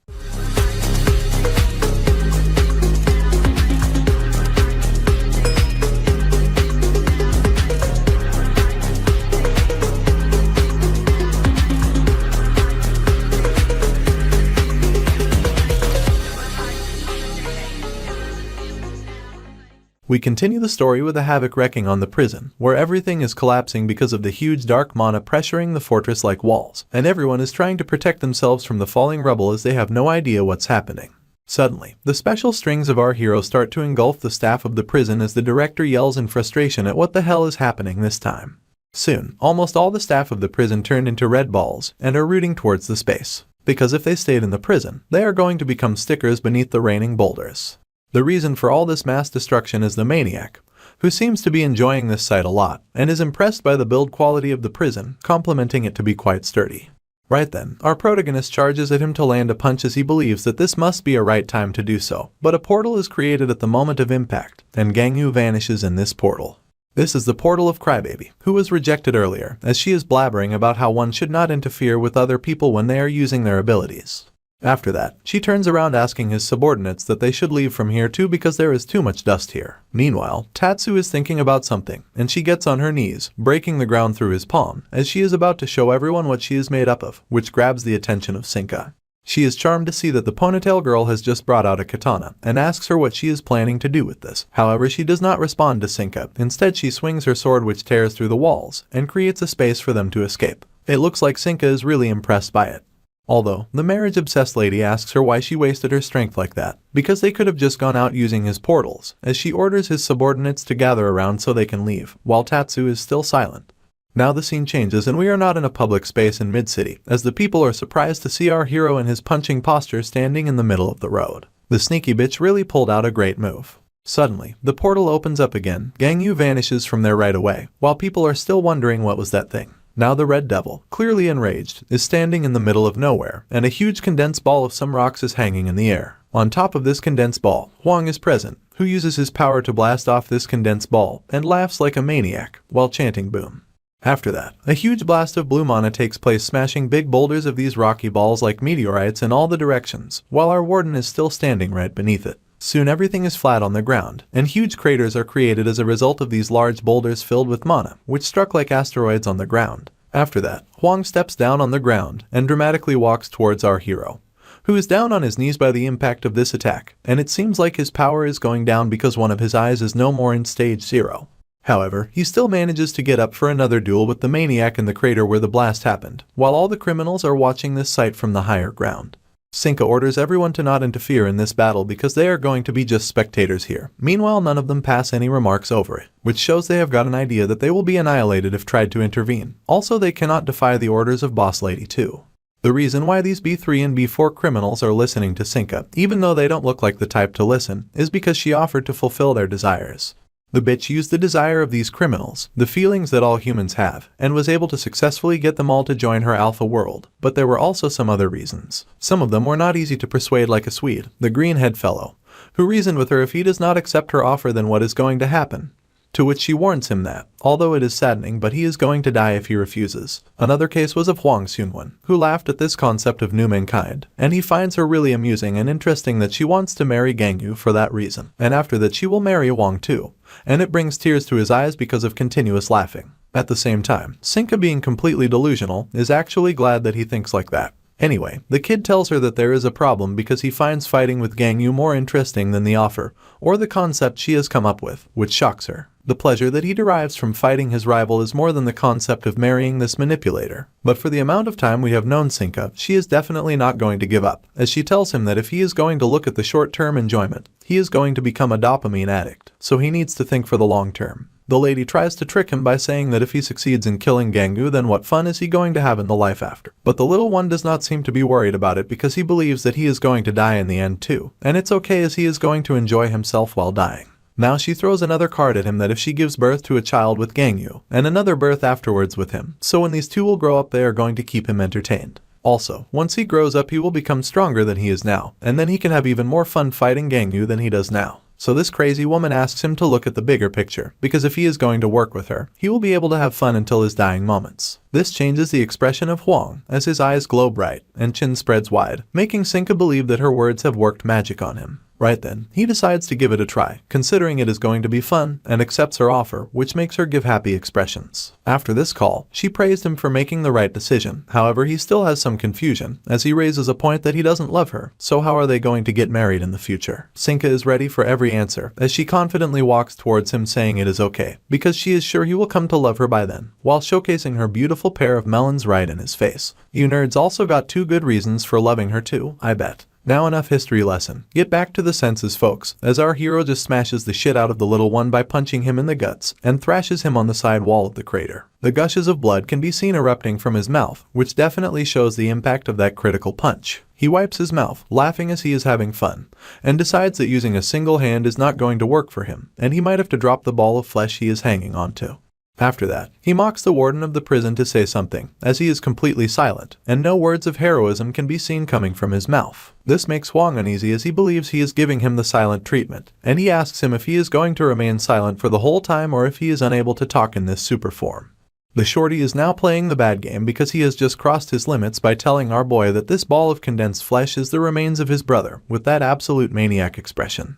We continue the story with the havoc wrecking on the prison, where everything is collapsing because of the huge dark mana pressuring the fortress like walls, and everyone is trying to protect themselves from the falling rubble as they have no idea what's happening. Suddenly, the special strings of our hero start to engulf the staff of the prison as the director yells in frustration at what the hell is happening this time. Soon, almost all the staff of the prison turned into red balls and are rooting towards the space, because if they stayed in the prison, they are going to become stickers beneath the raining boulders. The reason for all this mass destruction is the maniac, who seems to be enjoying this sight a lot, and is impressed by the build quality of the prison, complimenting it to be quite sturdy. Right then, our protagonist charges at him to land a punch as he believes that this must be a right time to do so, but a portal is created at the moment of impact, and Gangyu vanishes in this portal. This is the portal of Crybaby, who was rejected earlier, as she is blabbering about how one should not interfere with other people when they are using their abilities. After that, she turns around asking his subordinates that they should leave from here too because there is too much dust here. Meanwhile, Tatsu is thinking about something, and she gets on her knees, breaking the ground through his palm, as she is about to show everyone what she is made up of, which grabs the attention of Sinka. She is charmed to see that the ponytail girl has just brought out a katana, and asks her what she is planning to do with this. However, she does not respond to Sinka. Instead, she swings her sword which tears through the walls, and creates a space for them to escape. It looks like Sinka is really impressed by it. Although, the marriage-obsessed lady asks her why she wasted her strength like that, because they could have just gone out using his portals, as she orders his subordinates to gather around so they can leave, while Tatsu is still silent. Now the scene changes and we are not in a public space in mid-city, as the people are surprised to see our hero in his punching posture standing in the middle of the road. The sneaky bitch really pulled out a great move. Suddenly, the portal opens up again, Gangyu vanishes from there right away, while people are still wondering what was that thing. Now the Red Devil, clearly enraged, is standing in the middle of nowhere, and a huge condensed ball of some rocks is hanging in the air. On top of this condensed ball, Huang is present, who uses his power to blast off this condensed ball, and laughs like a maniac, while chanting boom. After that, a huge blast of blue mana takes place, smashing big boulders of these rocky balls like meteorites in all the directions, while our warden is still standing right beneath it. Soon everything is flat on the ground, and huge craters are created as a result of these large boulders filled with mana, which struck like asteroids on the ground. After that, Huang steps down on the ground and dramatically walks towards our hero, who is down on his knees by the impact of this attack, and it seems like his power is going down because one of his eyes is no more in stage 0. However, he still manages to get up for another duel with the maniac in the crater where the blast happened, while all the criminals are watching this sight from the higher ground. Sinka orders everyone to not interfere in this battle because they are going to be just spectators here. Meanwhile, none of them pass any remarks over it, which shows they have got an idea that they will be annihilated if tried to intervene. Also, they cannot defy the orders of Boss Lady 2. The reason why these B3 and B4 criminals are listening to Sinka, even though they don't look like the type to listen, is because she offered to fulfill their desires. The bitch used the desire of these criminals, the feelings that all humans have, and was able to successfully get them all to join her alpha world. But there were also some other reasons. Some of them were not easy to persuade, like a Swede, the green-head fellow, who reasoned with her if he does not accept her offer then what is going to happen. To which she warns him that, although it is saddening but he is going to die if he refuses. Another case was of Hwang Seunwon, who laughed at this concept of new mankind, and he finds her really amusing and interesting that she wants to marry Gangyu for that reason, and after that she will marry Hwang too, and it brings tears to his eyes because of continuous laughing. At the same time, Sinka, being completely delusional, is actually glad that he thinks like that. Anyway, the kid tells her that there is a problem because he finds fighting with Gangyu more interesting than the offer, or the concept she has come up with, which shocks her. The pleasure that he derives from fighting his rival is more than the concept of marrying this manipulator. But for the amount of time we have known Sinka, she is definitely not going to give up, as she tells him that if he is going to look at the short-term enjoyment, he is going to become a dopamine addict, so he needs to think for the long term. The lady tries to trick him by saying that if he succeeds in killing Gangyu, then what fun is he going to have in the life after? But the little one does not seem to be worried about it because he believes that he is going to die in the end too, and it's okay as he is going to enjoy himself while dying. Now she throws another card at him that if she gives birth to a child with Gangyu, and another birth afterwards with him, so when these two will grow up they are going to keep him entertained. Also, once he grows up he will become stronger than he is now, and then he can have even more fun fighting Gangyu than he does now. So this crazy woman asks him to look at the bigger picture, because if he is going to work with her, he will be able to have fun until his dying moments. This changes the expression of Hwang, as his eyes glow bright, and chin spreads wide, making Sinka believe that her words have worked magic on him. Right then, he decides to give it a try, considering it is going to be fun, and accepts her offer, which makes her give happy expressions. After this call, she praised him for making the right decision. However, he still has some confusion, as he raises a point that he doesn't love her, so how are they going to get married in the future? Sinka is ready for every answer, as she confidently walks towards him saying it is okay, because she is sure he will come to love her by then, while showcasing her beautiful pair of melons right in his face. You nerds also got 2 good reasons for loving her too, I bet. Now enough history lesson. Get back to the senses, folks, as our hero just smashes the shit out of the little one by punching him in the guts and thrashes him on the side wall of the crater. The gushes of blood can be seen erupting from his mouth, which definitely shows the impact of that critical punch. He wipes his mouth, laughing as he is having fun, and decides that using a single hand is not going to work for him, and he might have to drop the ball of flesh he is hanging onto. After that, he mocks the warden of the prison to say something, as he is completely silent, and no words of heroism can be seen coming from his mouth. This makes Hwang uneasy as he believes he is giving him the silent treatment, and he asks him if he is going to remain silent for the whole time or if he is unable to talk in this super form. The shorty is now playing the bad game because he has just crossed his limits by telling our boy that this ball of condensed flesh is the remains of his brother, with that absolute maniac expression.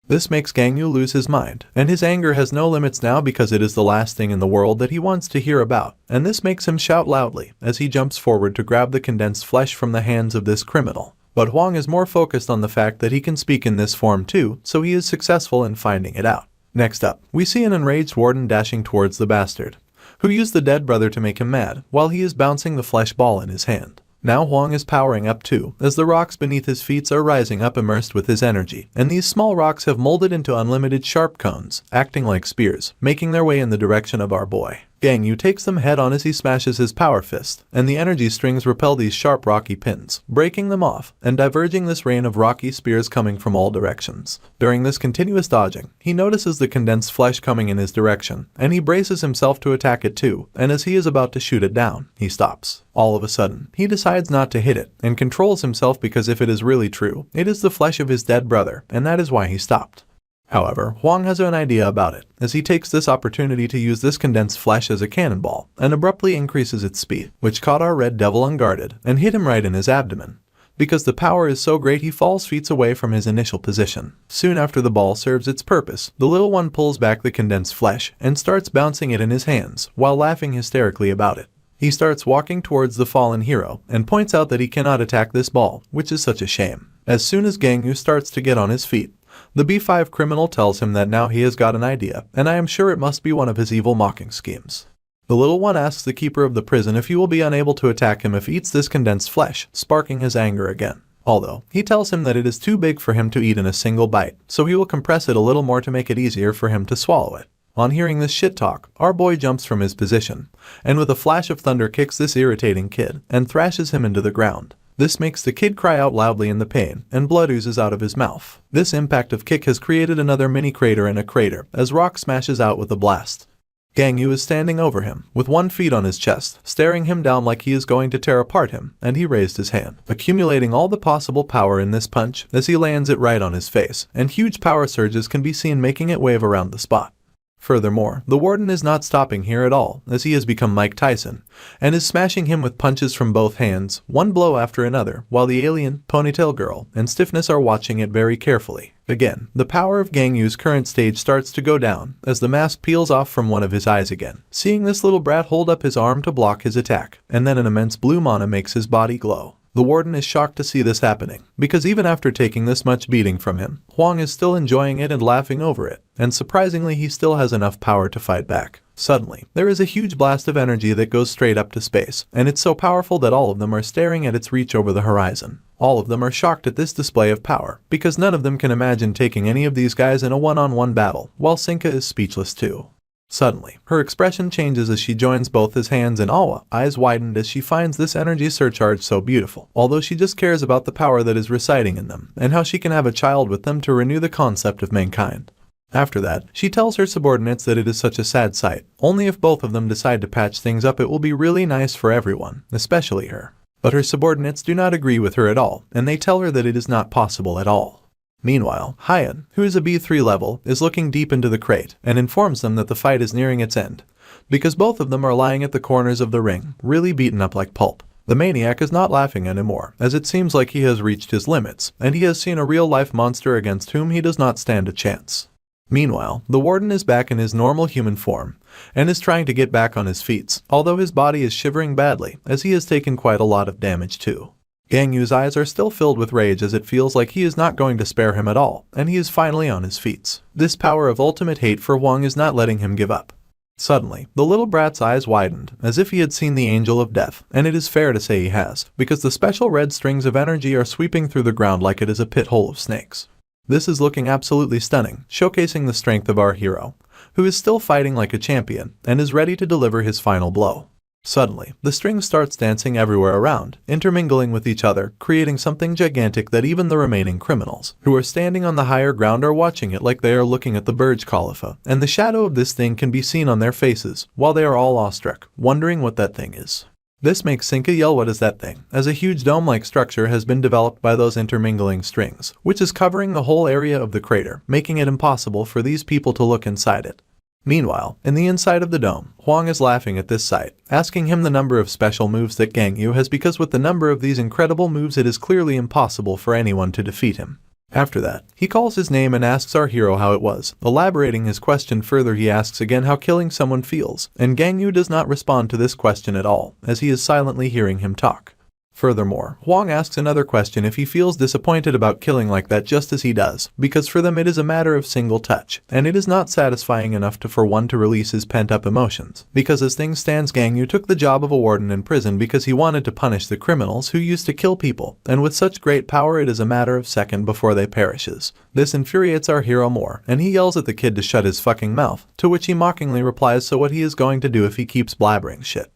This makes Gangyu lose his mind, and his anger has no limits now because it is the last thing in the world that he wants to hear about, and this makes him shout loudly as he jumps forward to grab the condensed flesh from the hands of this criminal. But Hwang is more focused on the fact that he can speak in this form too, so he is successful in finding it out. Next up, we see an enraged warden dashing towards the bastard, who used the dead brother to make him mad, while he is bouncing the flesh ball in his hand. Now Hwang is powering up too, as the rocks beneath his feet are rising up immersed with his energy, and these small rocks have molded into unlimited sharp cones, acting like spears, making their way in the direction of our boy. Gangyu takes them head on as he smashes his power fist, and the energy strings repel these sharp rocky pins, breaking them off, and diverging this rain of rocky spears coming from all directions. During this continuous dodging, he notices the condensed flesh coming in his direction, and he braces himself to attack it too, and as he is about to shoot it down, he stops. All of a sudden, he decides not to hit it, and controls himself because if it is really true, it is the flesh of his dead brother, and that is why he stopped. However, Hwang has an idea about it, as he takes this opportunity to use this condensed flesh as a cannonball, and abruptly increases its speed, which caught our red devil unguarded, and hit him right in his abdomen. Because the power is so great he falls feet away from his initial position. Soon after the ball serves its purpose, the little one pulls back the condensed flesh, and starts bouncing it in his hands, while laughing hysterically about it. He starts walking towards the fallen hero, and points out that he cannot attack this ball, which is such a shame. As soon as Gangyu starts to get on his feet, the B5 criminal tells him that now he has got an idea, and I am sure it must be one of his evil mocking schemes. The little one asks the keeper of the prison if he will be unable to attack him if he eats this condensed flesh, sparking his anger again. Although, he tells him that it is too big for him to eat in a single bite, so he will compress it a little more to make it easier for him to swallow it. On hearing this shit talk, our boy jumps from his position, and with a flash of thunder kicks this irritating kid, and thrashes him into the ground. This makes the kid cry out loudly in the pain, and blood oozes out of his mouth. This impact of kick has created another mini crater in a crater, as rock smashes out with a blast. Gang Yu is standing over him, with one foot on his chest, staring him down like he is going to tear apart him, and he raised his hand, accumulating all the possible power in this punch as he lands it right on his face, and huge power surges can be seen making it wave around the spot. Furthermore, the warden is not stopping here at all, as he has become Mike Tyson, and is smashing him with punches from both hands, one blow after another, while the alien, ponytail girl, and stiffness are watching it very carefully. Again, the power of Gang Yu's current stage starts to go down, as the mask peels off from one of his eyes again, seeing this little brat hold up his arm to block his attack, and then an immense blue mana makes his body glow. The warden is shocked to see this happening, because even after taking this much beating from him, Huang is still enjoying it and laughing over it, and surprisingly he still has enough power to fight back. Suddenly, there is a huge blast of energy that goes straight up to space, and it's so powerful that all of them are staring at its reach over the horizon. All of them are shocked at this display of power, because none of them can imagine taking any of these guys in a one-on-one battle, while Sinka is speechless too. Suddenly, her expression changes as she joins both his hands and Awa, eyes widened as she finds this energy surcharge so beautiful, although she just cares about the power that is residing in them, and how she can have a child with them to renew the concept of mankind. After that, she tells her subordinates that it is such a sad sight. Only if both of them decide to patch things up it will be really nice for everyone, especially her. But her subordinates do not agree with her at all, and they tell her that it is not possible at all. Meanwhile, Hyan, who is a B3 level, is looking deep into the crate and informs them that the fight is nearing its end, because both of them are lying at the corners of the ring, really beaten up like pulp. The maniac is not laughing anymore, as it seems like he has reached his limits, and he has seen a real-life monster against whom he does not stand a chance. Meanwhile, the warden is back in his normal human form, and is trying to get back on his feet, although his body is shivering badly, as he has taken quite a lot of damage too. Gang Yu's eyes are still filled with rage as it feels like he is not going to spare him at all, and he is finally on his feet. This power of ultimate hate for Huang is not letting him give up. Suddenly, the little brat's eyes widened, as if he had seen the angel of death, and it is fair to say he has, because the special red strings of energy are sweeping through the ground like it is a pit hole of snakes. This is looking absolutely stunning, showcasing the strength of our hero, who is still fighting like a champion, and is ready to deliver his final blow. Suddenly, the string starts dancing everywhere around, intermingling with each other, creating something gigantic that even the remaining criminals, who are standing on the higher ground, are watching it like they are looking at the Burj Khalifa, and the shadow of this thing can be seen on their faces, while they are all awestruck, wondering what that thing is. This makes Sinka yell, "What is that thing?" as a huge dome-like structure has been developed by those intermingling strings, which is covering the whole area of the crater, making it impossible for these people to look inside it. Meanwhile, in the inside of the dome, Huang is laughing at this sight, asking him the number of special moves that Gang Yu has, because with the number of these incredible moves it is clearly impossible for anyone to defeat him. After that, he calls his name and asks our hero how it was. Elaborating his question further, he asks again how killing someone feels, and Gang Yu does not respond to this question at all, as he is silently hearing him talk. Furthermore, Huang asks another question if he feels disappointed about killing like that, just as he does, because for them it is a matter of single touch, and it is not satisfying enough for one to release his pent-up emotions, because as things stand, Gang Yu took the job of a warden in prison because he wanted to punish the criminals who used to kill people, and with such great power it is a matter of second before they perishes. This infuriates our hero more, and he yells at the kid to shut his fucking mouth, to which he mockingly replies so what he is going to do if he keeps blabbering shit.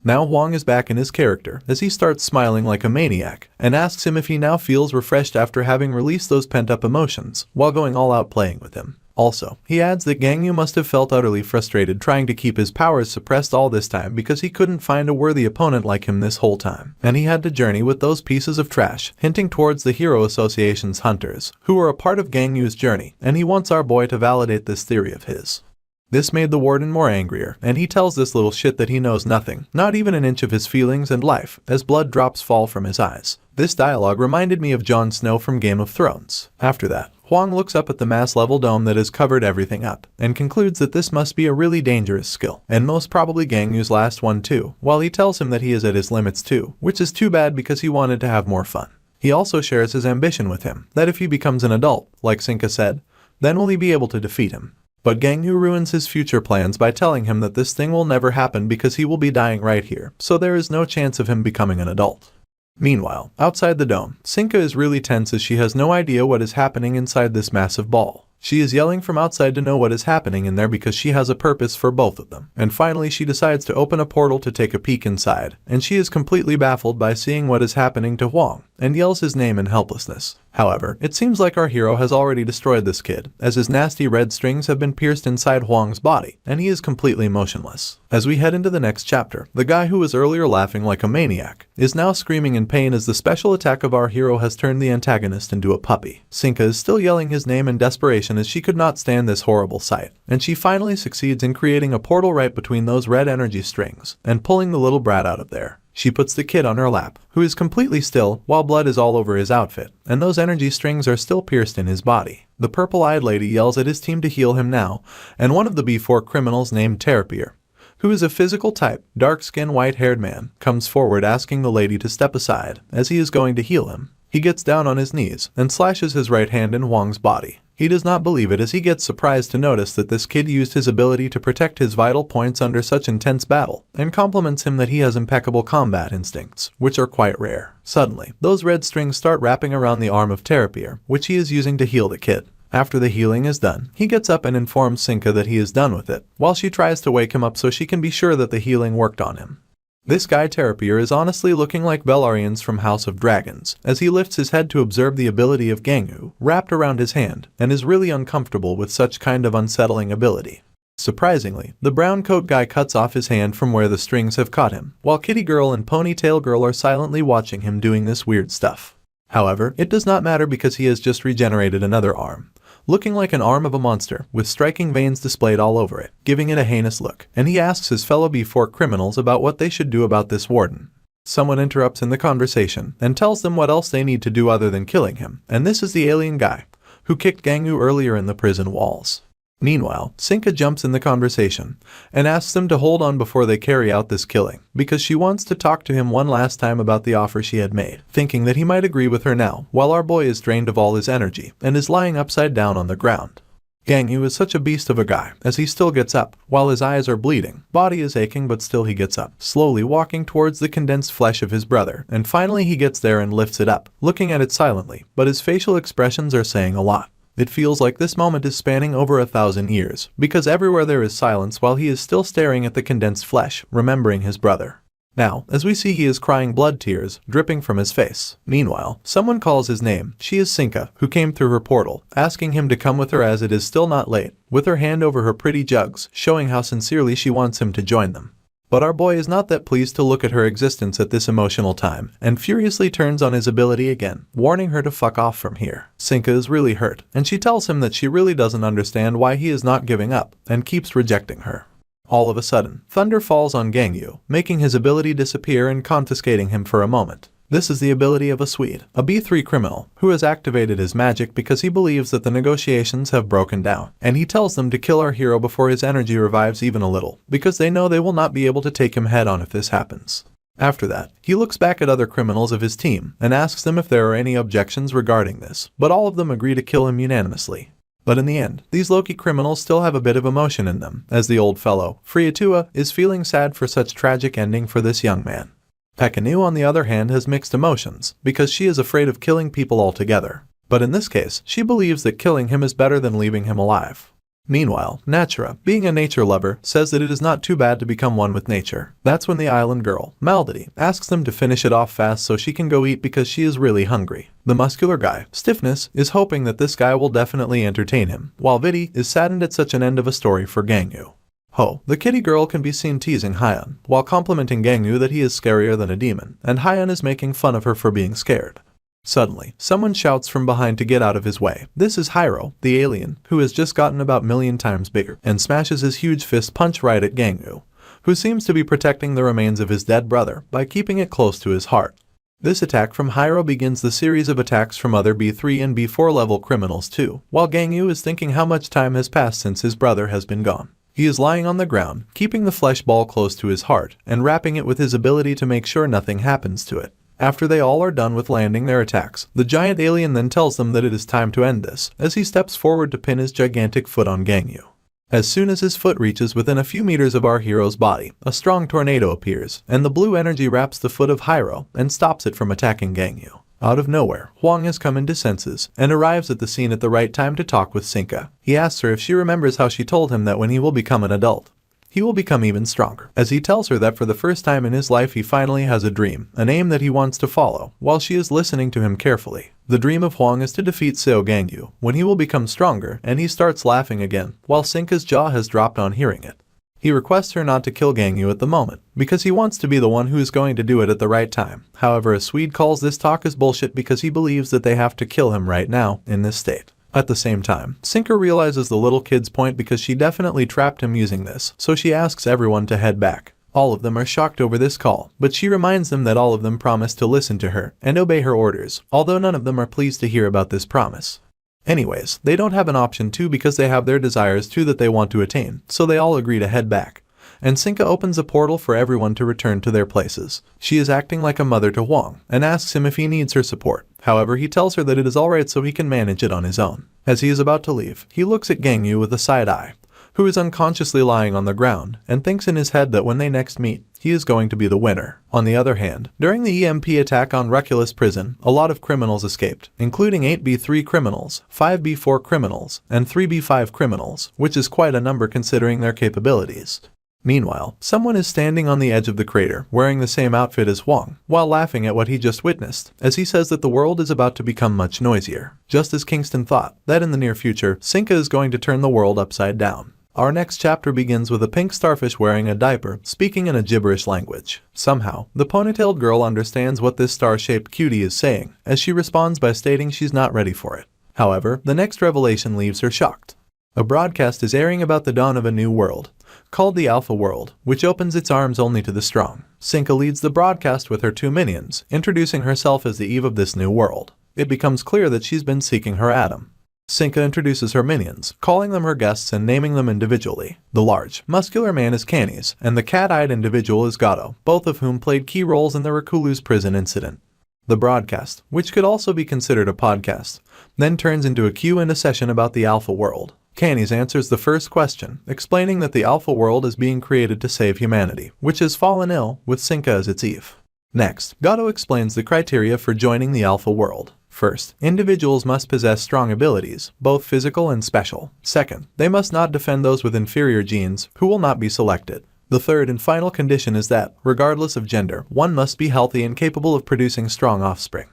Now Huang is back in his character, as he starts smiling like a maniac, and asks him if he now feels refreshed after having released those pent-up emotions, while going all out playing with him. Also, he adds that Gang Yu must have felt utterly frustrated trying to keep his powers suppressed all this time because he couldn't find a worthy opponent like him this whole time, and he had to journey with those pieces of trash, hinting towards the Hero Association's hunters, who are a part of Gang Yu's journey, and he wants our boy to validate this theory of his. This made the warden more angrier, and he tells this little shit that he knows nothing, not even an inch of his feelings and life, as blood drops fall from his eyes. This dialogue reminded me of Jon Snow from Game of Thrones. After that, Huang looks up at the mass-level dome that has covered everything up, and concludes that this must be a really dangerous skill, and most probably Gang Yu's last one too, while he tells him that he is at his limits too, which is too bad because he wanted to have more fun. He also shares his ambition with him, that if he becomes an adult, like Sinka said, then will he be able to defeat him. But Gang Yu ruins his future plans by telling him that this thing will never happen because he will be dying right here, so there is no chance of him becoming an adult. Meanwhile, outside the dome, Sinka is really tense as she has no idea what is happening inside this massive ball. She is yelling from outside to know what is happening in there because she has a purpose for both of them. And finally she decides to open a portal to take a peek inside, and she is completely baffled by seeing what is happening to Huang, and yells his name in helplessness. However, it seems like our hero has already destroyed this kid, as his nasty red strings have been pierced inside Huang's body, and he is completely motionless. As we head into the next chapter, the guy who was earlier laughing like a maniac is now screaming in pain as the special attack of our hero has turned the antagonist into a puppy. Sinka is still yelling his name in desperation as she could not stand this horrible sight, and she finally succeeds in creating a portal right between those red energy strings and pulling the little brat out of there. She puts the kid on her lap, who is completely still while blood is all over his outfit, and those energy strings are still pierced in his body. The purple-eyed lady yells at his team to heal him now, and one of the B4 criminals named Terapier, who is a physical type, dark-skinned white-haired man, comes forward asking the lady to step aside as he is going to heal him. He gets down on his knees and slashes his right hand in Huang's body. He does not believe it as he gets surprised to notice that this kid used his ability to protect his vital points under such intense battle, and compliments him that he has impeccable combat instincts, which are quite rare. Suddenly, those red strings start wrapping around the arm of Terapier, which he is using to heal the kid. After the healing is done, he gets up and informs Sinka that he is done with it, while she tries to wake him up so she can be sure that the healing worked on him. This guy Terapier is honestly looking like Belarians from House of Dragons, as he lifts his head to observe the ability of Gangu wrapped around his hand, and is really uncomfortable with such kind of unsettling ability. Surprisingly, the brown coat guy cuts off his hand from where the strings have caught him, while Kitty Girl and Ponytail Girl are silently watching him doing this weird stuff. However, it does not matter because he has just regenerated another arm, looking like an arm of a monster, with striking veins displayed all over it, giving it a heinous look, and he asks his fellow B4 criminals about what they should do about this warden. Someone interrupts in the conversation and tells them what else they need to do other than killing him, and this is the alien guy who kicked Gangu earlier in the prison walls. Meanwhile, Sinka jumps in the conversation and asks them to hold on before they carry out this killing, because she wants to talk to him one last time about the offer she had made, thinking that he might agree with her now, while our boy is drained of all his energy and is lying upside down on the ground. Gangu is such a beast of a guy, as he still gets up, while his eyes are bleeding, body is aching but still he gets up, slowly walking towards the condensed flesh of his brother, and finally he gets there and lifts it up, looking at it silently, but his facial expressions are saying a lot. It feels like this moment is spanning over 1,000 years, because everywhere there is silence while he is still staring at the condensed flesh, remembering his brother. Now, as we see he is crying blood tears, dripping from his face. Meanwhile, someone calls his name. She is Sinka, who came through her portal, asking him to come with her as it is still not late, with her hand over her pretty jugs, showing how sincerely she wants him to join them. But our boy is not that pleased to look at her existence at this emotional time, and furiously turns on his ability again, warning her to fuck off from here. Sinka is really hurt, and she tells him that she really doesn't understand why he is not giving up, and keeps rejecting her. All of a sudden, thunder falls on Gangu, making his ability disappear and confiscating him for a moment. This is the ability of a Swede, a B3 criminal, who has activated his magic because he believes that the negotiations have broken down, and he tells them to kill our hero before his energy revives even a little, because they know they will not be able to take him head on if this happens. After that, he looks back at other criminals of his team and asks them if there are any objections regarding this, but all of them agree to kill him unanimously. But in the end, these Loki criminals still have a bit of emotion in them, as the old fellow, Friatua, is feeling sad for such tragic ending for this young man. Pekanu, on the other hand, has mixed emotions, because she is afraid of killing people altogether. But in this case, she believes that killing him is better than leaving him alive. Meanwhile, Natura, being a nature lover, says that it is not too bad to become one with nature. That's when the island girl, Maldity, asks them to finish it off fast so she can go eat because she is really hungry. The muscular guy, Stiffness, is hoping that this guy will definitely entertain him, while Vidi is saddened at such an end of a story for Gangu. Ho, the kitty girl can be seen teasing Hyun, while complimenting Gangu that he is scarier than a demon, and Hyun is making fun of her for being scared. Suddenly, someone shouts from behind to get out of his way. This is Hyro, the alien, who has just gotten about 1,000,000 times bigger, and smashes his huge fist punch right at Gangu, who seems to be protecting the remains of his dead brother by keeping it close to his heart. This attack from Hyro begins the series of attacks from other B3 and B4 level criminals too, while Gangu is thinking how much time has passed since his brother has been gone. He is lying on the ground, keeping the flesh ball close to his heart, and wrapping it with his ability to make sure nothing happens to it. After they all are done with landing their attacks, the giant alien then tells them that it is time to end this, as he steps forward to pin his gigantic foot on Gangu. As soon as his foot reaches within a few meters of our hero's body, a strong tornado appears, and the blue energy wraps the foot of Hyro and stops it from attacking Gangu. Out of nowhere, Huang has come into senses and arrives at the scene at the right time to talk with Sinka. He asks her if she remembers how she told him that when he will become an adult, he will become even stronger, as he tells her that for the first time in his life he finally has a dream, an aim that he wants to follow, while she is listening to him carefully. The dream of Huang is to defeat Seo Gangyu, when he will become stronger, and he starts laughing again, while Sinka's jaw has dropped on hearing it. He requests her not to kill Gangyu at the moment, because he wants to be the one who is going to do it at the right time. However, a Swede calls this talk as bullshit because he believes that they have to kill him right now, in this state. At the same time, Sinka realizes the little kid's point because she definitely trapped him using this, so she asks everyone to head back. All of them are shocked over this call, but she reminds them that all of them promised to listen to her and obey her orders, although none of them are pleased to hear about this promise. Anyways, they don't have an option too because they have their desires too that they want to attain, so they all agree to head back. And Sinka opens a portal for everyone to return to their places. She is acting like a mother to Huang, and asks him if he needs her support. However, he tells her that it is alright so he can manage it on his own. As he is about to leave, he looks at Gangyu with a side eye, who is unconsciously lying on the ground, and thinks in his head that when they next meet, he is going to be the winner. On the other hand, during the EMP attack on Reculus prison, a lot of criminals escaped, including 8B3 criminals, 5B4 criminals, and 3B5 criminals, which is quite a number considering their capabilities. Meanwhile, someone is standing on the edge of the crater, wearing the same outfit as Huang, while laughing at what he just witnessed, as he says that the world is about to become much noisier. Just as Kingston thought, that in the near future, Sinka is going to turn the world upside down. Our next chapter begins with a pink starfish wearing a diaper, speaking in a gibberish language. Somehow, the ponytailed girl understands what this star-shaped cutie is saying, as she responds by stating she's not ready for it. However, the next revelation leaves her shocked. A broadcast is airing about the dawn of a new world, called the Alpha World, which opens its arms only to the strong. Sinka leads the broadcast with her two minions, introducing herself as the Eve of this new world. It becomes clear that she's been seeking her Adam. Sinka introduces her minions, calling them her guests and naming them individually. The large, muscular man is Canis, and the cat-eyed individual is Gato, both of whom played key roles in the Recluse prison incident. The broadcast, which could also be considered a podcast, then turns into a Q&A session about the Alpha World. Canis answers the first question, explaining that the Alpha World is being created to save humanity, which has fallen ill, with Sinka as its Eve. Next, Gato explains the criteria for joining the Alpha World. First, individuals must possess strong abilities, both physical and special. Second, they must not defend those with inferior genes, who will not be selected. The third and final condition is that, regardless of gender, one must be healthy and capable of producing strong offspring.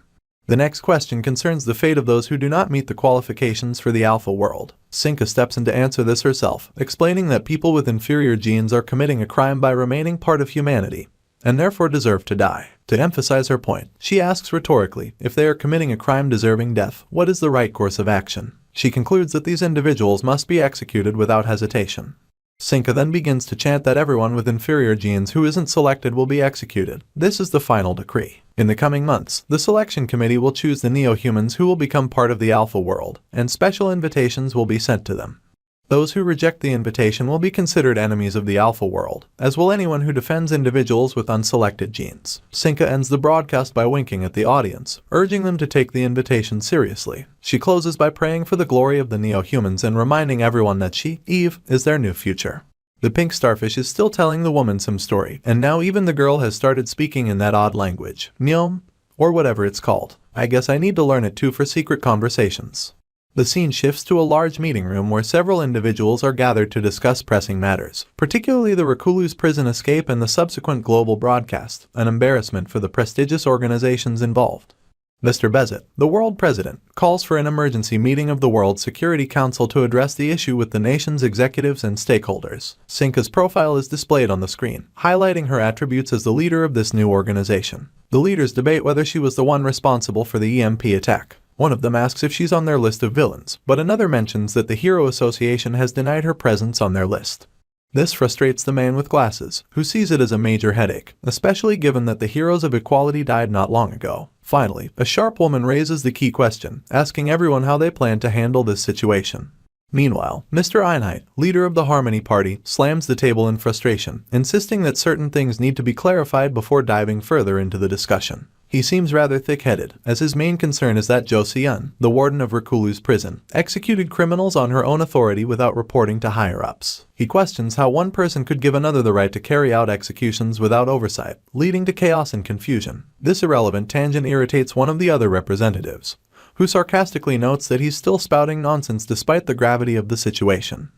The next question concerns the fate of those who do not meet the qualifications for the Alpha World. Sinka steps in to answer this herself, explaining that people with inferior genes are committing a crime by remaining part of humanity, and therefore deserve to die. To emphasize her point, she asks rhetorically, if they are committing a crime deserving death, what is the right course of action? She concludes that these individuals must be executed without hesitation. Sinka then begins to chant that everyone with inferior genes who isn't selected will be executed. This is the final decree. In the coming months, the selection committee will choose the neo-humans who will become part of the Alpha World, and special invitations will be sent to them. Those who reject the invitation will be considered enemies of the Alpha World, as will anyone who defends individuals with unselected genes. Sinka ends the broadcast by winking at the audience, urging them to take the invitation seriously. She closes by praying for the glory of the neo-humans and reminding everyone that she, Eve, is their new future. The pink starfish is still telling the woman some story, and now even the girl has started speaking in that odd language, Nyom, or whatever it's called. I guess I need to learn it too for secret conversations. The scene shifts to a large meeting room where several individuals are gathered to discuss pressing matters, particularly the Recluse prison escape and the subsequent global broadcast, an embarrassment for the prestigious organizations involved. Mr. Bezet, the world president, calls for an emergency meeting of the World Security Council to address the issue with the nation's executives and stakeholders. Sinka's profile is displayed on the screen, highlighting her attributes as the leader of this new organization. The leaders debate whether she was the one responsible for the EMP attack. One of them asks if she's on their list of villains, but another mentions that the Hero Association has denied her presence on their list. This frustrates the man with glasses, who sees it as a major headache, especially given that the heroes of equality died not long ago. Finally, a sharp woman raises the key question, asking everyone how they plan to handle this situation. Meanwhile, Mr. Incite, leader of the Harmony Party, slams the table in frustration, insisting that certain things need to be clarified before diving further into the discussion. He seems rather thick-headed, as his main concern is that Jo Si-yeon, the warden of Recluse prison, executed criminals on her own authority without reporting to higher-ups. He questions how one person could give another the right to carry out executions without oversight, leading to chaos and confusion. This irrelevant tangent irritates one of the other representatives, who sarcastically notes that he's still spouting nonsense despite the gravity of the situation.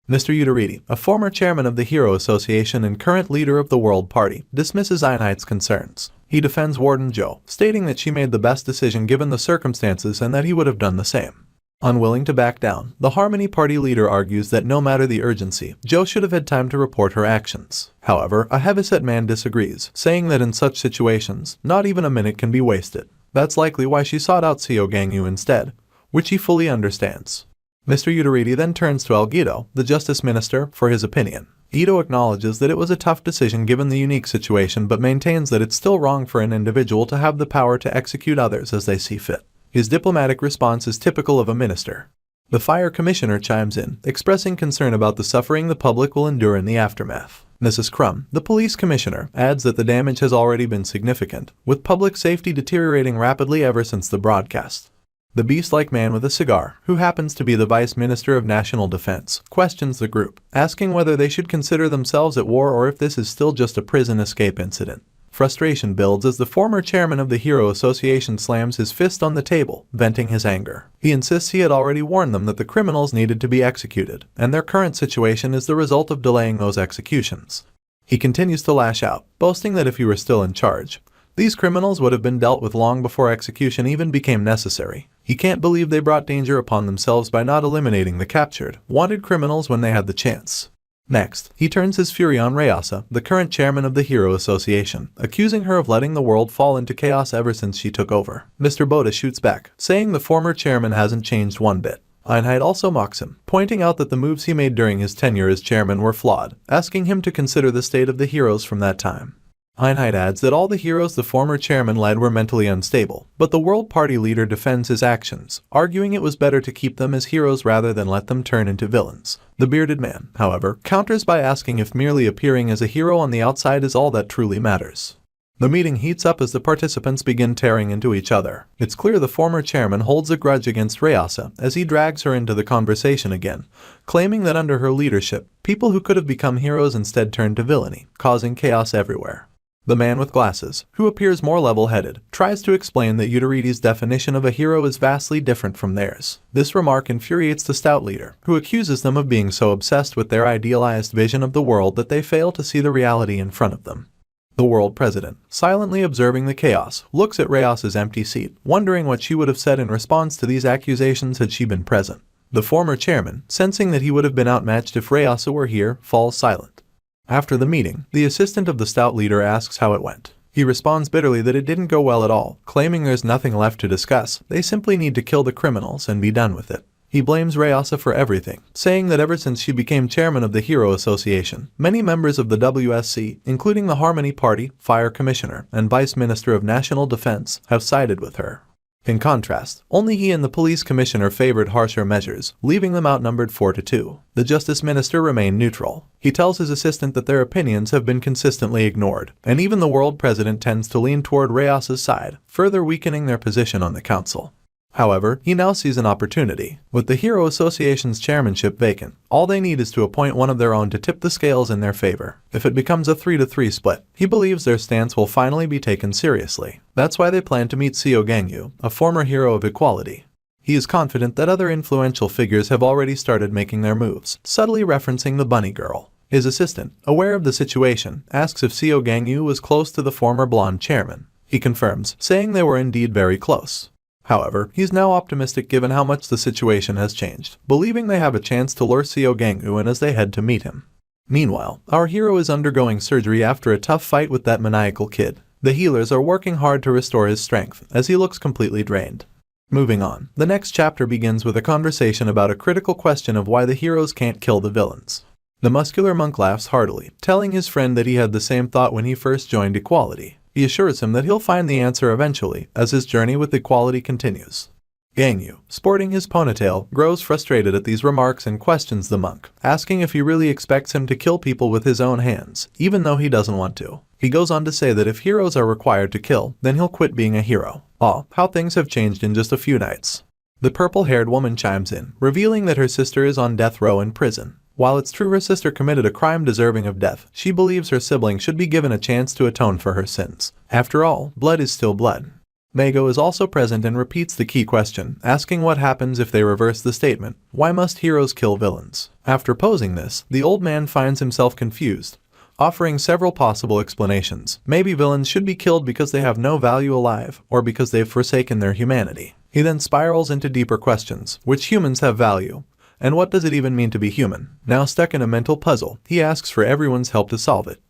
Mr. Udariti, a former chairman of the Hero Association and current leader of the World Party, dismisses Incite's concerns. He defends Warden Jo, stating that she made the best decision given the circumstances and that he would have done the same. Unwilling to back down, the Harmony Party leader argues that no matter the urgency, Jo should have had time to report her actions. However, a heavyset man disagrees, saying that in such situations, not even a minute can be wasted. That's likely why she sought out Seo Gangyu instead, which he fully understands. Mr. Udariti then turns to Guido, the Justice Minister, for his opinion. Ito acknowledges that it was a tough decision given the unique situation but maintains that it's still wrong for an individual to have the power to execute others as they see fit. His diplomatic response is typical of a minister. The fire commissioner chimes in, expressing concern about the suffering the public will endure in the aftermath. Mrs. Crum, the police commissioner, adds that the damage has already been significant, with public safety deteriorating rapidly ever since the broadcast. The beast-like man with a cigar, who happens to be the Vice Minister of National Defense, questions the group, asking whether they should consider themselves at war or if this is still just a prison escape incident. Frustration builds as the former chairman of the Hero Association slams his fist on the table, venting his anger. He insists he had already warned them that the criminals needed to be executed, and their current situation is the result of delaying those executions. He continues to lash out, boasting that if he were still in charge, these criminals would have been dealt with long before execution even became necessary. He can't believe they brought danger upon themselves by not eliminating the captured, wanted criminals when they had the chance. Next, he turns his fury on Rayasa, the current chairman of the Hero Association, accusing her of letting the world fall into chaos ever since she took over. Mr. Boda shoots back, saying the former chairman hasn't changed one bit. Incite also mocks him, pointing out that the moves he made during his tenure as chairman were flawed, asking him to consider the state of the heroes from that time. Incite adds that all the heroes the former chairman led were mentally unstable, but the World Party leader defends his actions, arguing it was better to keep them as heroes rather than let them turn into villains. The bearded man, however, counters by asking if merely appearing as a hero on the outside is all that truly matters. The meeting heats up as the participants begin tearing into each other. It's clear the former chairman holds a grudge against Rayasa as he drags her into the conversation again, claiming that under her leadership, people who could have become heroes instead turned to villainy, causing chaos everywhere. The man with glasses, who appears more level-headed, tries to explain that Udariti's definition of a hero is vastly different from theirs. This remark infuriates the stout leader, who accuses them of being so obsessed with their idealized vision of the world that they fail to see the reality in front of them. The world president, silently observing the chaos, looks at Rayasa's empty seat, wondering what she would have said in response to these accusations had she been present. The former chairman, sensing that he would have been outmatched if Rayasa were here, falls silent. After the meeting, the assistant of the stout leader asks how it went. He responds bitterly that it didn't go well at all, claiming there's nothing left to discuss, they simply need to kill the criminals and be done with it. He blames Rayasa for everything, saying that ever since she became chairman of the Hero Association, many members of the WSC, including the Harmony Party, Fire Commissioner, and Vice Minister of National Defense, have sided with her. In contrast, only he and the police commissioner favored harsher measures, leaving them outnumbered 4-2. The justice minister remained neutral. He tells his assistant that their opinions have been consistently ignored, and even the world president tends to lean toward Rayasa's side, further weakening their position on the council. However, he now sees an opportunity. With the Hero Association's chairmanship vacant, all they need is to appoint one of their own to tip the scales in their favor. If it becomes a 3-3 split, he believes their stance will finally be taken seriously. That's why they plan to meet Seo Gangyu, a former hero of equality. He is confident that other influential figures have already started making their moves, subtly referencing the bunny girl. His assistant, aware of the situation, asks if Seo Gangyu was close to the former blonde chairman. He confirms, saying they were indeed very close. However, he's now optimistic given how much the situation has changed, believing they have a chance to lure Seo Gangyu in as they head to meet him. Meanwhile, our hero is undergoing surgery after a tough fight with that maniacal kid. The healers are working hard to restore his strength, as he looks completely drained. Moving on, the next chapter begins with a conversation about a critical question of why the heroes can't kill the villains. The muscular monk laughs heartily, telling his friend that he had the same thought when he first joined equality. He assures him that he'll find the answer eventually, as his journey with equality continues. Gangyu, sporting his ponytail, grows frustrated at these remarks and questions the monk, asking if he really expects him to kill people with his own hands, even though he doesn't want to. He goes on to say that if heroes are required to kill, then he'll quit being a hero. How things have changed in just a few nights. The purple-haired woman chimes in, revealing that her sister is on death row in prison. While it's true her sister committed a crime deserving of death, she believes her sibling should be given a chance to atone for her sins. After all, blood is still blood. Mago is also present and repeats the key question, asking what happens if they reverse the statement, why must heroes kill villains? After posing this, the old man finds himself confused, offering several possible explanations. Maybe villains should be killed because they have no value alive, or because they've forsaken their humanity. He then spirals into deeper questions, which humans have value, and what does it even mean to be human? Now stuck in a mental puzzle, he asks for everyone's help to solve it.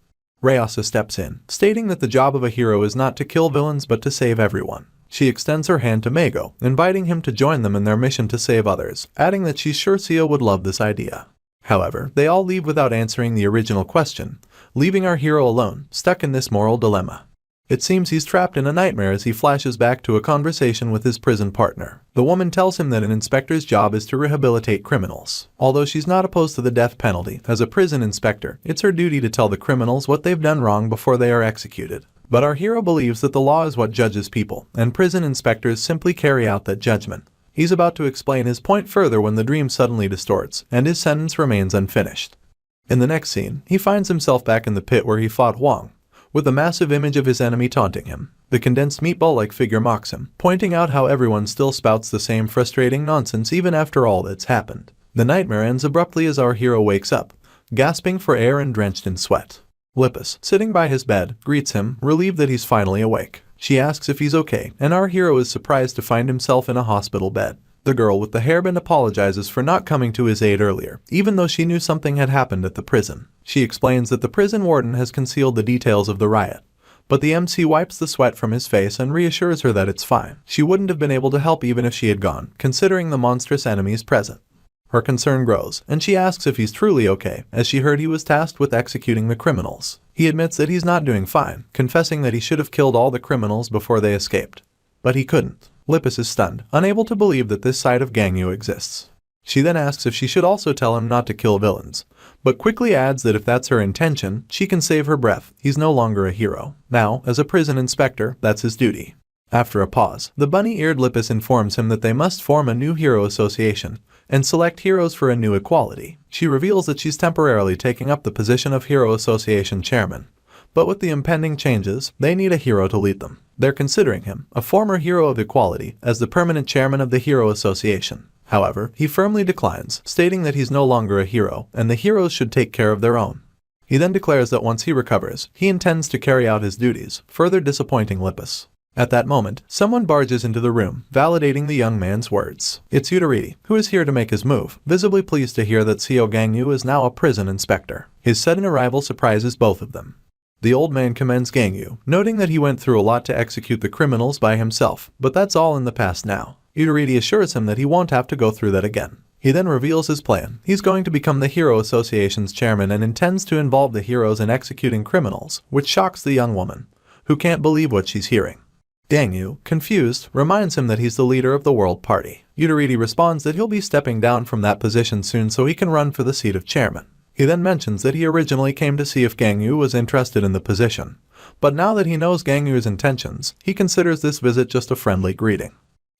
Rayasa steps in, stating that the job of a hero is not to kill villains but to save everyone. She extends her hand to Mago, inviting him to join them in their mission to save others, adding that she's sure Seo would love this idea. However, they all leave without answering the original question, leaving our hero alone, stuck in this moral dilemma. It seems he's trapped in a nightmare as he flashes back to a conversation with his prison partner. The woman tells him that an inspector's job is to rehabilitate criminals. Although she's not opposed to the death penalty, as a prison inspector, it's her duty to tell the criminals what they've done wrong before they are executed. But our hero believes that the law is what judges people, and prison inspectors simply carry out that judgment. He's about to explain his point further when the dream suddenly distorts, and his sentence remains unfinished. In the next scene, he finds himself back in the pit where he fought Wang, with a massive image of his enemy taunting him. The condensed meatball-like figure mocks him, pointing out how everyone still spouts the same frustrating nonsense even after all that's happened. The nightmare ends abruptly as our hero wakes up, gasping for air and drenched in sweat. Lippis, sitting by his bed, greets him, relieved that he's finally awake. She asks if he's okay, and our hero is surprised to find himself in a hospital bed. The girl with the hairband apologizes for not coming to his aid earlier, even though she knew something had happened at the prison. She explains that the prison warden has concealed the details of the riot, but the MC wipes the sweat from his face and reassures her that it's fine. She wouldn't have been able to help even if she had gone, considering the monstrous enemies present. Her concern grows, and she asks if he's truly okay, as she heard he was tasked with executing the criminals. He admits that he's not doing fine, confessing that he should have killed all the criminals before they escaped. But he couldn't. Lippis is stunned, unable to believe that this side of Gangyu exists. She then asks if she should also tell him not to kill villains, but quickly adds that if that's her intention, she can save her breath. He's no longer a hero. Now, as a prison inspector, that's his duty. After a pause, the bunny-eared Lippis informs him that they must form a new hero association and select heroes for a new equality. She reveals that she's temporarily taking up the position of Hero Association chairman, but with the impending changes, they need a hero to lead them. They're considering him, a former hero of equality, as the permanent chairman of the Hero Association. However, he firmly declines, stating that he's no longer a hero, and the heroes should take care of their own. He then declares that once he recovers, he intends to carry out his duties, further disappointing Lippis. At that moment, someone barges into the room, validating the young man's words. It's Yutariti, who is here to make his move, visibly pleased to hear that Seo Gangyu is now a prison inspector. His sudden arrival surprises both of them. The old man commends Gangyu, noting that he went through a lot to execute the criminals by himself, but that's all in the past now. Yutariti assures him that he won't have to go through that again. He then reveals his plan. He's going to become the Hero Association's chairman and intends to involve the heroes in executing criminals, which shocks the young woman, who can't believe what she's hearing. Gangyu, confused, reminds him that he's the leader of the World Party. Yutariti responds that he'll be stepping down from that position soon so he can run for the seat of chairman. He then mentions that he originally came to see if Gangyu was interested in the position, but now that he knows Gangyu's intentions, he considers this visit just a friendly greeting.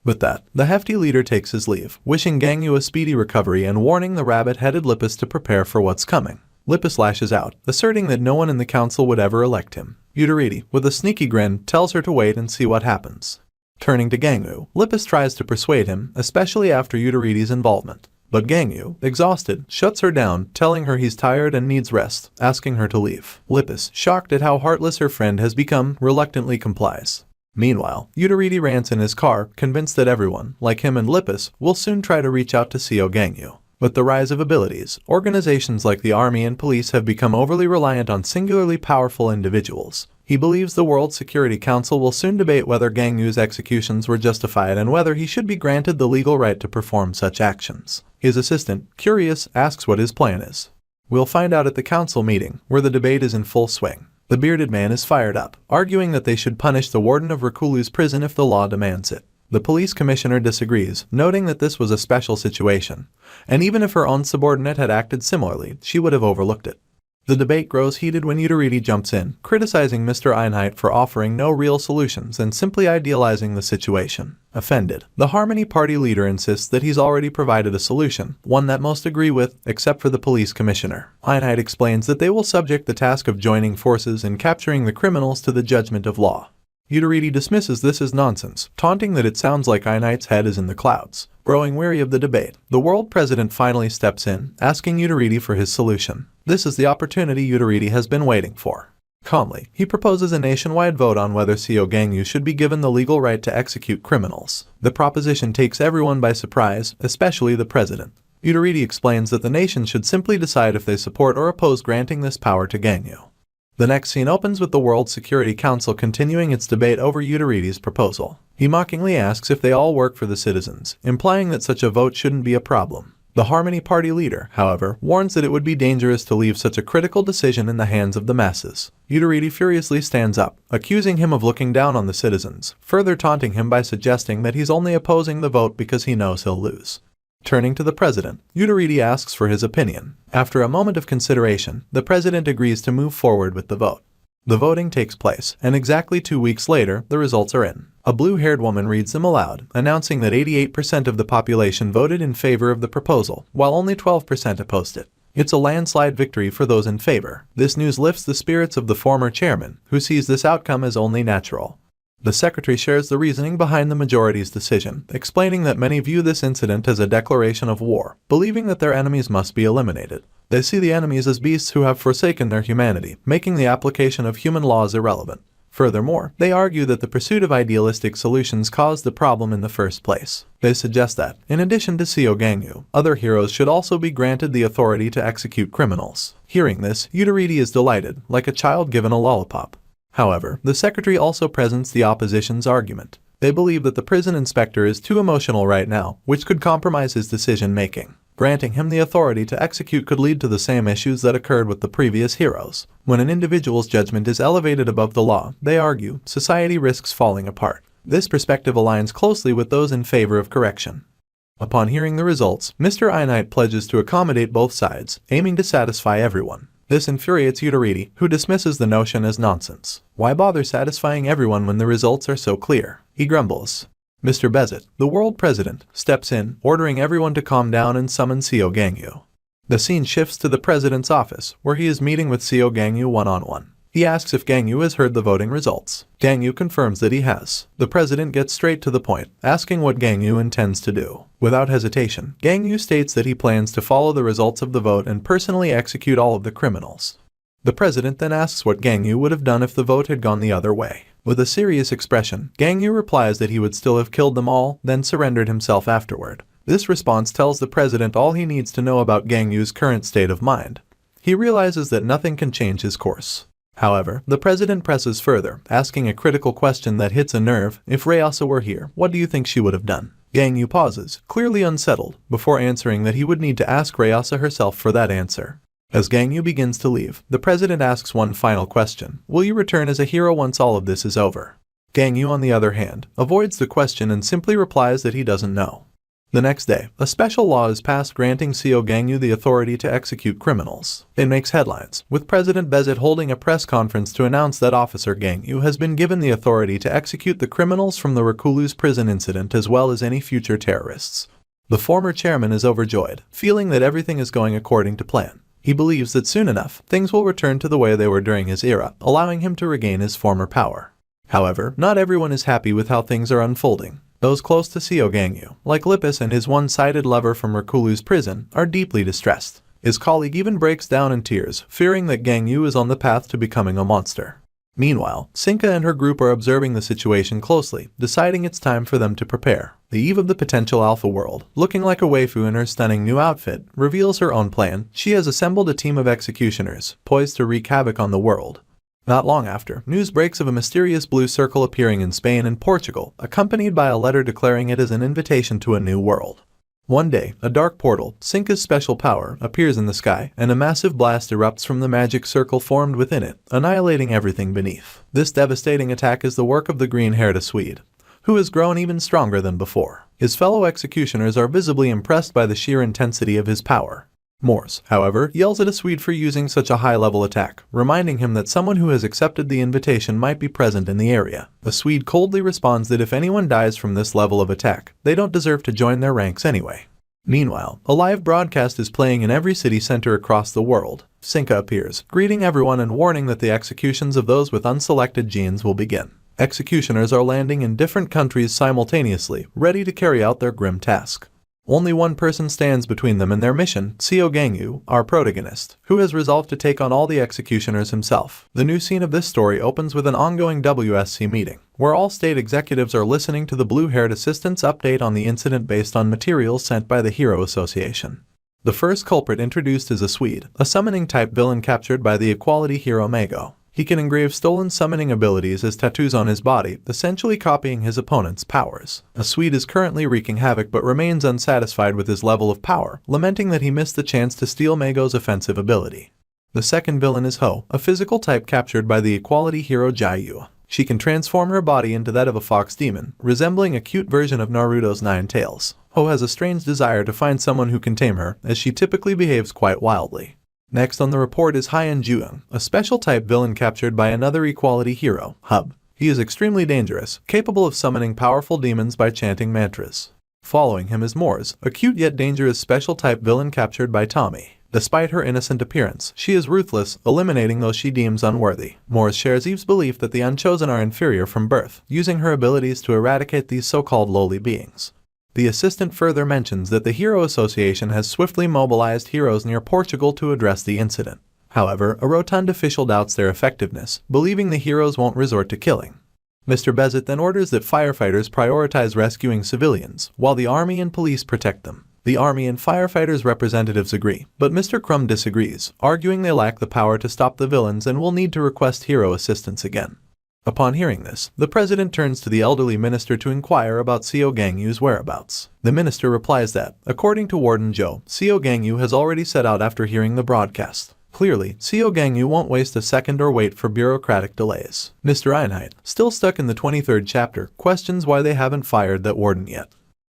With that, the hefty leader takes his leave, wishing Gangyu a speedy recovery and warning the rabbit-headed Lippis to prepare for what's coming. Lippis lashes out, asserting that no one in the council would ever elect him. Yutariti, with a sneaky grin, tells her to wait and see what happens. Turning to Gangyu, Lippis tries to persuade him, especially after Yutariti's involvement. But Gangyu, exhausted, shuts her down, telling her he's tired and needs rest, asking her to leave. Lippis, shocked at how heartless her friend has become, reluctantly complies. Meanwhile, Yutariti rants in his car, convinced that everyone, like him and Lippis, will soon try to reach out to Seo Gangyu. With the rise of abilities, organizations like the army and police have become overly reliant on singularly powerful individuals. He believes the World Security Council will soon debate whether Gangyu's executions were justified and whether he should be granted the legal right to perform such actions. His assistant, curious, asks what his plan is. We'll find out at the council meeting, where the debate is in full swing. The bearded man is fired up, arguing that they should punish the warden of Rakulu's prison if the law demands it. The police commissioner disagrees, noting that this was a special situation, and even if her own subordinate had acted similarly, she would have overlooked it. The debate grows heated when Yutariti jumps in, criticizing Mr. Incite for offering no real solutions and simply idealizing the situation. Offended, the Harmony Party leader insists that he's already provided a solution, one that most agree with, except for the police commissioner. Incite explains that they will subject the task of joining forces and capturing the criminals to the judgment of law. Yudariti dismisses this as nonsense, taunting that it sounds like Incite's head is in the clouds. Growing weary of the debate, the world president finally steps in, asking Yudariti for his solution. This is the opportunity Yudariti has been waiting for. Calmly, he proposes a nationwide vote on whether Seo Gangyu should be given the legal right to execute criminals. The proposition takes everyone by surprise, especially the president. Yudariti explains that the nation should simply decide if they support or oppose granting this power to Gangyu. The next scene opens with the World Security Council continuing its debate over Yudariti's proposal. He mockingly asks if they all work for the citizens, implying that such a vote shouldn't be a problem. The Harmony Party leader, however, warns that it would be dangerous to leave such a critical decision in the hands of the masses. Yudariti furiously stands up, accusing him of looking down on the citizens, further taunting him by suggesting that he's only opposing the vote because he knows he'll lose. Turning to the president, Yudariti asks for his opinion. After a moment of consideration, the president agrees to move forward with the vote. The voting takes place, and exactly 2 weeks later, the results are in. A blue-haired woman reads them aloud, announcing that 88% of the population voted in favor of the proposal, while only 12% opposed it. It's a landslide victory for those in favor. This news lifts the spirits of the former chairman, who sees this outcome as only natural. The secretary shares the reasoning behind the majority's decision, explaining that many view this incident as a declaration of war, believing that their enemies must be eliminated. They see the enemies as beasts who have forsaken their humanity, making the application of human laws irrelevant. Furthermore, they argue that the pursuit of idealistic solutions caused the problem in the first place. They suggest that, in addition to Seo Gangyu, other heroes should also be granted the authority to execute criminals. Hearing this, Yudariti is delighted, like a child given a lollipop. However, the secretary also presents the opposition's argument. They believe that the prison inspector is too emotional right now, which could compromise his decision-making. Granting him the authority to execute could lead to the same issues that occurred with the previous heroes. When an individual's judgment is elevated above the law, they argue, society risks falling apart. This perspective aligns closely with those in favor of correction. Upon hearing the results, Mr. Incite pledges to accommodate both sides, aiming to satisfy everyone. This infuriates Yudariti, who dismisses the notion as nonsense. Why bother satisfying everyone when the results are so clear? He grumbles. Mr. Bezet, the world president, steps in, ordering everyone to calm down and summon Seo Gangyu. The scene shifts to the president's office, where he is meeting with Seo Gangyu one-on-one. He asks if Gangyu has heard the voting results. Gangyu confirms that he has. The president gets straight to the point, asking what Gangyu intends to do. Without hesitation, Gangyu states that he plans to follow the results of the vote and personally execute all of the criminals. The president then asks what Gangyu would have done if the vote had gone the other way. With a serious expression, Gangyu replies that he would still have killed them all, then surrendered himself afterward. This response tells the president all he needs to know about Gangyu's current state of mind. He realizes that nothing can change his course. However, the president presses further, asking a critical question that hits a nerve. If Ryasa were here, what do you think she would have done? Gangyu pauses, clearly unsettled, before answering that he would need to ask Ryasa herself for that answer. As Gangyu begins to leave, the president asks one final question. Will you return as a hero once all of this is over? Gangyu, on the other hand, avoids the question and simply replies that he doesn't know. The next day, a special law is passed granting Seo Gangyu the authority to execute criminals. It makes headlines, with President Bezet holding a press conference to announce that Officer Gangyu has been given the authority to execute the criminals from the Rakulu's prison incident as well as any future terrorists. The former chairman is overjoyed, feeling that everything is going according to plan. He believes that soon enough, things will return to the way they were during his era, allowing him to regain his former power. However, not everyone is happy with how things are unfolding. Those close to Seo Gangyu, like Lippis and his one-sided lover from Rakulu's prison, are deeply distressed. His colleague even breaks down in tears, fearing that Gangyu is on the path to becoming a monster. Meanwhile, Sinka and her group are observing the situation closely, deciding it's time for them to prepare. The Eve of the potential Alpha world, looking like a waifu in her stunning new outfit, reveals her own plan. She has assembled a team of executioners, poised to wreak havoc on the world. Not long after, news breaks of a mysterious blue circle appearing in Spain and Portugal, accompanied by a letter declaring it as an invitation to a new world. One day, a dark portal, Sinka's special power, appears in the sky, and a massive blast erupts from the magic circle formed within it, annihilating everything beneath. This devastating attack is the work of the green-haired Swede, who has grown even stronger than before. His fellow executioners are visibly impressed by the sheer intensity of his power. Morse, however, yells at a Swede for using such a high-level attack, reminding him that someone who has accepted the invitation might be present in the area. The Swede coldly responds that if anyone dies from this level of attack, they don't deserve to join their ranks anyway. Meanwhile, a live broadcast is playing in every city center across the world. Sinka appears, greeting everyone and warning that the executions of those with unselected genes will begin. Executioners are landing in different countries simultaneously, ready to carry out their grim task. Only one person stands between them and their mission, Seo Gangyu, our protagonist, who has resolved to take on all the executioners himself. The new scene of this story opens with an ongoing WSC meeting, where all state executives are listening to the blue-haired assistant's update on the incident based on materials sent by the Hero Association. The first culprit introduced is a Swede, a summoning-type villain captured by the equality hero Mago. He can engrave stolen summoning abilities as tattoos on his body, essentially copying his opponent's powers. A Swede is currently wreaking havoc but remains unsatisfied with his level of power, lamenting that he missed the chance to steal Mago's offensive ability. The second villain is Ho, a physical type captured by the equality hero Jiayu. She can transform her body into that of a fox demon, resembling a cute version of Naruto's Nine Tails. Ho has a strange desire to find someone who can tame her, as she typically behaves quite wildly. Next on the report is Hyen Juyoung, a special type villain captured by another equality hero, Hub. He is extremely dangerous, capable of summoning powerful demons by chanting mantras. Following him is Mors, a cute yet dangerous special type villain captured by Tommy. Despite her innocent appearance, she is ruthless, eliminating those she deems unworthy. Mors shares Eve's belief that the Unchosen are inferior from birth, using her abilities to eradicate these so-called lowly beings. The assistant further mentions that the Hero Association has swiftly mobilized heroes near Portugal to address the incident. However, a rotund official doubts their effectiveness, believing the heroes won't resort to killing. Mr. Bezet then orders that firefighters prioritize rescuing civilians, while the army and police protect them. The army and firefighters' representatives agree, but Mr. Crumb disagrees, arguing they lack the power to stop the villains and will need to request hero assistance again. Upon hearing this, the president turns to the elderly minister to inquire about Seo Gangyu's whereabouts. The minister replies that, according to Warden Joe, Seo Gangyu has already set out after hearing the broadcast. Clearly, Seo Gangyu won't waste a second or wait for bureaucratic delays. Mr. Incite, still stuck in the 23rd chapter, questions why they haven't fired that warden yet.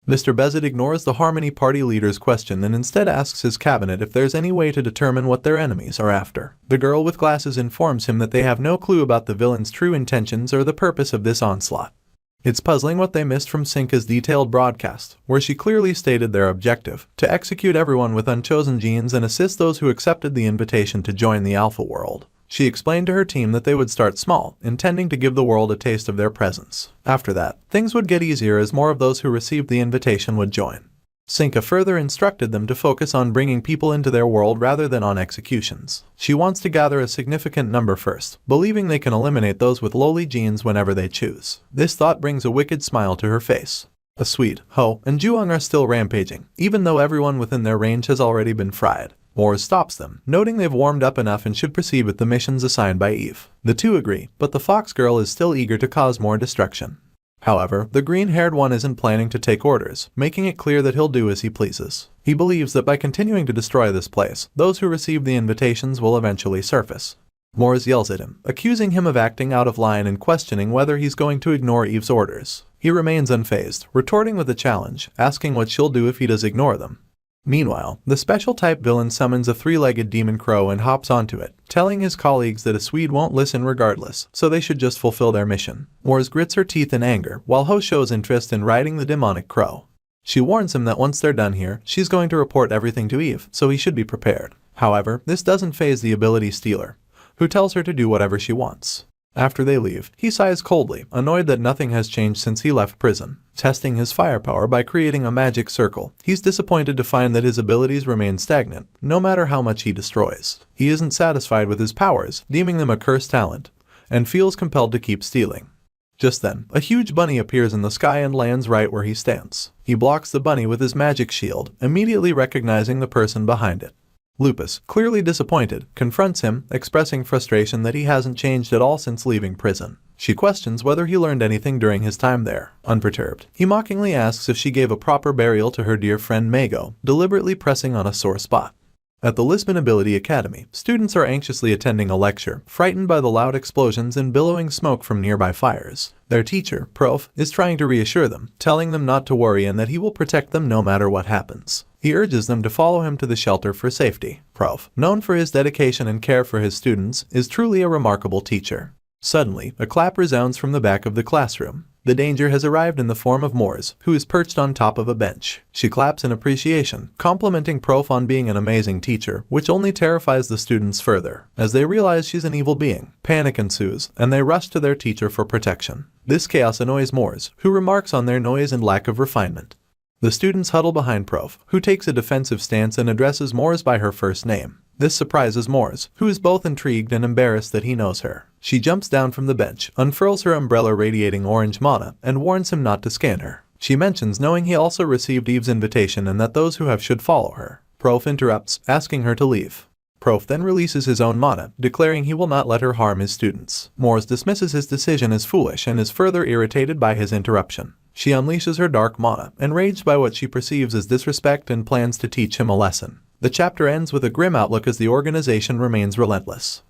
Mr. Bezet ignores the Harmony Party leader's question and instead asks his cabinet if there's any way to determine what their enemies are after. The girl with glasses informs him that they have no clue about the villain's true intentions or the purpose of this onslaught. It's puzzling what they missed from Sinka's detailed broadcast, where she clearly stated their objective, to execute everyone with unchosen genes and assist those who accepted the invitation to join the Alpha world. She explained to her team that they would start small, intending to give the world a taste of their presence. After that, things would get easier as more of those who received the invitation would join. Sinka further instructed them to focus on bringing people into their world rather than on executions. She wants to gather a significant number first, believing they can eliminate those with lowly genes whenever they choose. This thought brings a wicked smile to her face. A Swede, Ho, and Juyoung are still rampaging, even though everyone within their range has already been fried. Mors stops them, noting they've warmed up enough and should proceed with the missions assigned by Eve. The two agree, but the fox girl is still eager to cause more destruction. However, the green-haired one isn't planning to take orders, making it clear that he'll do as he pleases. He believes that by continuing to destroy this place, those who receive the invitations will eventually surface. Mors yells at him, accusing him of acting out of line and questioning whether he's going to ignore Eve's orders. He remains unfazed, retorting with a challenge, asking what she'll do if he does ignore them. Meanwhile, the special-type villain summons a three-legged demon crow and hops onto it, telling his colleagues that a Swede won't listen regardless, so they should just fulfill their mission. Mors grits her teeth in anger, while Ho shows interest in riding the demonic crow. She warns him that once they're done here, she's going to report everything to Eve, so he should be prepared. However, this doesn't faze the ability stealer, who tells her to do whatever she wants. After they leave, he sighs coldly, annoyed that nothing has changed since he left prison. Testing his firepower by creating a magic circle, he's disappointed to find that his abilities remain stagnant, no matter how much he destroys. He isn't satisfied with his powers, deeming them a cursed talent, and feels compelled to keep stealing. Just then, a huge bunny appears in the sky and lands right where he stands. He blocks the bunny with his magic shield, immediately recognizing the person behind it. Lupus, clearly disappointed, confronts him, expressing frustration that he hasn't changed at all since leaving prison. She questions whether he learned anything during his time there. Unperturbed, he mockingly asks if she gave a proper burial to her dear friend Mago, deliberately pressing on a sore spot. At the Lisbon Ability Academy, students are anxiously attending a lecture, frightened by the loud explosions and billowing smoke from nearby fires. Their teacher, Prof, is trying to reassure them, telling them not to worry and that he will protect them no matter what happens. He urges them to follow him to the shelter for safety. Prof, known for his dedication and care for his students, is truly a remarkable teacher. Suddenly, a clap resounds from the back of the classroom. The danger has arrived in the form of Moors, who is perched on top of a bench. She claps in appreciation, complimenting Prof on being an amazing teacher, which only terrifies the students further. As they realize she's an evil being, panic ensues, and they rush to their teacher for protection. This chaos annoys Moors, who remarks on their noise and lack of refinement. The students huddle behind Prof, who takes a defensive stance and addresses Moors by her first name. This surprises Moors, who is both intrigued and embarrassed that he knows her. She jumps down from the bench, unfurls her umbrella radiating orange mana, and warns him not to scan her. She mentions knowing he also received Eve's invitation and that those who have should follow her. Prof interrupts, asking her to leave. Prof then releases his own mana, declaring he will not let her harm his students. Moors dismisses his decision as foolish and is further irritated by his interruption. She unleashes her dark mana, enraged by what she perceives as disrespect and plans to teach him a lesson. The chapter ends with a grim outlook as the organization remains relentless.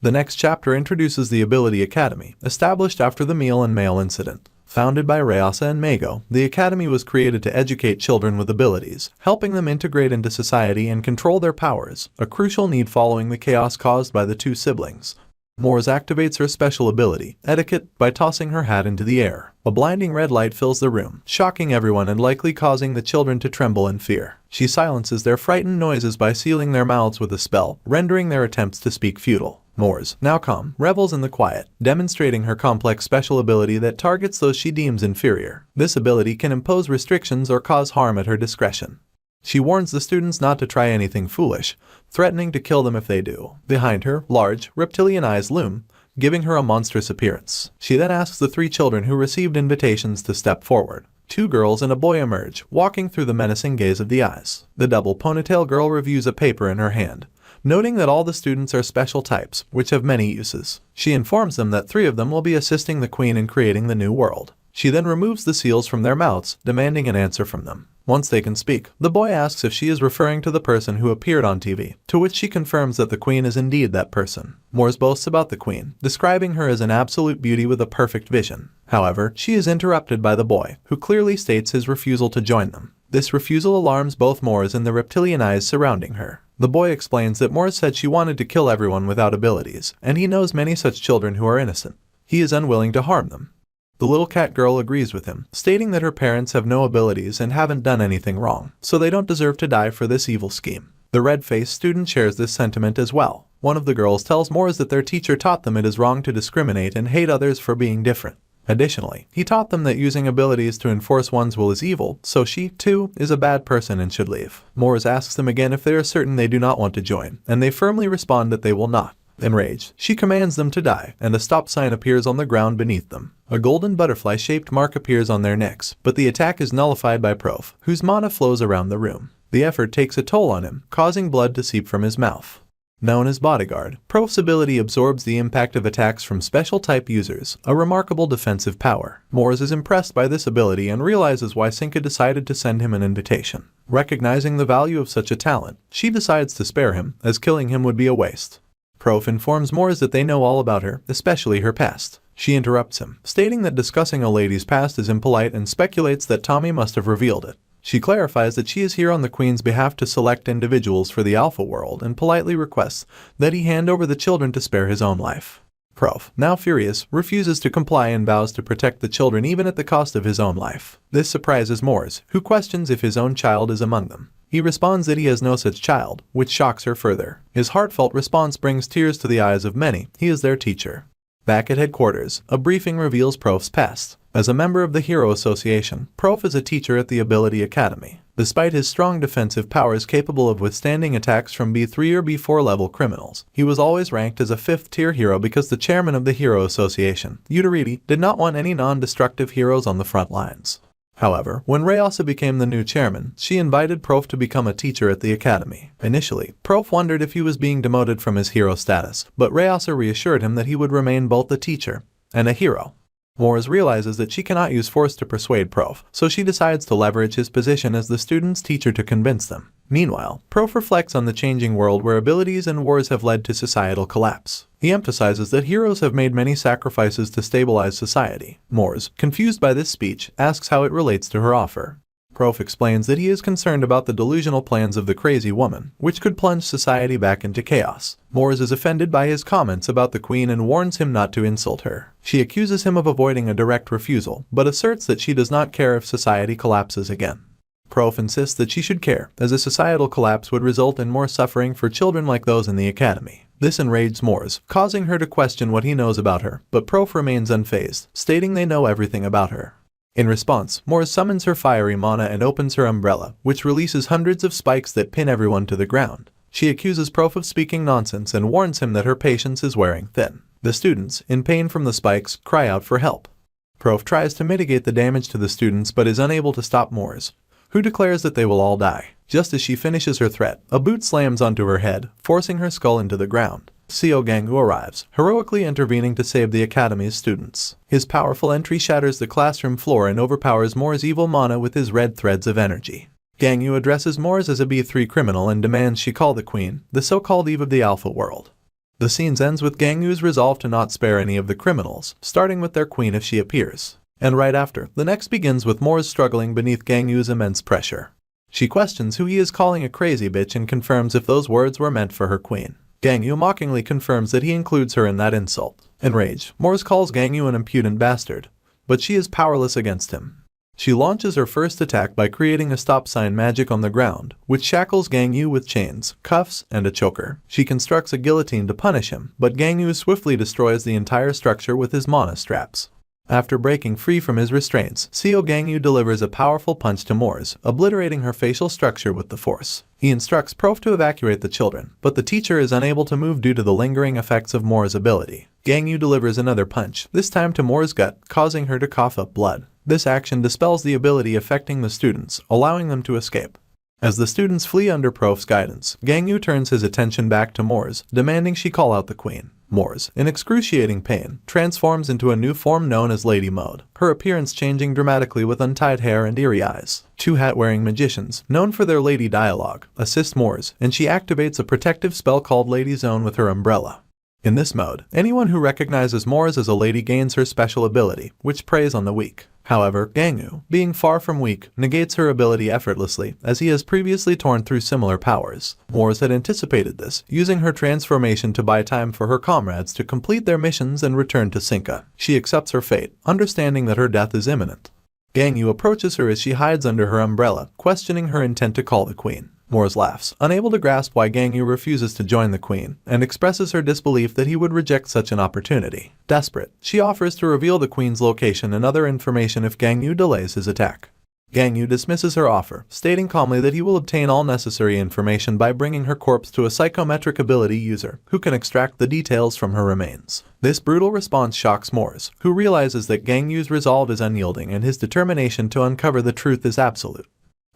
The next chapter introduces the Ability Academy, established after the meal and mail incident. Founded by Rayasa and Mago, the Academy was created to educate children with abilities, helping them integrate into society and control their powers, a crucial need following the chaos caused by the two siblings. Moors activates her special ability, Etiquette, by tossing her hat into the air. A blinding red light fills the room, shocking everyone and likely causing the children to tremble in fear. She silences their frightened noises by sealing their mouths with a spell, rendering their attempts to speak futile. Moors, now calm, revels in the quiet, demonstrating her complex special ability that targets those she deems inferior. This ability can impose restrictions or cause harm at her discretion. She warns the students not to try anything foolish, threatening to kill them if they do. Behind her, large, reptilian eyes loom, giving her a monstrous appearance. She then asks the three children who received invitations to step forward. Two girls and a boy emerge, walking through the menacing gaze of the eyes. The double ponytail girl reviews a paper in her hand, noting that all the students are special types, which have many uses. She informs them that 3 of them will be assisting the Queen in creating the new world. She then removes the seals from their mouths, demanding an answer from them. Once they can speak, the boy asks if she is referring to the person who appeared on TV, to which she confirms that the Queen is indeed that person. Moors boasts about the Queen, describing her as an absolute beauty with a perfect vision. However, she is interrupted by the boy, who clearly states his refusal to join them. This refusal alarms both Moors and the reptilian eyes surrounding her. The boy explains that Moors said she wanted to kill everyone without abilities, and he knows many such children who are innocent. He is unwilling to harm them. The little cat girl agrees with him, stating that her parents have no abilities and haven't done anything wrong, so they don't deserve to die for this evil scheme. The red-faced student shares this sentiment as well. One of the girls tells Moors that their teacher taught them it is wrong to discriminate and hate others for being different. Additionally, he taught them that using abilities to enforce one's will is evil, so she, too, is a bad person and should leave. Moors asks them again if they are certain they do not want to join, and they firmly respond that they will not. Enraged, she commands them to die, and a stop sign appears on the ground beneath them. A golden butterfly-shaped mark appears on their necks, but the attack is nullified by Prof, whose mana flows around the room. The effort takes a toll on him, causing blood to seep from his mouth. Known as Bodyguard, Prof's ability absorbs the impact of attacks from special-type users, a remarkable defensive power. Moors is impressed by this ability and realizes why Sinka decided to send him an invitation. Recognizing the value of such a talent, she decides to spare him, as killing him would be a waste. Prof informs Moors that they know all about her, especially her past. She interrupts him, stating that discussing a lady's past is impolite and speculates that Tommy must have revealed it. She clarifies that she is here on the Queen's behalf to select individuals for the Alpha World and politely requests that he hand over the children to spare his own life. Prof, now furious, refuses to comply and vows to protect the children even at the cost of his own life. This surprises Moors, who questions if his own child is among them. He responds that he has no such child, which shocks her further. His heartfelt response brings tears to the eyes of many. He is their teacher. Back at headquarters, a briefing reveals Prof's past. As a member of the Hero Association, Prof is a teacher at the Ability Academy. Despite his strong defensive powers capable of withstanding attacks from B3 or B4 level criminals, he was always ranked as a 5th-tier hero because the chairman of the Hero Association, Utariti, did not want any non-destructive heroes on the front lines. However, when Rayasa became the new chairman, she invited Prof to become a teacher at the academy. Initially, Prof wondered if he was being demoted from his hero status, but Rayasa reassured him that he would remain both a teacher and a hero. Moors realizes that she cannot use force to persuade Prof, so she decides to leverage his position as the student's teacher to convince them. Meanwhile, Prof reflects on the changing world where abilities and wars have led to societal collapse. He emphasizes that heroes have made many sacrifices to stabilize society. Moors, confused by this speech, asks how it relates to her offer. Prof explains that he is concerned about the delusional plans of the crazy woman, which could plunge society back into chaos. Mors is offended by his comments about the queen and warns him not to insult her. She accuses him of avoiding a direct refusal, but asserts that she does not care if society collapses again. Prof insists that she should care, as a societal collapse would result in more suffering for children like those in the academy. This enraged Mors, causing her to question what he knows about her, but Prof remains unfazed, stating they know everything about her. In response, Mors summons her fiery mana and opens her umbrella, which releases hundreds of spikes that pin everyone to the ground. She accuses Prof of speaking nonsense and warns him that her patience is wearing thin. The students, in pain from the spikes, cry out for help. Prof tries to mitigate the damage to the students but is unable to stop Mors, who declares that they will all die. Just as she finishes her threat, a boot slams onto her head, forcing her skull into the ground. Seo Gangu arrives, heroically intervening to save the academy's students. His powerful entry shatters the classroom floor and overpowers Mors' evil mana with his red threads of energy. Gangu addresses Mors as a B3 criminal and demands she call the queen, the so-called Eve of the Alpha world. The scene ends with Gangu's resolve to not spare any of the criminals, starting with their queen if she appears. And right after, the next begins with Mors struggling beneath Gangu's immense pressure. She questions who he is calling a crazy bitch and confirms if those words were meant for her queen. Gangu mockingly confirms that he includes her in that insult. Enraged, Mors calls Gangu an impudent bastard, but she is powerless against him. She launches her first attack by creating a stop sign magic on the ground, which shackles Gangu with chains, cuffs, and a choker. She constructs a guillotine to punish him, but Gangu swiftly destroys the entire structure with his mana straps. After breaking free from his restraints, Seo Gangu delivers a powerful punch to Mors, obliterating her facial structure with the force. He instructs Prof to evacuate the children, but the teacher is unable to move due to the lingering effects of Mors' ability. Gangu delivers another punch, this time to Mors' gut, causing her to cough up blood. This action dispels the ability affecting the students, allowing them to escape. As the students flee under Prof's guidance, Gangu turns his attention back to Mors, demanding she call out the queen. Mors, in excruciating pain, transforms into a new form known as Lady Mode, her appearance changing dramatically with untied hair and eerie eyes. Two hat-wearing magicians, known for their lady dialogue, assist Mors, and she activates a protective spell called Lady Zone with her umbrella. In this mode, anyone who recognizes Mors as a lady gains her special ability, which preys on the weak. However, Gangu, being far from weak, negates her ability effortlessly, as he has previously torn through similar powers. Mors had anticipated this, using her transformation to buy time for her comrades to complete their missions and return to Sinka. She accepts her fate, understanding that her death is imminent. Gangu approaches her as she hides under her umbrella, questioning her intent to call the queen. Mors laughs, unable to grasp why Gangu refuses to join the queen, and expresses her disbelief that he would reject such an opportunity. Desperate, she offers to reveal the queen's location and other information if Gangu delays his attack. Gangu dismisses her offer, stating calmly that he will obtain all necessary information by bringing her corpse to a psychometric ability user, who can extract the details from her remains. This brutal response shocks Mors, who realizes that Gangu's resolve is unyielding and his determination to uncover the truth is absolute.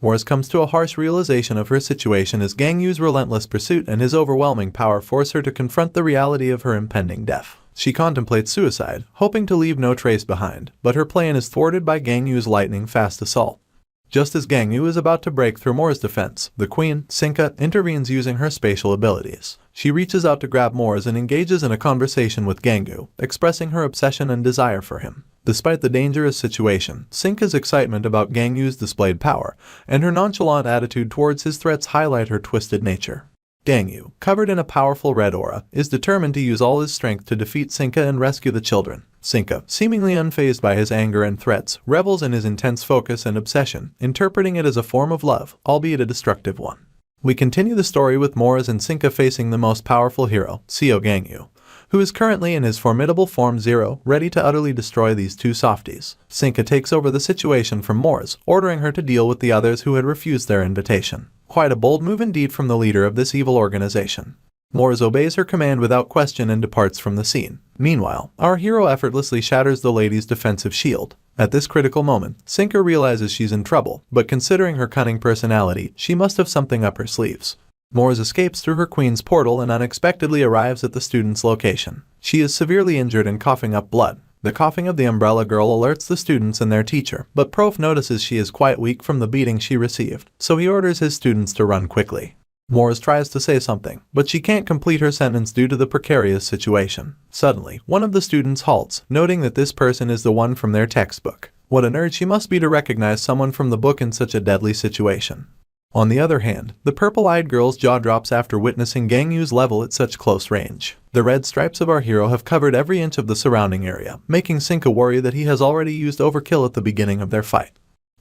Mors comes to a harsh realization of her situation as Gangu's relentless pursuit and his overwhelming power force her to confront the reality of her impending death. She contemplates suicide, hoping to leave no trace behind, but her plan is thwarted by Gangu's lightning-fast assault. Just as Gangu is about to break through Mors' defense, the queen, Sinka, intervenes using her spatial abilities. She reaches out to grab Mors and engages in a conversation with Gangu, expressing her obsession and desire for him. Despite the dangerous situation, Sinka's excitement about Gangu's displayed power and her nonchalant attitude towards his threats highlight her twisted nature. Gangu, covered in a powerful red aura, is determined to use all his strength to defeat Sinka and rescue the children. Sinka, seemingly unfazed by his anger and threats, revels in his intense focus and obsession, interpreting it as a form of love, albeit a destructive one. We continue the story with Mors and Sinka facing the most powerful hero, Seo Gangu, who is currently in his formidable form 0, ready to utterly destroy these two softies. Sinka takes over the situation from Mors, ordering her to deal with the others who had refused their invitation. Quite a bold move indeed from the leader of this evil organization. Mors obeys her command without question and departs from the scene. Meanwhile, our hero effortlessly shatters the lady's defensive shield. At this critical moment, Sinka realizes she's in trouble, but considering her cunning personality, she must have something up her sleeves. Mors escapes through her queen's portal and unexpectedly arrives at the student's location. She is severely injured and coughing up blood. The coughing of the umbrella girl alerts the students and their teacher, but Prof notices she is quite weak from the beating she received, so he orders his students to run quickly. Mors tries to say something, but she can't complete her sentence due to the precarious situation. Suddenly, one of the students halts, noting that this person is the one from their textbook. What a nerd she must be to recognize someone from the book in such a deadly situation. On the other hand, the purple-eyed girl's jaw drops after witnessing Gangyu's level at such close range. The red stripes of our hero have covered every inch of the surrounding area, making Sinka worry that he has already used overkill at the beginning of their fight.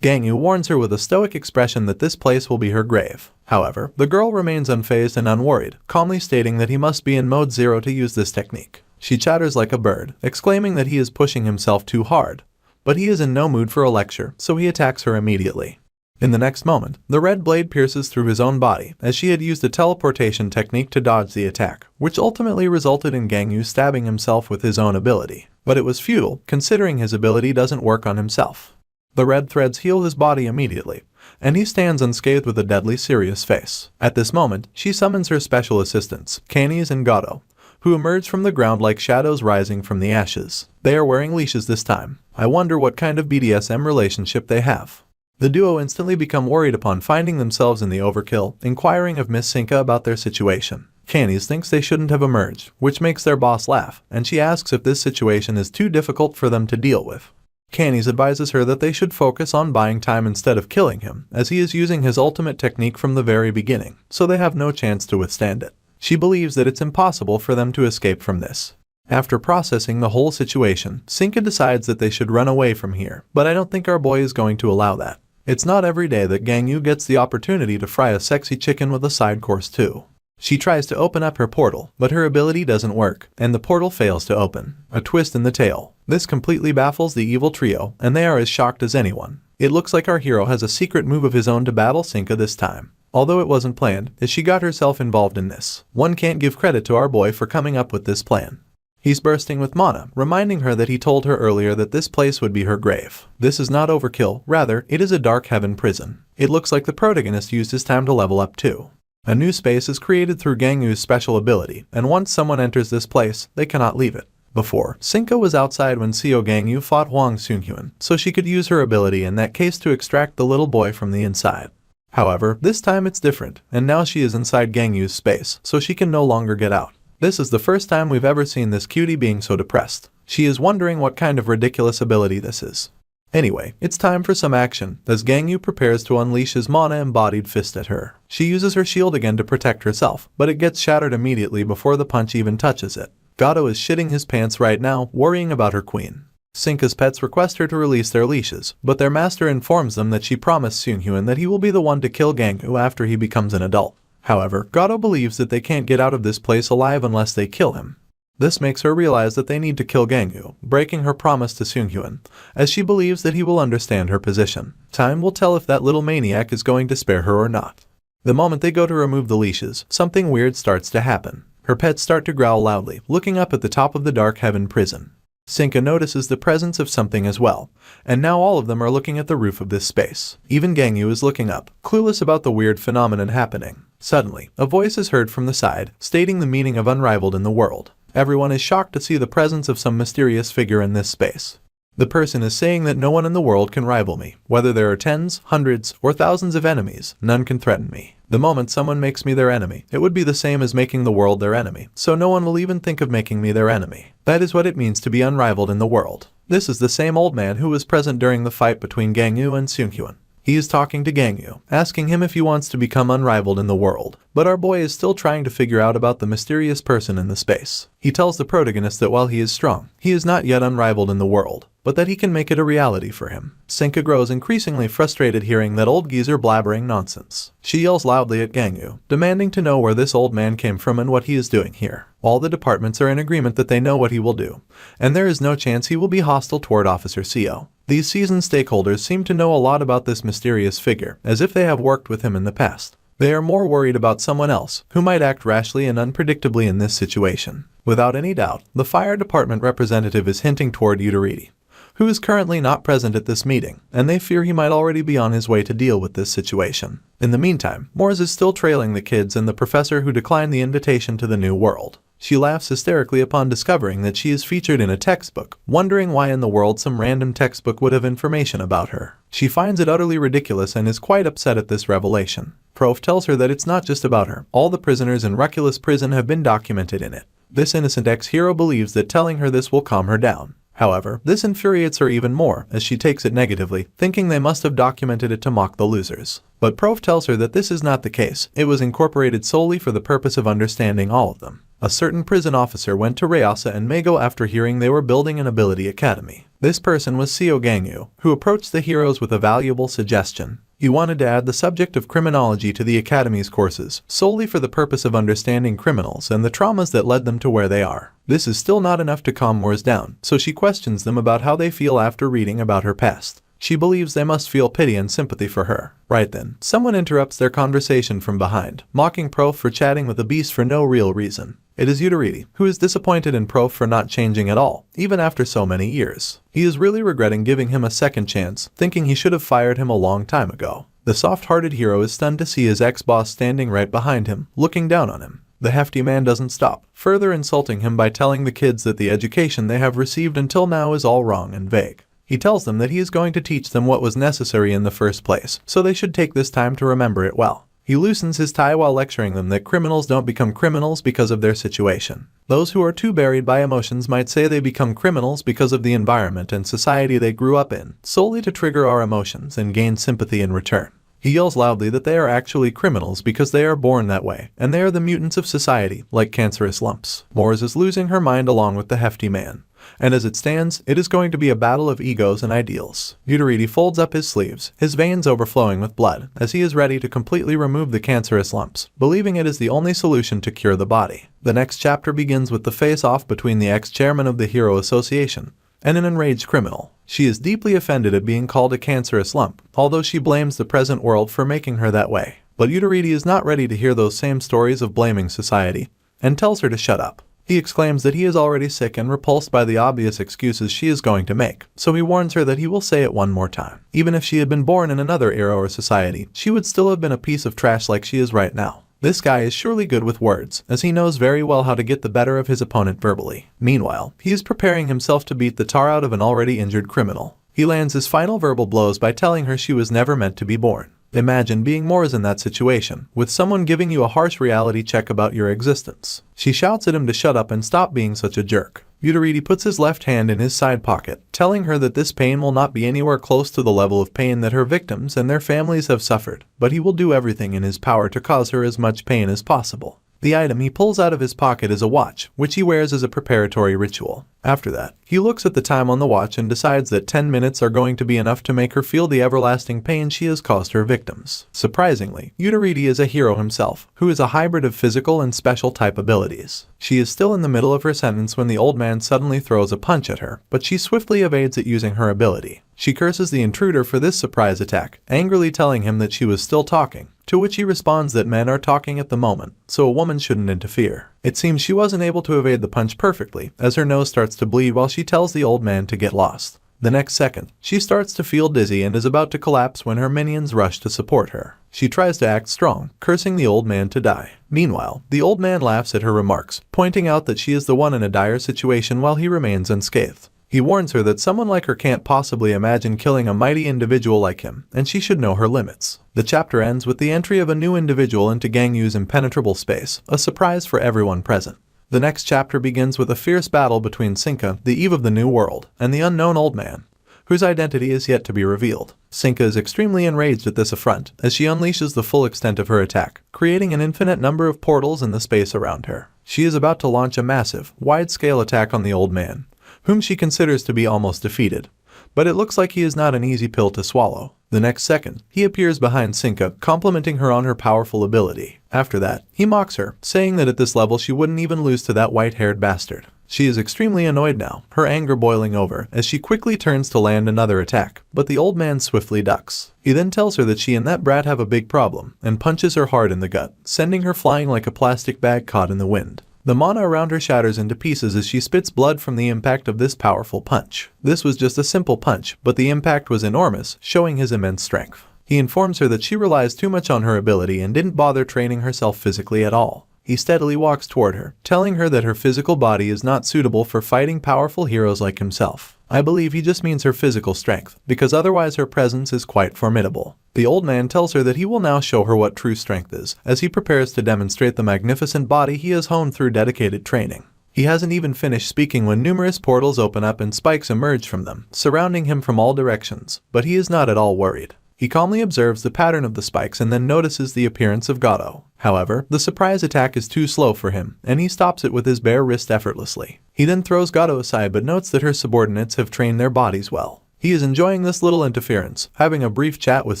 Gangyu warns her with a stoic expression that this place will be her grave. However, the girl remains unfazed and unworried, calmly stating that he must be in mode 0 to use this technique. She chatters like a bird, exclaiming that he is pushing himself too hard. But he is in no mood for a lecture, so he attacks her immediately. In the next moment, the red blade pierces through his own body, as she had used a teleportation technique to dodge the attack, which ultimately resulted in Gangyu stabbing himself with his own ability. But it was futile, considering his ability doesn't work on himself. The red threads heal his body immediately, and he stands unscathed with a deadly serious face. At this moment, she summons her special assistants, Canis and Gato, who emerge from the ground like shadows rising from the ashes. They are wearing leashes this time. I wonder what kind of BDSM relationship they have. The duo instantly become worried upon finding themselves in the overkill, inquiring of Miss Sinka about their situation. Canis thinks they shouldn't have emerged, which makes their boss laugh, and she asks if this situation is too difficult for them to deal with. Canis advises her that they should focus on buying time instead of killing him, as he is using his ultimate technique from the very beginning, so they have no chance to withstand it. She believes that it's impossible for them to escape from this. After processing the whole situation, Sinka decides that they should run away from here, but I don't think our boy is going to allow that. It's not every day that Gangyu gets the opportunity to fry a sexy chicken with a side course too. She tries to open up her portal, but her ability doesn't work, and the portal fails to open. A twist in the tale. This completely baffles the evil trio, and they are as shocked as anyone. It looks like our hero has a secret move of his own to battle Sinka this time. Although it wasn't planned, as she got herself involved in this. One can't give credit to our boy for coming up with this plan. He's bursting with mana, reminding her that he told her earlier that this place would be her grave. This is not overkill, rather, it is a dark heaven prison. It looks like the protagonist used his time to level up too. A new space is created through Gangyu's special ability, and once someone enters this place, they cannot leave it. Before, Sinka was outside when Seo Gangyu fought Huang Sunhyun, so she could use her ability in that case to extract the little boy from the inside. However, this time it's different, and now she is inside Gangyu's space, so she can no longer get out. This is the first time we've ever seen this cutie being so depressed. She is wondering what kind of ridiculous ability this is. Anyway, it's time for some action, as Gangyu prepares to unleash his mana-embodied fist at her. She uses her shield again to protect herself, but it gets shattered immediately before the punch even touches it. Gato is shitting his pants right now, worrying about her queen. Sinka's pets request her to release their leashes, but their master informs them that she promised Sunhyun that he will be the one to kill Gangyu after he becomes an adult. However, Gato believes that they can't get out of this place alive unless they kill him. This makes her realize that they need to kill Gangyu, breaking her promise to Sunhyun, as she believes that he will understand her position. Time will tell if that little maniac is going to spare her or not. The moment they go to remove the leashes, something weird starts to happen. Her pets start to growl loudly, looking up at the top of the dark heaven prison. Sinka notices the presence of something as well, and now all of them are looking at the roof of this space. Even Gangyu is looking up, clueless about the weird phenomenon happening. Suddenly, a voice is heard from the side, stating the meaning of unrivaled in the world. Everyone is shocked to see the presence of some mysterious figure in this space. The person is saying that no one in the world can rival me. Whether there are tens, hundreds, or thousands of enemies, none can threaten me. The moment someone makes me their enemy, it would be the same as making the world their enemy, so no one will even think of making me their enemy. That is what it means to be unrivaled in the world. This is the same old man who was present during the fight between Gangyu and Sunhyun. He is talking to Gangyu, asking him if he wants to become unrivaled in the world, but our boy is still trying to figure out about the mysterious person in the space. He tells the protagonist that while he is strong, he is not yet unrivaled in the world, but that he can make it a reality for him. Sinka grows increasingly frustrated hearing that old geezer blabbering nonsense. She yells loudly at Gangyu, demanding to know where this old man came from and what he is doing here. All the departments are in agreement that they know what he will do, and there is no chance he will be hostile toward Officer Seo. These seasoned stakeholders seem to know a lot about this mysterious figure, as if they have worked with him in the past. They are more worried about someone else, who might act rashly and unpredictably in this situation. Without any doubt, the fire department representative is hinting toward Uteridi, who is currently not present at this meeting, and they fear he might already be on his way to deal with this situation. In the meantime, Mors is still trailing the kids and the professor who declined the invitation to the new world. She laughs hysterically upon discovering that she is featured in a textbook, wondering why in the world some random textbook would have information about her. She finds it utterly ridiculous and is quite upset at this revelation. Prof tells her that it's not just about her. All the prisoners in Ruculus prison have been documented in it. This innocent ex-hero believes that telling her this will calm her down. However, this infuriates her even more as she takes it negatively, thinking they must have documented it to mock the losers. But Prof tells her that this is not the case. It was incorporated solely for the purpose of understanding all of them. A certain prison officer went to Ryasa and Meigo after hearing they were building an ability academy. This person was Seo Gangyu, who approached the heroes with a valuable suggestion. He wanted to add the subject of criminology to the academy's courses, solely for the purpose of understanding criminals and the traumas that led them to where they are. This is still not enough to calm Moors down, so she questions them about how they feel after reading about her past. She believes they must feel pity and sympathy for her. Right then, someone interrupts their conversation from behind, mocking Prof for chatting with a beast for no real reason. It is Yudariti, who is disappointed in Prof for not changing at all, even after so many years. He is really regretting giving him a second chance, thinking he should have fired him a long time ago. The soft-hearted hero is stunned to see his ex-boss standing right behind him, looking down on him. The hefty man doesn't stop, further insulting him by telling the kids that the education they have received until now is all wrong and vague. He tells them that he is going to teach them what was necessary in the first place, so they should take this time to remember it well. He loosens his tie while lecturing them that criminals don't become criminals because of their situation. Those who are too buried by emotions might say they become criminals because of the environment and society they grew up in, solely to trigger our emotions and gain sympathy in return. He yells loudly that they are actually criminals because they are born that way, and they are the mutants of society, like cancerous lumps. Moors is losing her mind along with the hefty man. And as it stands, it is going to be a battle of egos and ideals. Yudariti folds up his sleeves, his veins overflowing with blood, as he is ready to completely remove the cancerous lumps, believing it is the only solution to cure the body. The next chapter begins with the face-off between the ex-chairman of the Hero Association and an enraged criminal. She is deeply offended at being called a cancerous lump, although she blames the present world for making her that way. But Yudariti is not ready to hear those same stories of blaming society, and tells her to shut up. He exclaims that he is already sick and repulsed by the obvious excuses she is going to make, so he warns her that he will say it one more time. Even if she had been born in another era or society, she would still have been a piece of trash like she is right now. This guy is surely good with words, as he knows very well how to get the better of his opponent verbally. Meanwhile, he is preparing himself to beat the tar out of an already injured criminal. He lands his final verbal blows by telling her she was never meant to be born. Imagine being Moors in that situation, with someone giving you a harsh reality check about your existence. She shouts at him to shut up and stop being such a jerk. Yudariti puts his left hand in his side pocket, telling her that this pain will not be anywhere close to the level of pain that her victims and their families have suffered, but he will do everything in his power to cause her as much pain as possible. The item he pulls out of his pocket is a watch, which he wears as a preparatory ritual. After that, he looks at the time on the watch and decides that 10 minutes are going to be enough to make her feel the everlasting pain she has caused her victims. Surprisingly, Yudariti is a hero himself, who is a hybrid of physical and special type abilities. She is still in the middle of her sentence when the old man suddenly throws a punch at her, but she swiftly evades it using her ability. She curses the intruder for this surprise attack, angrily telling him that she was still talking, to which he responds that men are talking at the moment, so a woman shouldn't interfere. It seems she wasn't able to evade the punch perfectly, as her nose starts to bleed while she tells the old man to get lost. The next second, she starts to feel dizzy and is about to collapse when her minions rush to support her. She tries to act strong, cursing the old man to die. Meanwhile, the old man laughs at her remarks, pointing out that she is the one in a dire situation while he remains unscathed. He warns her that someone like her can't possibly imagine killing a mighty individual like him, and she should know her limits. The chapter ends with the entry of a new individual into Gangyu's impenetrable space, a surprise for everyone present. The next chapter begins with a fierce battle between Sinka, the Eve of the New World, and the unknown old man, whose identity is yet to be revealed. Sinka is extremely enraged at this affront, as she unleashes the full extent of her attack, creating an infinite number of portals in the space around her. She is about to launch a massive, wide-scale attack on the old man, whom she considers to be almost defeated. But it looks like he is not an easy pill to swallow. The next second, he appears behind Sinka, complimenting her on her powerful ability. After that, he mocks her, saying that at this level she wouldn't even lose to that white-haired bastard. She is extremely annoyed now, her anger boiling over, as she quickly turns to land another attack, but the old man swiftly ducks. He then tells her that she and that brat have a big problem, and punches her hard in the gut, sending her flying like a plastic bag caught in the wind. The mana around her shatters into pieces as she spits blood from the impact of this powerful punch. This was just a simple punch, but the impact was enormous, showing his immense strength. He informs her that she relies too much on her ability and didn't bother training herself physically at all. He steadily walks toward her, telling her that her physical body is not suitable for fighting powerful heroes like himself. I believe he just means her physical strength, because otherwise her presence is quite formidable. The old man tells her that he will now show her what true strength is, as he prepares to demonstrate the magnificent body he has honed through dedicated training. He hasn't even finished speaking when numerous portals open up and spikes emerge from them, surrounding him from all directions, but he is not at all worried. He calmly observes the pattern of the spikes and then notices the appearance of Gato. However, the surprise attack is too slow for him, and he stops it with his bare wrist effortlessly. He then throws Gato aside but notes that her subordinates have trained their bodies well. He is enjoying this little interference, having a brief chat with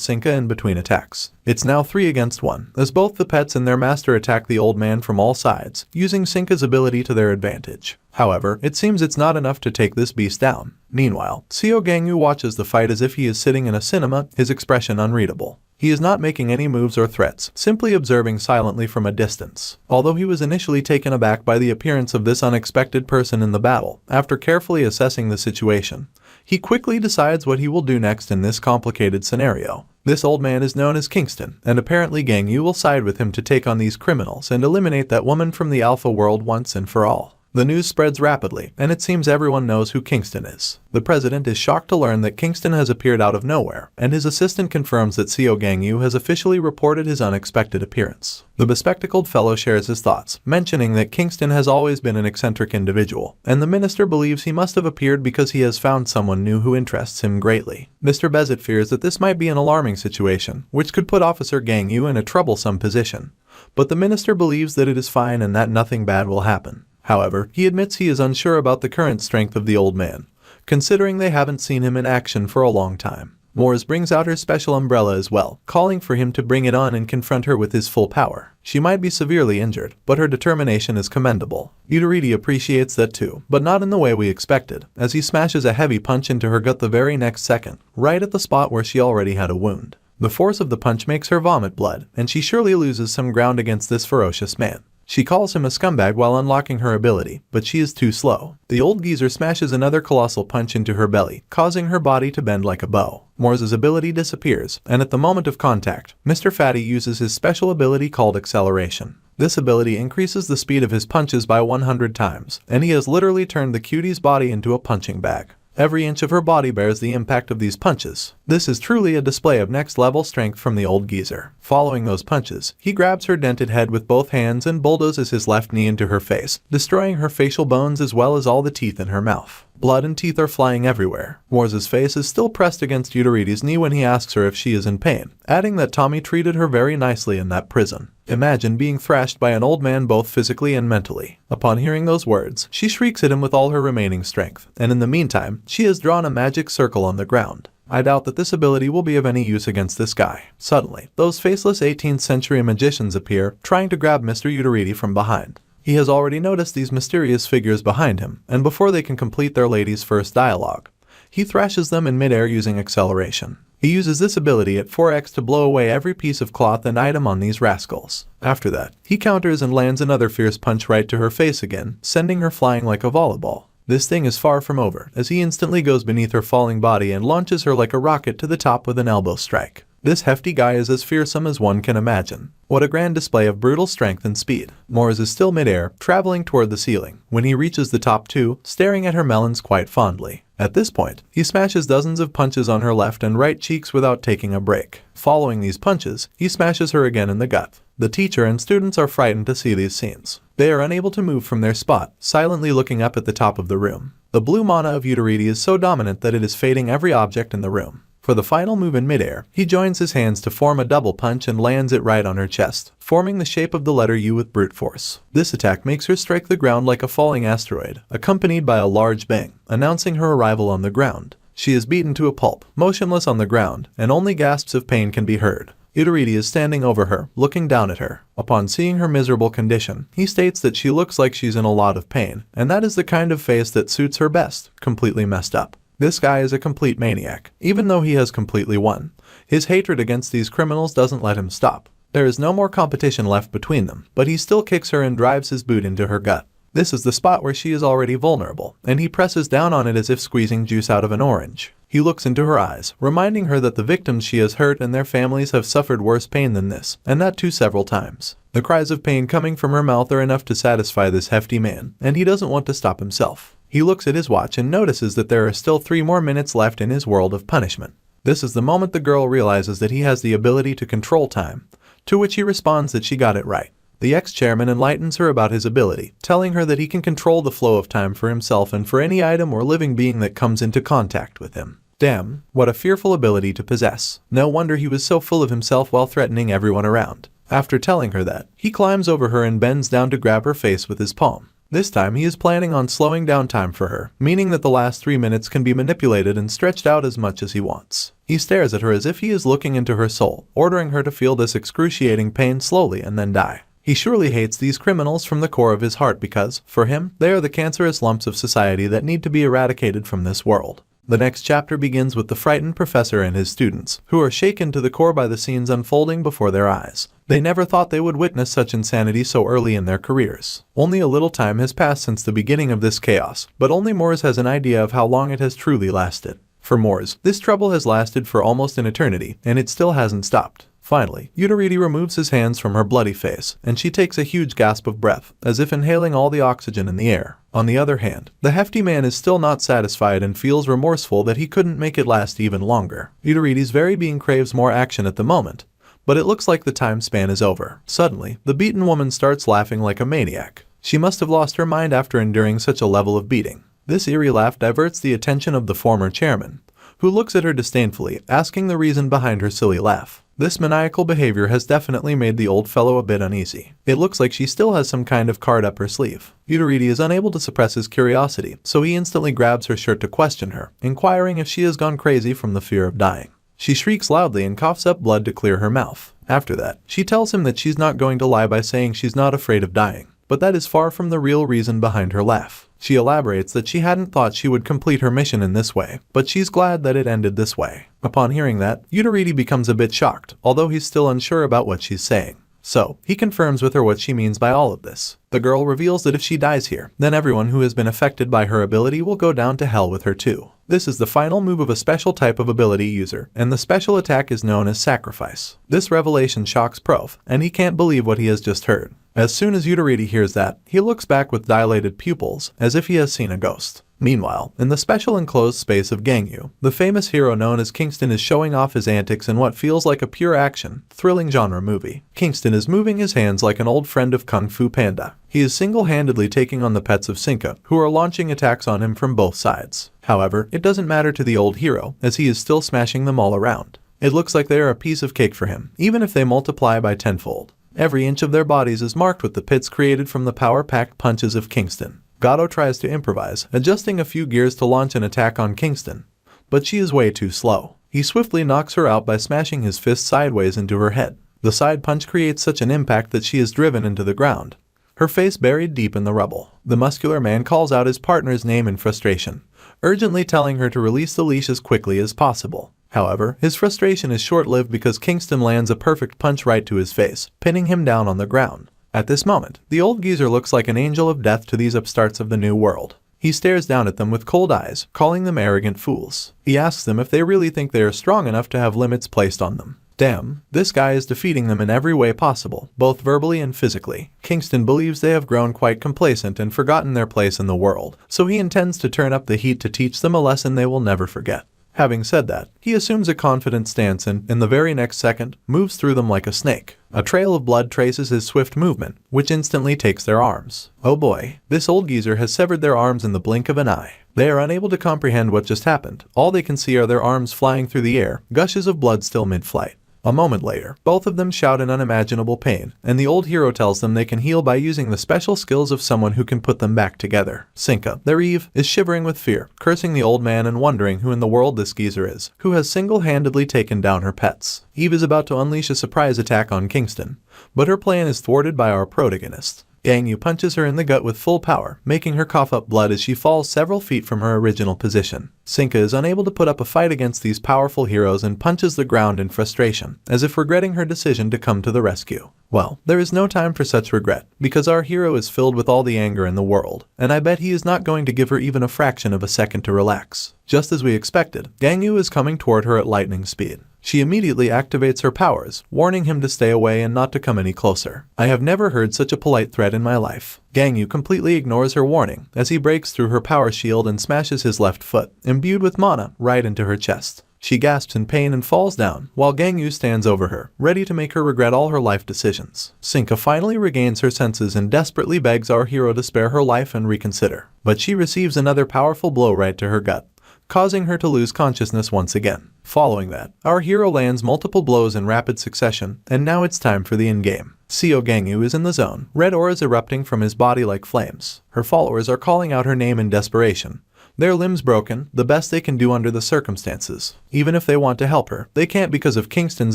Sinka in between attacks. It's now 3 against 1, as both the pets and their master attack the old man from all sides, using Sinka's ability to their advantage. However, it seems it's not enough to take this beast down. Meanwhile, Seo Gangwoo watches the fight as if he is sitting in a cinema, his expression unreadable. He is not making any moves or threats, simply observing silently from a distance. Although he was initially taken aback by the appearance of this unexpected person in the battle, after carefully assessing the situation, he quickly decides what he will do next in this complicated scenario. This old man is known as Kingston, and apparently Gangwoo will side with him to take on these criminals and eliminate that woman from the Alpha world once and for all. The news spreads rapidly, and it seems everyone knows who Kingston is. The president is shocked to learn that Kingston has appeared out of nowhere, and his assistant confirms that Seo Gangwoo has officially reported his unexpected appearance. The bespectacled fellow shares his thoughts, mentioning that Kingston has always been an eccentric individual, and the minister believes he must have appeared because he has found someone new who interests him greatly. Mr. Bezet fears that this might be an alarming situation, which could put Officer Gangwoo in a troublesome position, but the minister believes that it is fine and that nothing bad will happen. However, he admits he is unsure about the current strength of the old man, considering they haven't seen him in action for a long time. Moores brings out her special umbrella as well, calling for him to bring it on and confront her with his full power. She might be severely injured, but her determination is commendable. Uteridi appreciates that too, but not in the way we expected, as he smashes a heavy punch into her gut the very next second, right at the spot where she already had a wound. The force of the punch makes her vomit blood, and she surely loses some ground against this ferocious man. She calls him a scumbag while unlocking her ability, but she is too slow. The old geezer smashes another colossal punch into her belly, causing her body to bend like a bow. Moore's ability disappears, and at the moment of contact, Mr. Fatty uses his special ability called acceleration. This ability increases the speed of his punches by 100 times, and he has literally turned the cutie's body into a punching bag. Every inch of her body bears the impact of these punches. This is truly a display of next-level strength from the old geezer. Following those punches, he grabs her dented head with both hands and bulldozes his left knee into her face, destroying her facial bones as well as all the teeth in her mouth. Blood and teeth are flying everywhere. Moore's face is still pressed against Uteridi's knee when he asks her if she is in pain, adding that Tommy treated her very nicely in that prison. Imagine being thrashed by an old man both physically and mentally. Upon hearing those words, she shrieks at him with all her remaining strength, and in the meantime, she has drawn a magic circle on the ground. I doubt that this ability will be of any use against this guy. Suddenly, those faceless 18th century magicians appear, trying to grab Mr. Uteridi from behind. He has already noticed these mysterious figures behind him, and before they can complete their lady's first dialogue, he thrashes them in midair using acceleration. He uses this ability at 4x to blow away every piece of cloth and item on these rascals. After that, he counters and lands another fierce punch right to her face again, sending her flying like a volleyball. This thing is far from over, as he instantly goes beneath her falling body and launches her like a rocket to the top with an elbow strike. This hefty guy is as fearsome as one can imagine. What a grand display of brutal strength and speed. Moores is still midair, traveling toward the ceiling, when he reaches the top two, staring at her melons quite fondly. At this point, he smashes dozens of punches on her left and right cheeks without taking a break. Following these punches, he smashes her again in the gut. The teacher and students are frightened to see these scenes. They are unable to move from their spot, silently looking up at the top of the room. The blue mana of Uteridi is so dominant that it is fading every object in the room. For the final move in midair, he joins his hands to form a double punch and lands it right on her chest, forming the shape of the letter U with brute force. This attack makes her strike the ground like a falling asteroid, accompanied by a large bang, announcing her arrival on the ground. She is beaten to a pulp, motionless on the ground, and only gasps of pain can be heard. Uteridi is standing over her, looking down at her. Upon seeing her miserable condition, he states that she looks like she's in a lot of pain, and that is the kind of face that suits her best, completely messed up. This guy is a complete maniac, even though he has completely won. His hatred against these criminals doesn't let him stop. There is no more competition left between them, but he still kicks her and drives his boot into her gut. This is the spot where she is already vulnerable, and he presses down on it as if squeezing juice out of an orange. He looks into her eyes, reminding her that the victims she has hurt and their families have suffered worse pain than this, and that too several times. The cries of pain coming from her mouth are enough to satisfy this hefty man, and he doesn't want to stop himself. He looks at his watch and notices that there are still 3 more minutes left in his world of punishment. This is the moment the girl realizes that he has the ability to control time, to which he responds that she got it right. The ex-chairman enlightens her about his ability, telling her that he can control the flow of time for himself and for any item or living being that comes into contact with him. Damn, what a fearful ability to possess. No wonder he was so full of himself while threatening everyone around. After telling her that, he climbs over her and bends down to grab her face with his palm. This time he is planning on slowing down time for her, meaning that the last 3 minutes can be manipulated and stretched out as much as he wants. He stares at her as if he is looking into her soul, ordering her to feel this excruciating pain slowly and then die. He surely hates these criminals from the core of his heart because, for him, they are the cancerous lumps of society that need to be eradicated from this world. The next chapter begins with the frightened professor and his students, who are shaken to the core by the scenes unfolding before their eyes. They never thought they would witness such insanity so early in their careers. Only a little time has passed since the beginning of this chaos, but only Moores has an idea of how long it has truly lasted. For Moores, this trouble has lasted for almost an eternity, and it still hasn't stopped. Finally, Uteridi removes his hands from her bloody face, and she takes a huge gasp of breath, as if inhaling all the oxygen in the air. On the other hand, the hefty man is still not satisfied and feels remorseful that he couldn't make it last even longer. Uteridi's very being craves more action at the moment, but it looks like the time span is over. Suddenly, the beaten woman starts laughing like a maniac. She must have lost her mind after enduring such a level of beating. This eerie laugh diverts the attention of the former chairman, who looks at her disdainfully, asking the reason behind her silly laugh. This maniacal behavior has definitely made the old fellow a bit uneasy. It looks like she still has some kind of card up her sleeve. Uteridi is unable to suppress his curiosity, so he instantly grabs her shirt to question her, inquiring if she has gone crazy from the fear of dying. She shrieks loudly and coughs up blood to clear her mouth. After that, she tells him that she's not going to lie by saying she's not afraid of dying, but that is far from the real reason behind her laugh. She elaborates that she hadn't thought she would complete her mission in this way, but she's glad that it ended this way. Upon hearing that, Uteridi becomes a bit shocked, although he's still unsure about what she's saying. So, he confirms with her what she means by all of this. The girl reveals that if she dies here, then everyone who has been affected by her ability will go down to hell with her too. This is the final move of a special type of ability user, and the special attack is known as sacrifice. This revelation shocks Prof, and he can't believe what he has just heard. As soon as Uteridi hears that, he looks back with dilated pupils, as if he has seen a ghost. Meanwhile, in the special enclosed space of Gangyu, the famous hero known as Kingston is showing off his antics in what feels like a pure action, thrilling genre movie. Kingston is moving his hands like an old friend of Kung Fu Panda. He is single-handedly taking on the pets of Sinka, who are launching attacks on him from both sides. However, it doesn't matter to the old hero, as he is still smashing them all around. It looks like they are a piece of cake for him, even if they multiply by tenfold. Every inch of their bodies is marked with the pits created from the power-packed punches of Kingston. Gato tries to improvise, adjusting a few gears to launch an attack on Kingston, but she is way too slow. He swiftly knocks her out by smashing his fist sideways into her head. The side punch creates such an impact that she is driven into the ground, her face buried deep in the rubble. The muscular man calls out his partner's name in frustration, urgently telling her to release the leash as quickly as possible. However, his frustration is short-lived because Kingston lands a perfect punch right to his face, pinning him down on the ground. At this moment, the old geezer looks like an angel of death to these upstarts of the new world. He stares down at them with cold eyes, calling them arrogant fools. He asks them if they really think they are strong enough to have limits placed on them. Damn, this guy is defeating them in every way possible, both verbally and physically. Kingston believes they have grown quite complacent and forgotten their place in the world, so he intends to turn up the heat to teach them a lesson they will never forget. Having said that, he assumes a confident stance and, in the very next second, moves through them like a snake. A trail of blood traces his swift movement, which instantly takes their arms. Oh boy, this old geezer has severed their arms in the blink of an eye. They are unable to comprehend what just happened. All they can see are their arms flying through the air, gushes of blood still mid-flight. A moment later, both of them shout in unimaginable pain, and the old hero tells them they can heal by using the special skills of someone who can put them back together. Sinka, their Eve, is shivering with fear, cursing the old man and wondering who in the world this geezer is, who has single-handedly taken down her pets. Eve is about to unleash a surprise attack on Kingston, but her plan is thwarted by our protagonist. Gangyu punches her in the gut with full power, making her cough up blood as she falls several feet from her original position. Sinka is unable to put up a fight against these powerful heroes and punches the ground in frustration, as if regretting her decision to come to the rescue. Well, there is no time for such regret, because our hero is filled with all the anger in the world, and I bet he is not going to give her even a fraction of a second to relax. Just as we expected, Gangyu is coming toward her at lightning speed. She immediately activates her powers, warning him to stay away and not to come any closer. I have never heard such a polite threat in my life. Gangyu completely ignores her warning as he breaks through her power shield and smashes his left foot, imbued with mana, right into her chest. She gasps in pain and falls down, while Gangyu stands over her, ready to make her regret all her life decisions. Sinka finally regains her senses and desperately begs our hero to spare her life and reconsider. But she receives another powerful blow right to her gut, causing her to lose consciousness once again. Following that, our hero lands multiple blows in rapid succession, and now it's time for the endgame. Seo Gangyu is in the zone, red auras erupting from his body like flames. Her followers are calling out her name in desperation. Their limbs broken, the best they can do under the circumstances. Even if they want to help her, they can't because of Kingston's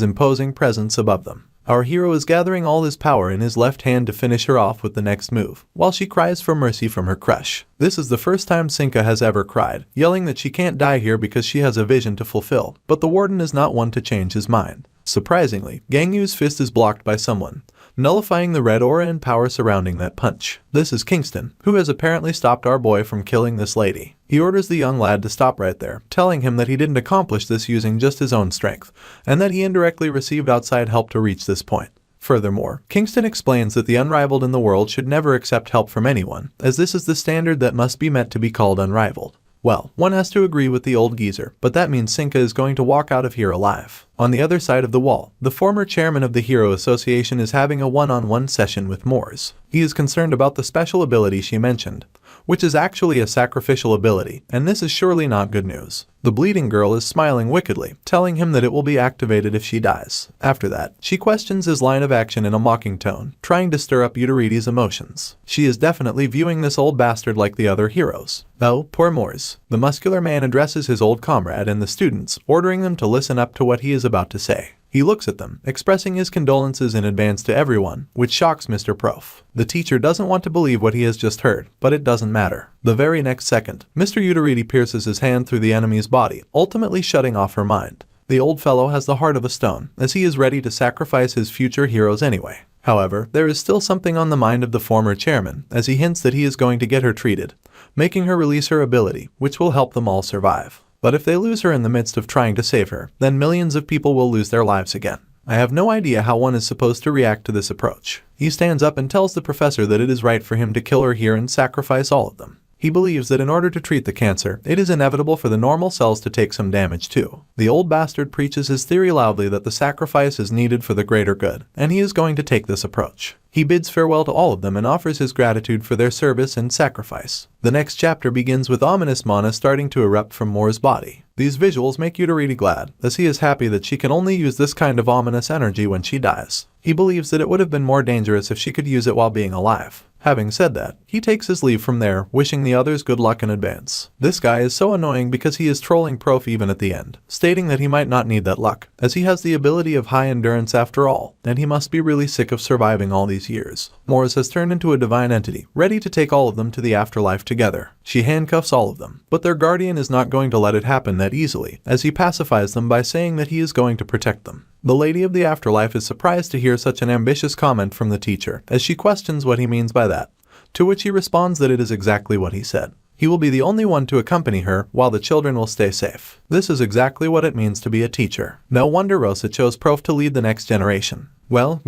imposing presence above them. Our hero is gathering all his power in his left hand to finish her off with the next move, while she cries for mercy from her crush. This is the first time Sinka has ever cried, yelling that she can't die here because she has a vision to fulfill, but the warden is not one to change his mind. Surprisingly, Gangyu's fist is blocked by someone, nullifying the red aura and power surrounding that punch. This is Kingston, who has apparently stopped our boy from killing this lady. He orders the young lad to stop right there, telling him that he didn't accomplish this using just his own strength, and that he indirectly received outside help to reach this point. Furthermore, Kingston explains that the unrivaled in the world should never accept help from anyone, as this is the standard that must be met to be called unrivaled. Well, one has to agree with the old geezer, but that means Sinka is going to walk out of here alive. On the other side of the wall, the former chairman of the Hero Association is having a one-on-one session with Moors. He is concerned about the special ability she mentioned, which is actually a sacrificial ability, and this is surely not good news. The bleeding girl is smiling wickedly, telling him that it will be activated if she dies. After that, she questions his line of action in a mocking tone, trying to stir up Yudaridi's emotions. She is definitely viewing this old bastard like the other heroes. Oh, poor Moors. The muscular man addresses his old comrade and the students, ordering them to listen up to what he is about to say. He looks at them, expressing his condolences in advance to everyone, which shocks Mr. Prof. The teacher doesn't want to believe what he has just heard, but it doesn't matter. The very next second, Mr. Yudaridi pierces his hand through the enemy's body, ultimately shutting off her mind. The old fellow has the heart of a stone, as he is ready to sacrifice his future heroes anyway. However, there is still something on the mind of the former chairman, as he hints that he is going to get her treated, making her release her ability, which will help them all survive. But if they lose her in the midst of trying to save her, then millions of people will lose their lives again. I have no idea how one is supposed to react to this approach. He stands up and tells the professor that it is right for him to kill her here and sacrifice all of them. He believes that in order to treat the cancer, it is inevitable for the normal cells to take some damage too. The old bastard preaches his theory loudly that the sacrifice is needed for the greater good, and he is going to take this approach. He bids farewell to all of them and offers his gratitude for their service and sacrifice. The next chapter begins with ominous mana starting to erupt from Moore's body. These visuals make Yudaridi glad, as he is happy that she can only use this kind of ominous energy when she dies. He believes that it would have been more dangerous if she could use it while being alive. Having said that, he takes his leave from there, wishing the others good luck in advance. This guy is so annoying because he is trolling Prof even at the end, stating that he might not need that luck, as he has the ability of high endurance after all, and he must be really sick of surviving all these years. Morris has turned into a divine entity, ready to take all of them to the afterlife together. She handcuffs all of them, but their guardian is not going to let it happen that easily, as he pacifies them by saying that he is going to protect them. The lady of the afterlife is surprised to hear such an ambitious comment from the teacher, as she questions what he means by that, to which he responds that it is exactly what he said. He will be the only one to accompany her, while the children will stay safe. This is exactly what it means to be a teacher. No wonder Rosa chose Prof to lead the next generation. Well,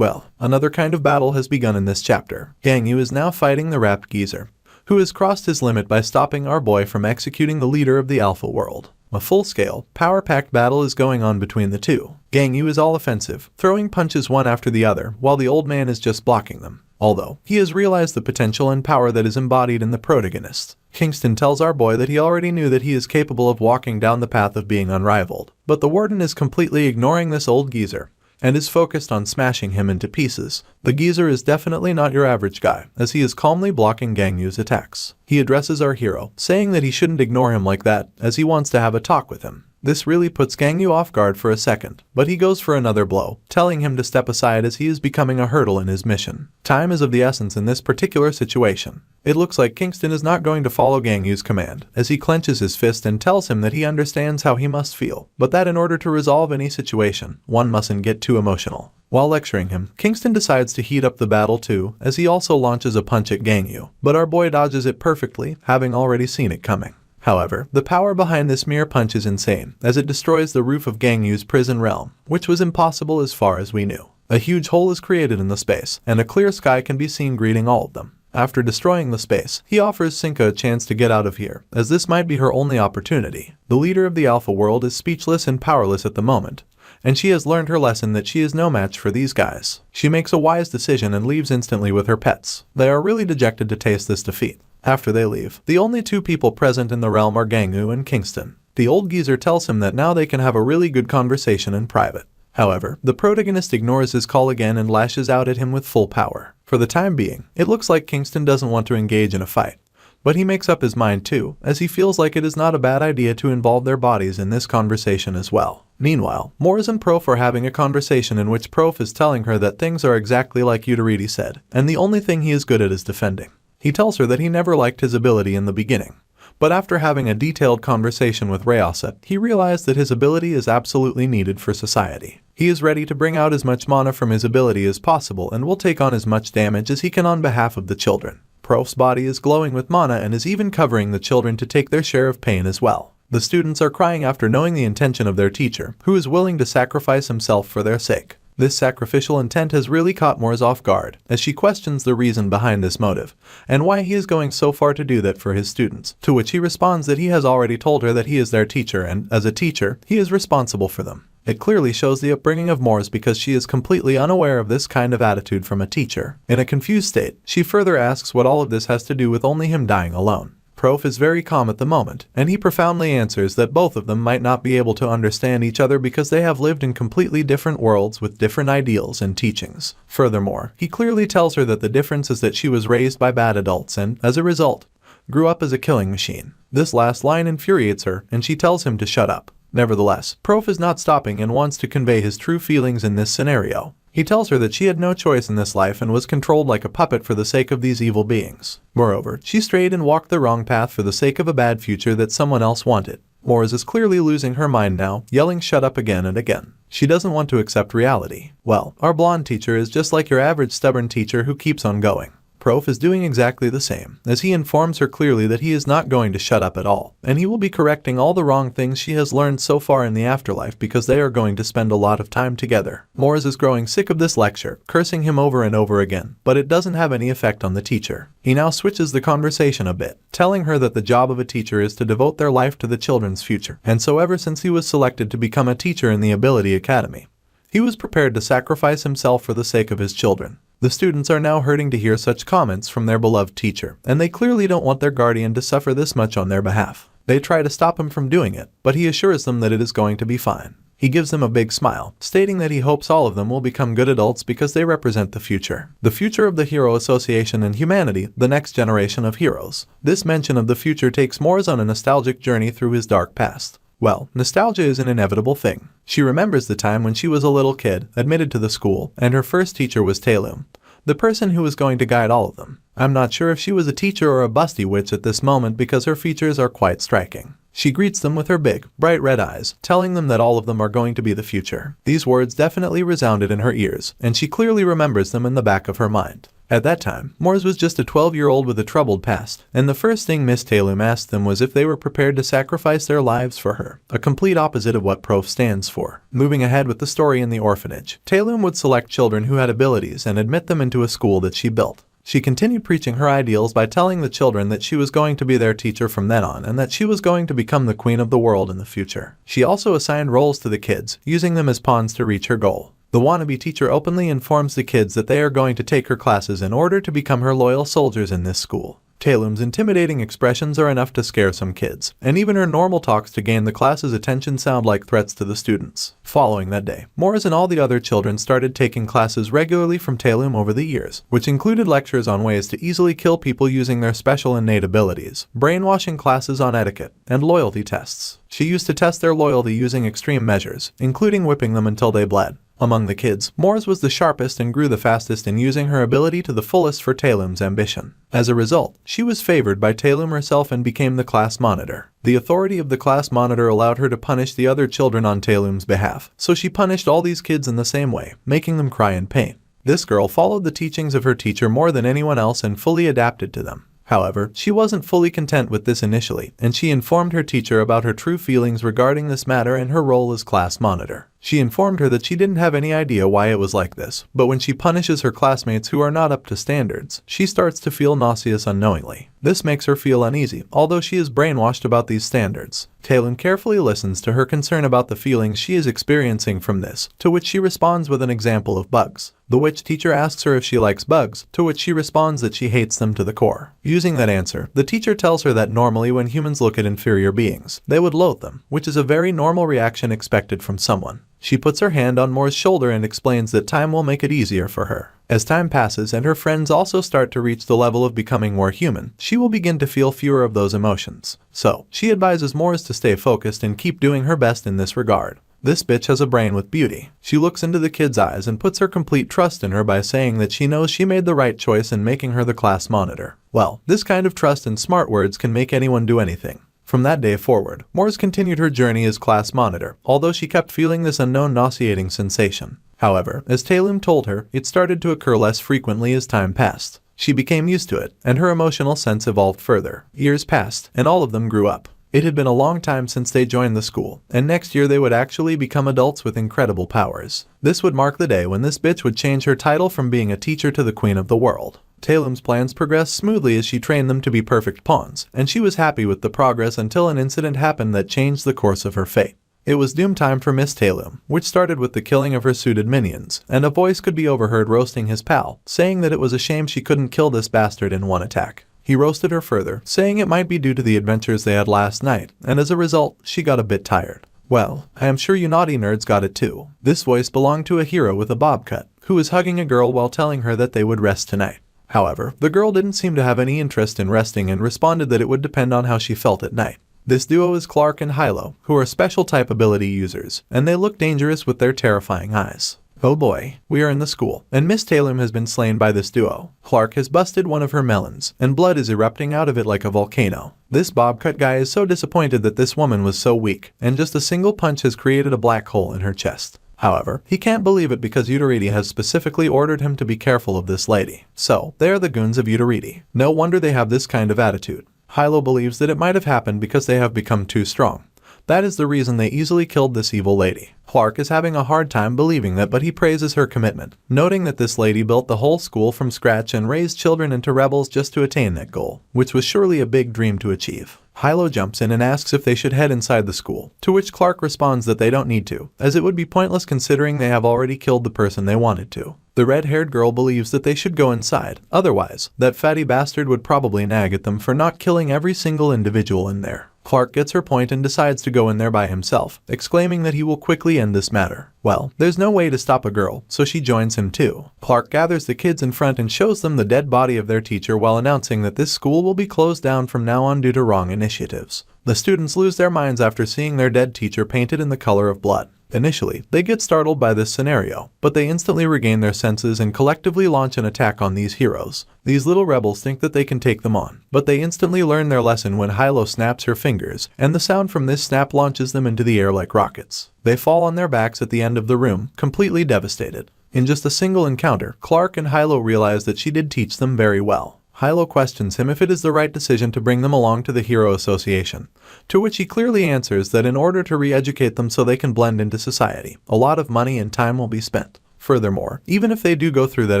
another kind of battle has begun in this chapter. Gangyu is now fighting the Rapt Geezer, who has crossed his limit by stopping our boy from executing the leader of the Alpha world. A full-scale, power-packed battle is going on between the two. Gangyu is all offensive, throwing punches one after the other, while the old man is just blocking them. Although, he has realized the potential and power that is embodied in the protagonist. Kingston tells our boy that he already knew that he is capable of walking down the path of being unrivaled. But the warden is completely ignoring this old geezer, and is focused on smashing him into pieces. The geezer is definitely not your average guy, as he is calmly blocking Gangyu's attacks. He addresses our hero, saying that he shouldn't ignore him like that, as he wants to have a talk with him. This really puts Gangyu off guard for a second, but he goes for another blow, telling him to step aside as he is becoming a hurdle in his mission. Time is of the essence in this particular situation. It looks like Kingston is not going to follow Gangyu's command, as he clenches his fist and tells him that he understands how he must feel, but that in order to resolve any situation, one mustn't get too emotional. While lecturing him, Kingston decides to heat up the battle too, as he also launches a punch at Gangyu, but our boy dodges it perfectly, having already seen it coming. However, the power behind this mere punch is insane, as it destroys the roof of Gangyu's prison realm, which was impossible as far as we knew. A huge hole is created in the space, and a clear sky can be seen greeting all of them. After destroying the space, he offers Sinka a chance to get out of here, as this might be her only opportunity. The leader of the Alpha world is speechless and powerless at the moment, and she has learned her lesson that she is no match for these guys. She makes a wise decision and leaves instantly with her pets. They are really dejected to taste this defeat. After they leave, the only two people present in the realm are Gangu and Kingston. The old geezer tells him that now they can have a really good conversation in private. However, the protagonist ignores his call again and lashes out at him with full power. For the time being, it looks like Kingston doesn't want to engage in a fight. But he makes up his mind too, as he feels like it is not a bad idea to involve their bodies in this conversation as well. Meanwhile, Morris and Prof are having a conversation in which Prof is telling her that things are exactly like Uteridi said, and the only thing he is good at is defending. He tells her that he never liked his ability in the beginning. But after having a detailed conversation with Rayasa, he realized that his ability is absolutely needed for society. He is ready to bring out as much mana from his ability as possible and will take on as much damage as he can on behalf of the children. Prof's body is glowing with mana and is even covering the children to take their share of pain as well. The students are crying after knowing the intention of their teacher, who is willing to sacrifice himself for their sake. This sacrificial intent has really caught Morris off guard, as she questions the reason behind this motive, and why he is going so far to do that for his students, to which he responds that he has already told her that he is their teacher and, as a teacher, he is responsible for them. It clearly shows the upbringing of Morris because she is completely unaware of this kind of attitude from a teacher. In a confused state, she further asks what all of this has to do with only him dying alone. Prof is very calm at the moment, and he profoundly answers that both of them might not be able to understand each other because they have lived in completely different worlds with different ideals and teachings. Furthermore, he clearly tells her that the difference is that she was raised by bad adults and, as a result, grew up as a killing machine. This last line infuriates her, and she tells him to shut up. Nevertheless, Prof is not stopping and wants to convey his true feelings in this scenario. He tells her that she had no choice in this life and was controlled like a puppet for the sake of these evil beings. Moreover, she strayed and walked the wrong path for the sake of a bad future that someone else wanted. Morris is clearly losing her mind now, yelling shut up again and again. She doesn't want to accept reality. Well, our blonde teacher is just like your average stubborn teacher who keeps on going. Prof is doing exactly the same, as he informs her clearly that he is not going to shut up at all, and he will be correcting all the wrong things she has learned so far in the afterlife because they are going to spend a lot of time together. Morris is growing sick of this lecture, cursing him over and over again, but it doesn't have any effect on the teacher. He now switches the conversation a bit, telling her that the job of a teacher is to devote their life to the children's future, and so ever since he was selected to become a teacher in the Ability Academy, he was prepared to sacrifice himself for the sake of his children. The students are now hurting to hear such comments from their beloved teacher, and they clearly don't want their guardian to suffer this much on their behalf. They try to stop him from doing it, but he assures them that it is going to be fine. He gives them a big smile, stating that he hopes all of them will become good adults because they represent the future. The future of the Hero Association and humanity, the next generation of heroes. This mention of the future takes Morris on a nostalgic journey through his dark past. Well, nostalgia is an inevitable thing. She remembers the time when she was a little kid, admitted to the school, and her first teacher was Taelum, the person who was going to guide all of them. I'm not sure if she was a teacher or a busty witch at this moment because her features are quite striking. She greets them with her big, bright red eyes, telling them that all of them are going to be the future. These words definitely resounded in her ears, and she clearly remembers them in the back of her mind. At that time, Morris was just a 12-year-old with a troubled past, and the first thing Miss Taelum asked them was if they were prepared to sacrifice their lives for her, a complete opposite of what Prof stands for. Moving ahead with the story in the orphanage, Taelum would select children who had abilities and admit them into a school that she built. She continued preaching her ideals by telling the children that she was going to be their teacher from then on and that she was going to become the queen of the world in the future. She also assigned roles to the kids, using them as pawns to reach her goal. The wannabe teacher openly informs the kids that they are going to take her classes in order to become her loyal soldiers in this school. Taelum's intimidating expressions are enough to scare some kids, and even her normal talks to gain the class's attention sound like threats to the students. Following that day, Morris and all the other children started taking classes regularly from Taelum over the years, which included lectures on ways to easily kill people using their special innate abilities, brainwashing classes on etiquette, and loyalty tests. She used to test their loyalty using extreme measures, including whipping them until they bled. Among the kids, Morris was the sharpest and grew the fastest in using her ability to the fullest for Taelum's ambition. As a result, she was favored by Taelum herself and became the class monitor. The authority of the class monitor allowed her to punish the other children on Taelum's behalf, so she punished all these kids in the same way, making them cry in pain. This girl followed the teachings of her teacher more than anyone else and fully adapted to them. However, she wasn't fully content with this initially, and she informed her teacher about her true feelings regarding this matter and her role as class monitor. She informed her that she didn't have any idea why it was like this, but when she punishes her classmates who are not up to standards, she starts to feel nauseous unknowingly. This makes her feel uneasy, although she is brainwashed about these standards. Taylor carefully listens to her concern about the feelings she is experiencing from this, to which she responds with an example of bugs. The witch teacher asks her if she likes bugs, to which she responds that she hates them to the core. Using that answer, the teacher tells her that normally when humans look at inferior beings, they would loathe them, which is a very normal reaction expected from someone. She puts her hand on Moore's shoulder and explains that time will make it easier for her. As time passes and her friends also start to reach the level of becoming more human, she will begin to feel fewer of those emotions. So, she advises Moores to stay focused and keep doing her best in this regard. This bitch has a brain with beauty. She looks into the kid's eyes and puts her complete trust in her by saying that she knows she made the right choice in making her the class monitor. Well, this kind of trust and smart words can make anyone do anything. From that day forward, Moores continued her journey as class monitor, although she kept feeling this unknown nauseating sensation. However, as Taylor told her, it started to occur less frequently as time passed. She became used to it, and her emotional sense evolved further. Years passed, and all of them grew up. It had been a long time since they joined the school, and next year they would actually become adults with incredible powers. This would mark the day when this bitch would change her title from being a teacher to the queen of the world. Taylor's plans progressed smoothly as she trained them to be perfect pawns, and she was happy with the progress until an incident happened that changed the course of her fate. It was doom time for Miss Taylor, which started with the killing of her suited minions, and a voice could be overheard roasting his pal, saying that it was a shame she couldn't kill this bastard in one attack. He roasted her further, saying it might be due to the adventures they had last night, and as a result, she got a bit tired. Well, I am sure you naughty nerds got it too. This voice belonged to a hero with a bob cut, who was hugging a girl while telling her that they would rest tonight. However, the girl didn't seem to have any interest in resting and responded that it would depend on how she felt at night. This duo is Clark and Hilo, who are special type ability users, and they look dangerous with their terrifying eyes. Oh boy, we are in the school, and Miss Taylor has been slain by this duo. Clark has busted one of her melons, and blood is erupting out of it like a volcano. This bobcut guy is so disappointed that this woman was so weak, and just a single punch has created a black hole in her chest. However, he can't believe it because Uteridi has specifically ordered him to be careful of this lady. So, they are the goons of Uteridi. No wonder they have this kind of attitude. Hilo believes that it might have happened because they have become too strong. That is the reason they easily killed this evil lady. Clark is having a hard time believing that, but he praises her commitment, noting that this lady built the whole school from scratch and raised children into rebels just to attain that goal, which was surely a big dream to achieve. Hilo jumps in and asks if they should head inside the school, to which Clark responds that they don't need to, as it would be pointless considering they have already killed the person they wanted to. The red-haired girl believes that they should go inside, otherwise, that fatty bastard would probably nag at them for not killing every single individual in there. Clark gets her point and decides to go in there by himself, exclaiming that he will quickly end this matter. Well, there's no way to stop a girl, so she joins him too. Clark gathers the kids in front and shows them the dead body of their teacher while announcing that this school will be closed down from now on due to wrong initiatives. The students lose their minds after seeing their dead teacher painted in the color of blood. Initially, they get startled by this scenario, but they instantly regain their senses and collectively launch an attack on these heroes. These little rebels think that they can take them on, but they instantly learn their lesson when Hilo snaps her fingers, and the sound from this snap launches them into the air like rockets. They fall on their backs at the end of the room, completely devastated. In just a single encounter, Clark and Hilo realize that she did teach them very well. Hilo questions him if it is the right decision to bring them along to the Hero Association, to which he clearly answers that in order to re-educate them so they can blend into society, a lot of money and time will be spent. Furthermore, even if they do go through that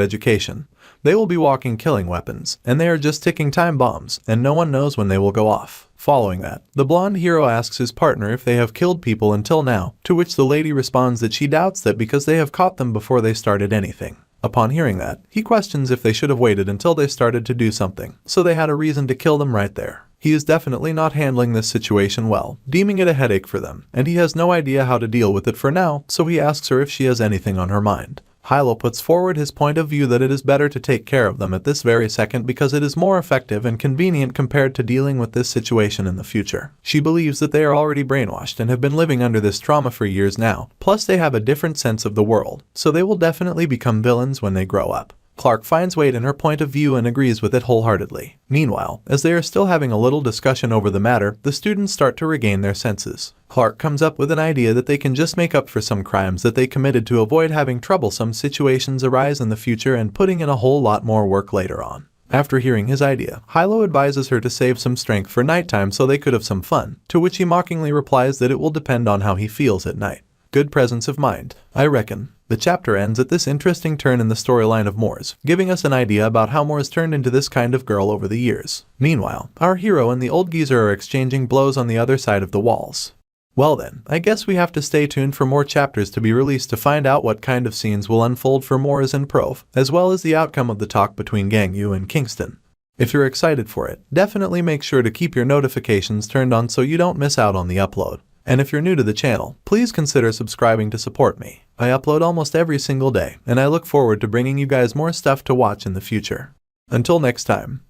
education, they will be walking killing weapons, and they are just ticking time bombs, and no one knows when they will go off. Following that, the blonde hero asks his partner if they have killed people until now, to which the lady responds that she doubts that because they have caught them before they started anything. Upon hearing that, he questions if they should have waited until they started to do something, so they had a reason to kill them right there. He is definitely not handling this situation well, deeming it a headache for them, and he has no idea how to deal with it for now, so he asks her if she has anything on her mind. Hilo puts forward his point of view that it is better to take care of them at this very second because it is more effective and convenient compared to dealing with this situation in the future. She believes that they are already brainwashed and have been living under this trauma for years now, plus they have a different sense of the world, so they will definitely become villains when they grow up. Clark finds weight in her point of view and agrees with it wholeheartedly. Meanwhile, as they are still having a little discussion over the matter, the students start to regain their senses. Clark comes up with an idea that they can just make up for some crimes that they committed to avoid having troublesome situations arise in the future and putting in a whole lot more work later on. After hearing his idea, Hilo advises her to save some strength for nighttime so they could have some fun, to which he mockingly replies that it will depend on how he feels at night. Good presence of mind, I reckon. The chapter ends at this interesting turn in the storyline of Moors, giving us an idea about how Moors turned into this kind of girl over the years. Meanwhile, our hero and the old geezer are exchanging blows on the other side of the walls. Well then, I guess we have to stay tuned for more chapters to be released to find out what kind of scenes will unfold for Moors and Prove, as well as the outcome of the talk between Gang Yu and Kingston. If you're excited for it, definitely make sure to keep your notifications turned on so you don't miss out on the upload. And if you're new to the channel, please consider subscribing to support me. I upload almost every single day, and I look forward to bringing you guys more stuff to watch in the future. Until next time.